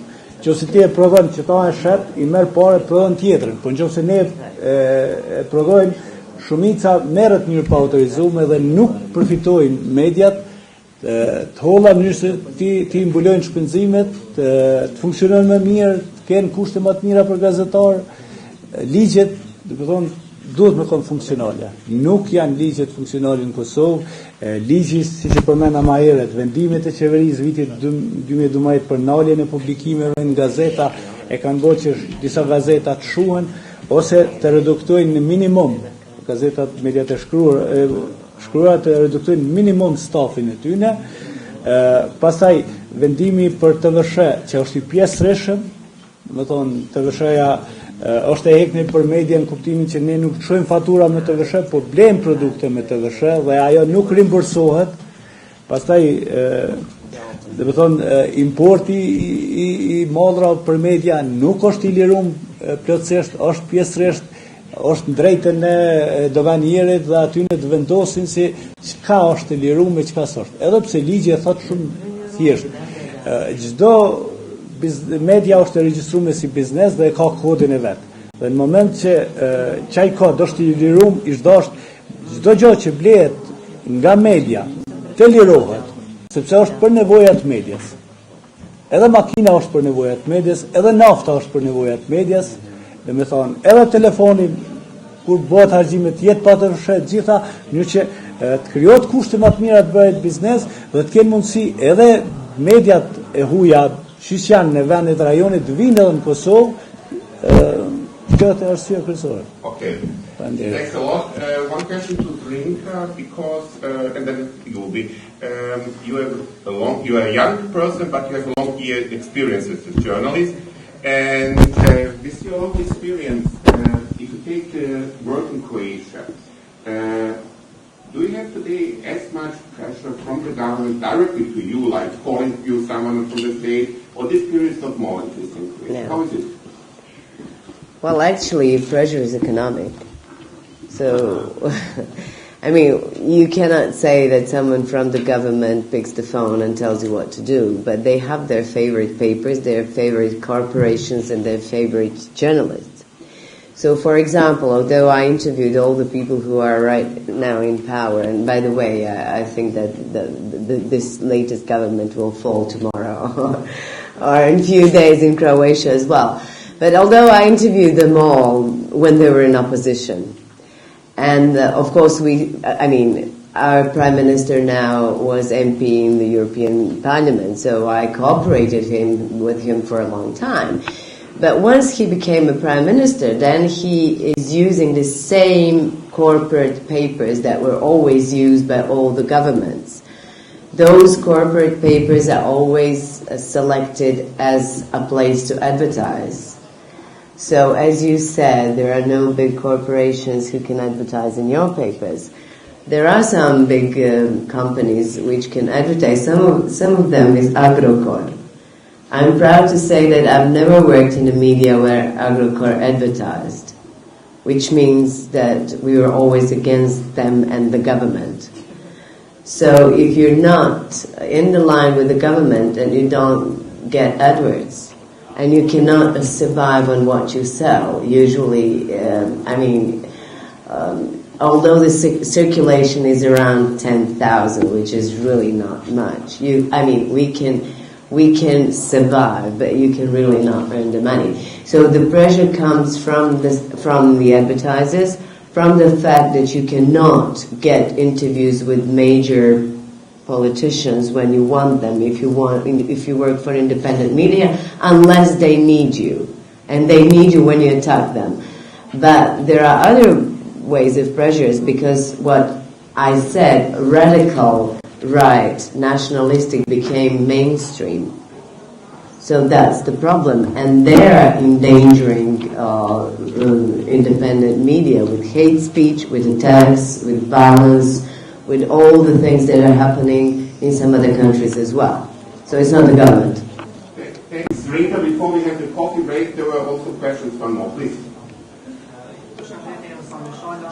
nëse ti e prodhon që ta e shet, i merr parë prodhon tjetrën, por nëse ne e prodhojmë, shumica merret në mënyrë pa autorizuar dhe nuk përfitojnë mediat të holla në mënyrë se ti mbulojnë shpenzimet, të funksionojnë më mirë, të kenë kushte më të mira për gazetar. Ligjet, do të thonë, duhet me qenë funksionale. Nuk janë ligjet funksionale në Kosovë. Ligji, siç e përmenda më herët, vendimet e qeverisë vitit 2012 për naljen e publikimeve në gazeta e kanë bërë që disa gazeta të shuhen ose të reduktojnë në minimum gazetat mediat e shkruara të reduktojnë minimum stafin e tyre. Pastaj vendimi për TVSH që është i pjesëreshëm, do të thonë TVSH-ja është e hekne për media në kuptimin që ne nuk çojmë fatura me TVSH, por blejmë produkte me TVSH dhe ajo nuk rimbursohet. Pastaj do të thonë importi i mallra për media nuk është i liruar plotësisht, është pjesërisht, është në drejtën e doganierit dhe aty ne të vendosin se çka është i liruar me çka s'është. Edhe pse ligji e thot shumë thjesht. Çdo media është e regjistruar si biznes dhe e ka kodin e vet. Dhe në moment që çaj kod është i liruar, ish dashur çdo gjë që blehet nga media të lirohet, sepse është për nevojat e medias. Edhe makina është për nevojat e medias, edhe nafta është për nevojat e medias, dhe me thonë, edhe telefoni kur bëhet harxhime të jetë pa të fshet gjitha, në që të krijohet kushte më të mira të bëhet biznes dhe të kenë mundësi edhe mediat e huaja që janë në vendet rajonit të vinë edhe në Kosovë, kjo është arsye kryesore.
Okay. Thanks a lot. One question to Drinka, because and then you will be you are a young person, but you have a long year experience as a journalist, and with your long experience, if you take work in Croatia, do you have today as much pressure from the government directly to you, like calling you someone from the state, or this period is not more interesting in Croatia?
No.
How is it?
Well, actually, pressure is economic. So, I mean, you cannot say that someone from the government picks the phone and tells you what to do, but they have their favorite papers, their favorite corporations, and their favorite journalists. So, for example, although I interviewed all the people who are right now in power, and by the way, I think that this latest government will fall tomorrow or in a few days in Croatia as well. But although I interviewed them all when they were in opposition, and of course our Prime Minister now was MP in the European Parliament, so I cooperated with him for a long time. But once he became a Prime Minister, then he is using the same corporate papers that were always used by all the governments. Those corporate papers are always selected as a place to advertise. So, as you said, there are no big corporations who can advertise in your papers. There are some big companies which can advertise. Some of them is Agrokor. I'm proud to say that I've never worked in the media where Agrokor advertised. which means that we were always against them and the government. So if you're not in the line with the government and you don't get AdWords, and you cannot survive on what you sell, usually, although the circulation is around 10,000, which is really not much, we can survive, but you can really not earn the money. So the pressure comes from the advertisers, from the fact that you cannot get interviews with major politicians when you want them, if you work for independent media, unless they need you, and they need you when you attack them. But there are other ways of pressures, because what I said, radical right, nationalistic, became mainstream. So that's the problem, and they're endangering independent media with hate speech, with attacks, with violence, with all the things that are happening in some other countries as well. So it's not the government.
Thanks, Rita. Before we have the coffee break, there were also questions from more, please.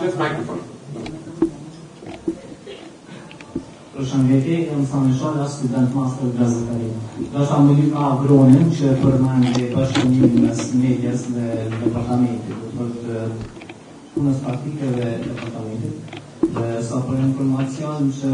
Just microphone.
Përshëndetje, jam Sanishal, student master gazetari. Do të ambulim nga Avronin që përmendje bashkëpunimin mes medias dhe departamentit, për punës praktike dhe departamentit. Sa për informacion që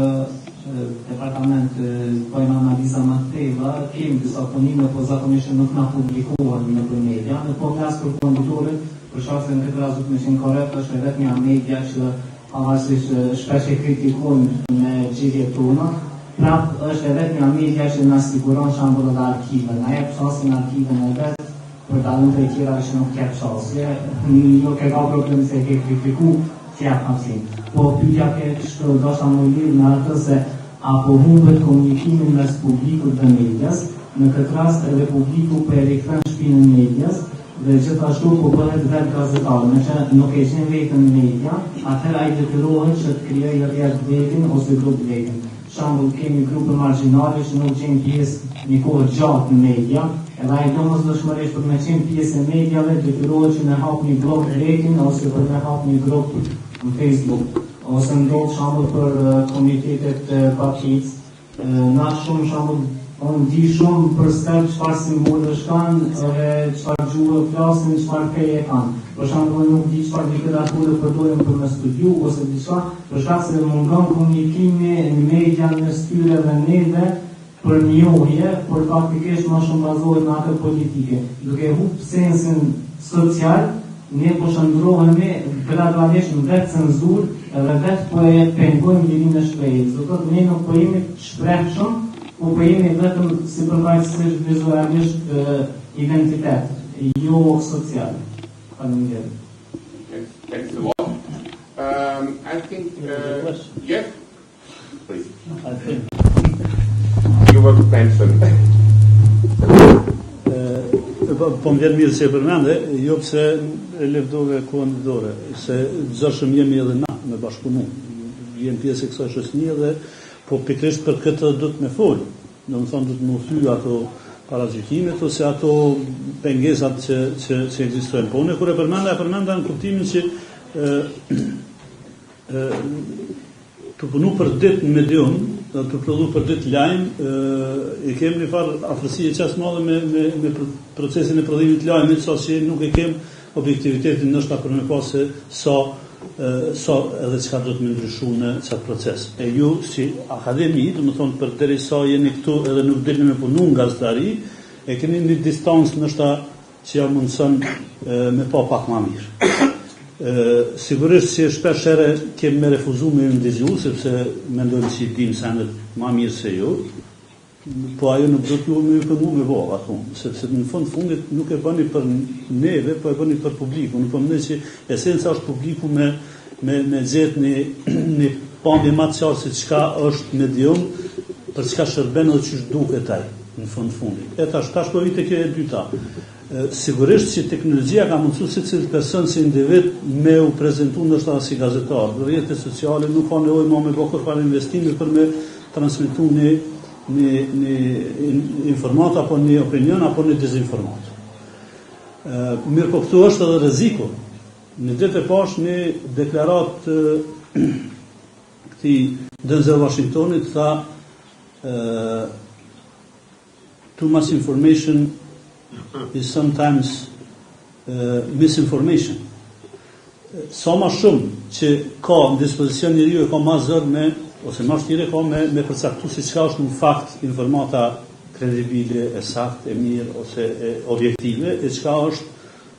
departament bëjmë analiza më të tepla, kemi disa punime, po zakonisht nuk na publikohen në media, në po flas për konditorin, për shkak se në këtë rast më qenë korrekt, është vetëm një media që pavarësisht shpesh e kritikojnë me gjirjet tona, prap është vetëm një media që na siguron shembull edhe arkive, na jep shansën arkiven e vet, për dalën të tjera që nuk jep shansë. Nuk e ka problem se ke kritiku, që jep hamsin. Po pyetja kështu do të më lidh me atë se apo humbet komunikimin mes publikut dhe medias, në këtë rast edhe publiku po e rikthen shpinën medias, dhe gjithashtu po bëhet vetë gazetar, me që nuk e qenë vetën media, atëherë ai detyrohet që të krijojë rrjet vetin ose grup vetin. Shembull, kemi grupe margjinale që nuk gjejnë pjesë një kohë gjatë në media, edhe ai domosdoshmërisht për me qenë pjesë e mediave detyrohet që me hap një blog vetin ose për me hap një grup në Facebook, ose ndodh shembull për komitetet partisë, na shumë shembull unë di shumë për step çfarë simbole kanë, edhe çfarë gjuhë flasin, çfarë feje kanë. Për shembull, nuk di çfarë literaturë përdorin për me studiu ose diçka, për shkak se mungon komunikimi në media mes tyre dhe neve për njohje, por faktikisht më shumë bazohet në atë politike. Duke humbur sensin social, ne po shndrohemi gradualisht në vetë cenzurë, edhe vetë po e pengojmë lirinë e shprehjes. Do thotë ne nuk po jemi të shprehshëm, po jemi vetëm si përfaqësisht vizualisht identitet, jo social. Faleminderit.
Thanks a lot. I think, yes, please. You were to mention.
Po më vjen mirë se e përmende, jo pse e lëvdove kohën dore, se zëshëm jemi edhe na me bashkëpunu. Jem pjesë e kësaj shoqënie dhe po pikërisht për këtë do të më fol. Do të thonë do të më thyej ato paragjykimet ose ato pengesat që ekzistojnë. Po unë kur e përmenda në kuptimin që të punu për ditë në medium, të prodhu për ditë lajm, e kemi një farë afërsie qas madhe me procesin e prodhimit lajmit, sa që nuk e kem objektivitetin nështë për me pas se sa edhe çka do të më ndryshu në çat proces. E ju si akademi, do të thonë për derisa jeni këtu edhe nuk dilni me punu nga gazetari, e keni një distancë nështë që ja mundson me pa pak më mirë. Sigurisht që shpesh herë kemi me refuzu me ndëgju, sepse mendojmë që i dim sendet më mirë se ju, po ajo nuk do t'ju me përmu me voha, sepse në fundit nuk e bëni për neve, po e bëni për publiku. Nuk përmëne që esenca është publiku me gjetë një pamje ma të qarë se qka është medium, për qka shërben dhe qysh duke taj, në fundit. E tash po vite kjo e dyta. Sigurisht që teknologjia ka mundësu se cilë person si individ me u prezentu nështë si gazetar. Rrjetet sociale nuk ka nevojë më me bëkër farë investime për me transmitu një informat apo një opinion apo një dezinformat. Mirë po këtu është edhe rreziku, Në ditë e pash një deklarat këtij Denzel Washingtonit tha too much information is sometimes misinformation. Sa ma shumë që ka në dispozicion njeriu e ka ma zër me, ose ma shtire ka me përcaktu si çka është në fakt informata kredibile, e sakt, e mirë, ose e objektive, e çka është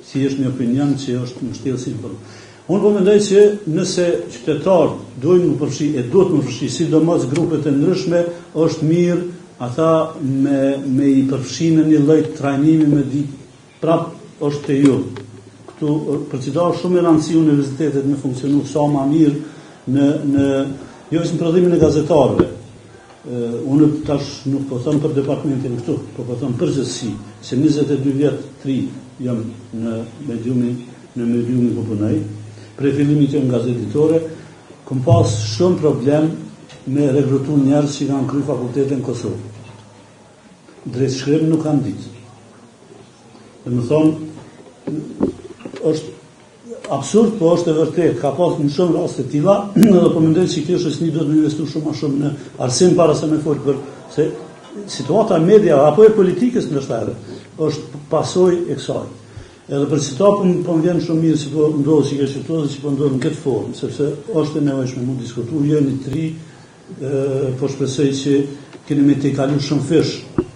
si është një opinion që është në shtillë si informatë. Unë po mendoj që nëse qytetarët duhet më përfshi, e duhet më përfshi, sidomos grupet e ndryshme, është mirë ata me i përfshi në një lloj trajnimi me ditë prap është te ju. Këtu përcjellon shumë e rëndësi universitetet me funksionu sa më mirë në jo vetëm prodhimin e gazetarëve. Unë tash nuk po them për departamentin këtu, po them përgjithësi, se 22 vjet tri jam në mediumin ku punoj. Për fillimit që në gazetë editore, kam pas shumë problem me rekrutu njerëz që kanë kryer fakultetin në Kosovë. Drejt shkrim nuk kanë ditë. Domethënë është absurd, po është e vërtet. Ka pas në shumë raste të tilla, edhe po mendoj se kjo shoqëri do të investojë shumë më shumë në arsim para se me fol për se situata e media apo e politikës ndoshta është pasojë e kësaj. Edhe për situatën po më vjen shumë mirë si po ndodh si kjo situatë që po ndodh në këtë formë, sepse është e nevojshme të diskutojmë jeni tri, po shpresoj që keni me të kalu shumë fish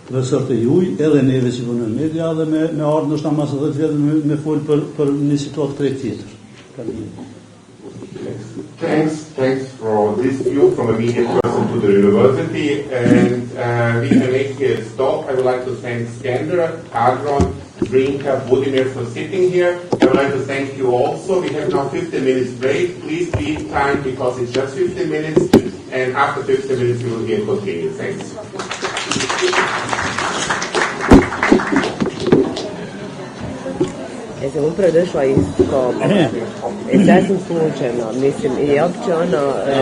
profesorët e juaj, edhe neve që punojmë në media dhe me ardhmë ndoshta mas 10 vjet me fol për një situatë krejt tjetër.
Thanks for this view from a media person to the university, and we can make a stop. I would like to thank Skander, Adron, Drinka, Budimir for sitting here. I would like to thank you also. We have now 15 minutes break. Please be kind because it's just 15 minutes, and after 15 minutes we will again continue. Thanks.
Ja sam upravo došla iz Koba. Sasvim slučajno, mislim, i opće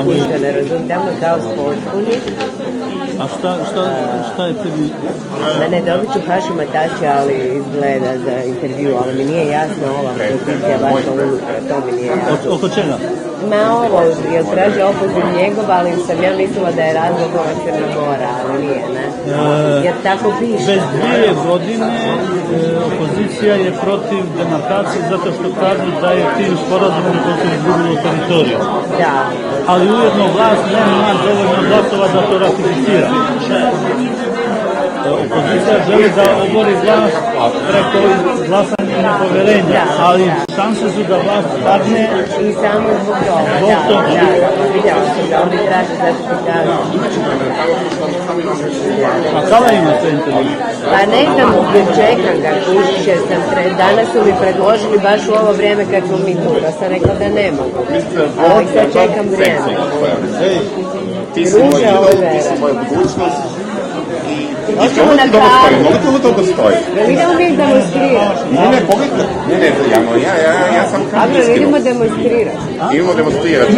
ništa ne razumijem, tamo kao potpuni.
A šta je tebi?
Ne, dobit ću Hašima Tači, ali izgleda za intervju, ali mi nije jasno ova pozicija vaša unutra, to mi nije jasno.
Oko čega?
Ovo, jer traži opoziv njegov, ali sam ja mislila da je razlog ova Crna Gora, ali nije, ne? Jer tako piše.
Već 2 godine opozicija je protiv demarkacije zato što kažu da je tim sporazumom koji su izgubili teritoriju.
Da.
Ali ujedno vlast nema dovoljno glasova da to ratificira. Opozicija želi da obori vlast preko glasanja nepoverenja, ali šanse su da vlast padne
i samo zbog toga. Vidjela sam da oni traže ratifikaciju.
A kada imate intervju?
Pa ne znam, čekam ga, jer danas su mi predložili baš u ovo vrijeme kad smo mi tu, pa sam rekla da ne mogu. Ali sad čekam vrijeme.
Ti si moj idol, ti si moja budućnost.
Hoćemo na kavu.
Mogu to stoji.
Idemo mi demonstrirati.
Ne, pogledaj. Ne, ja sam
Dobro, idemo demonstrirati.
Idemo demonstrirati.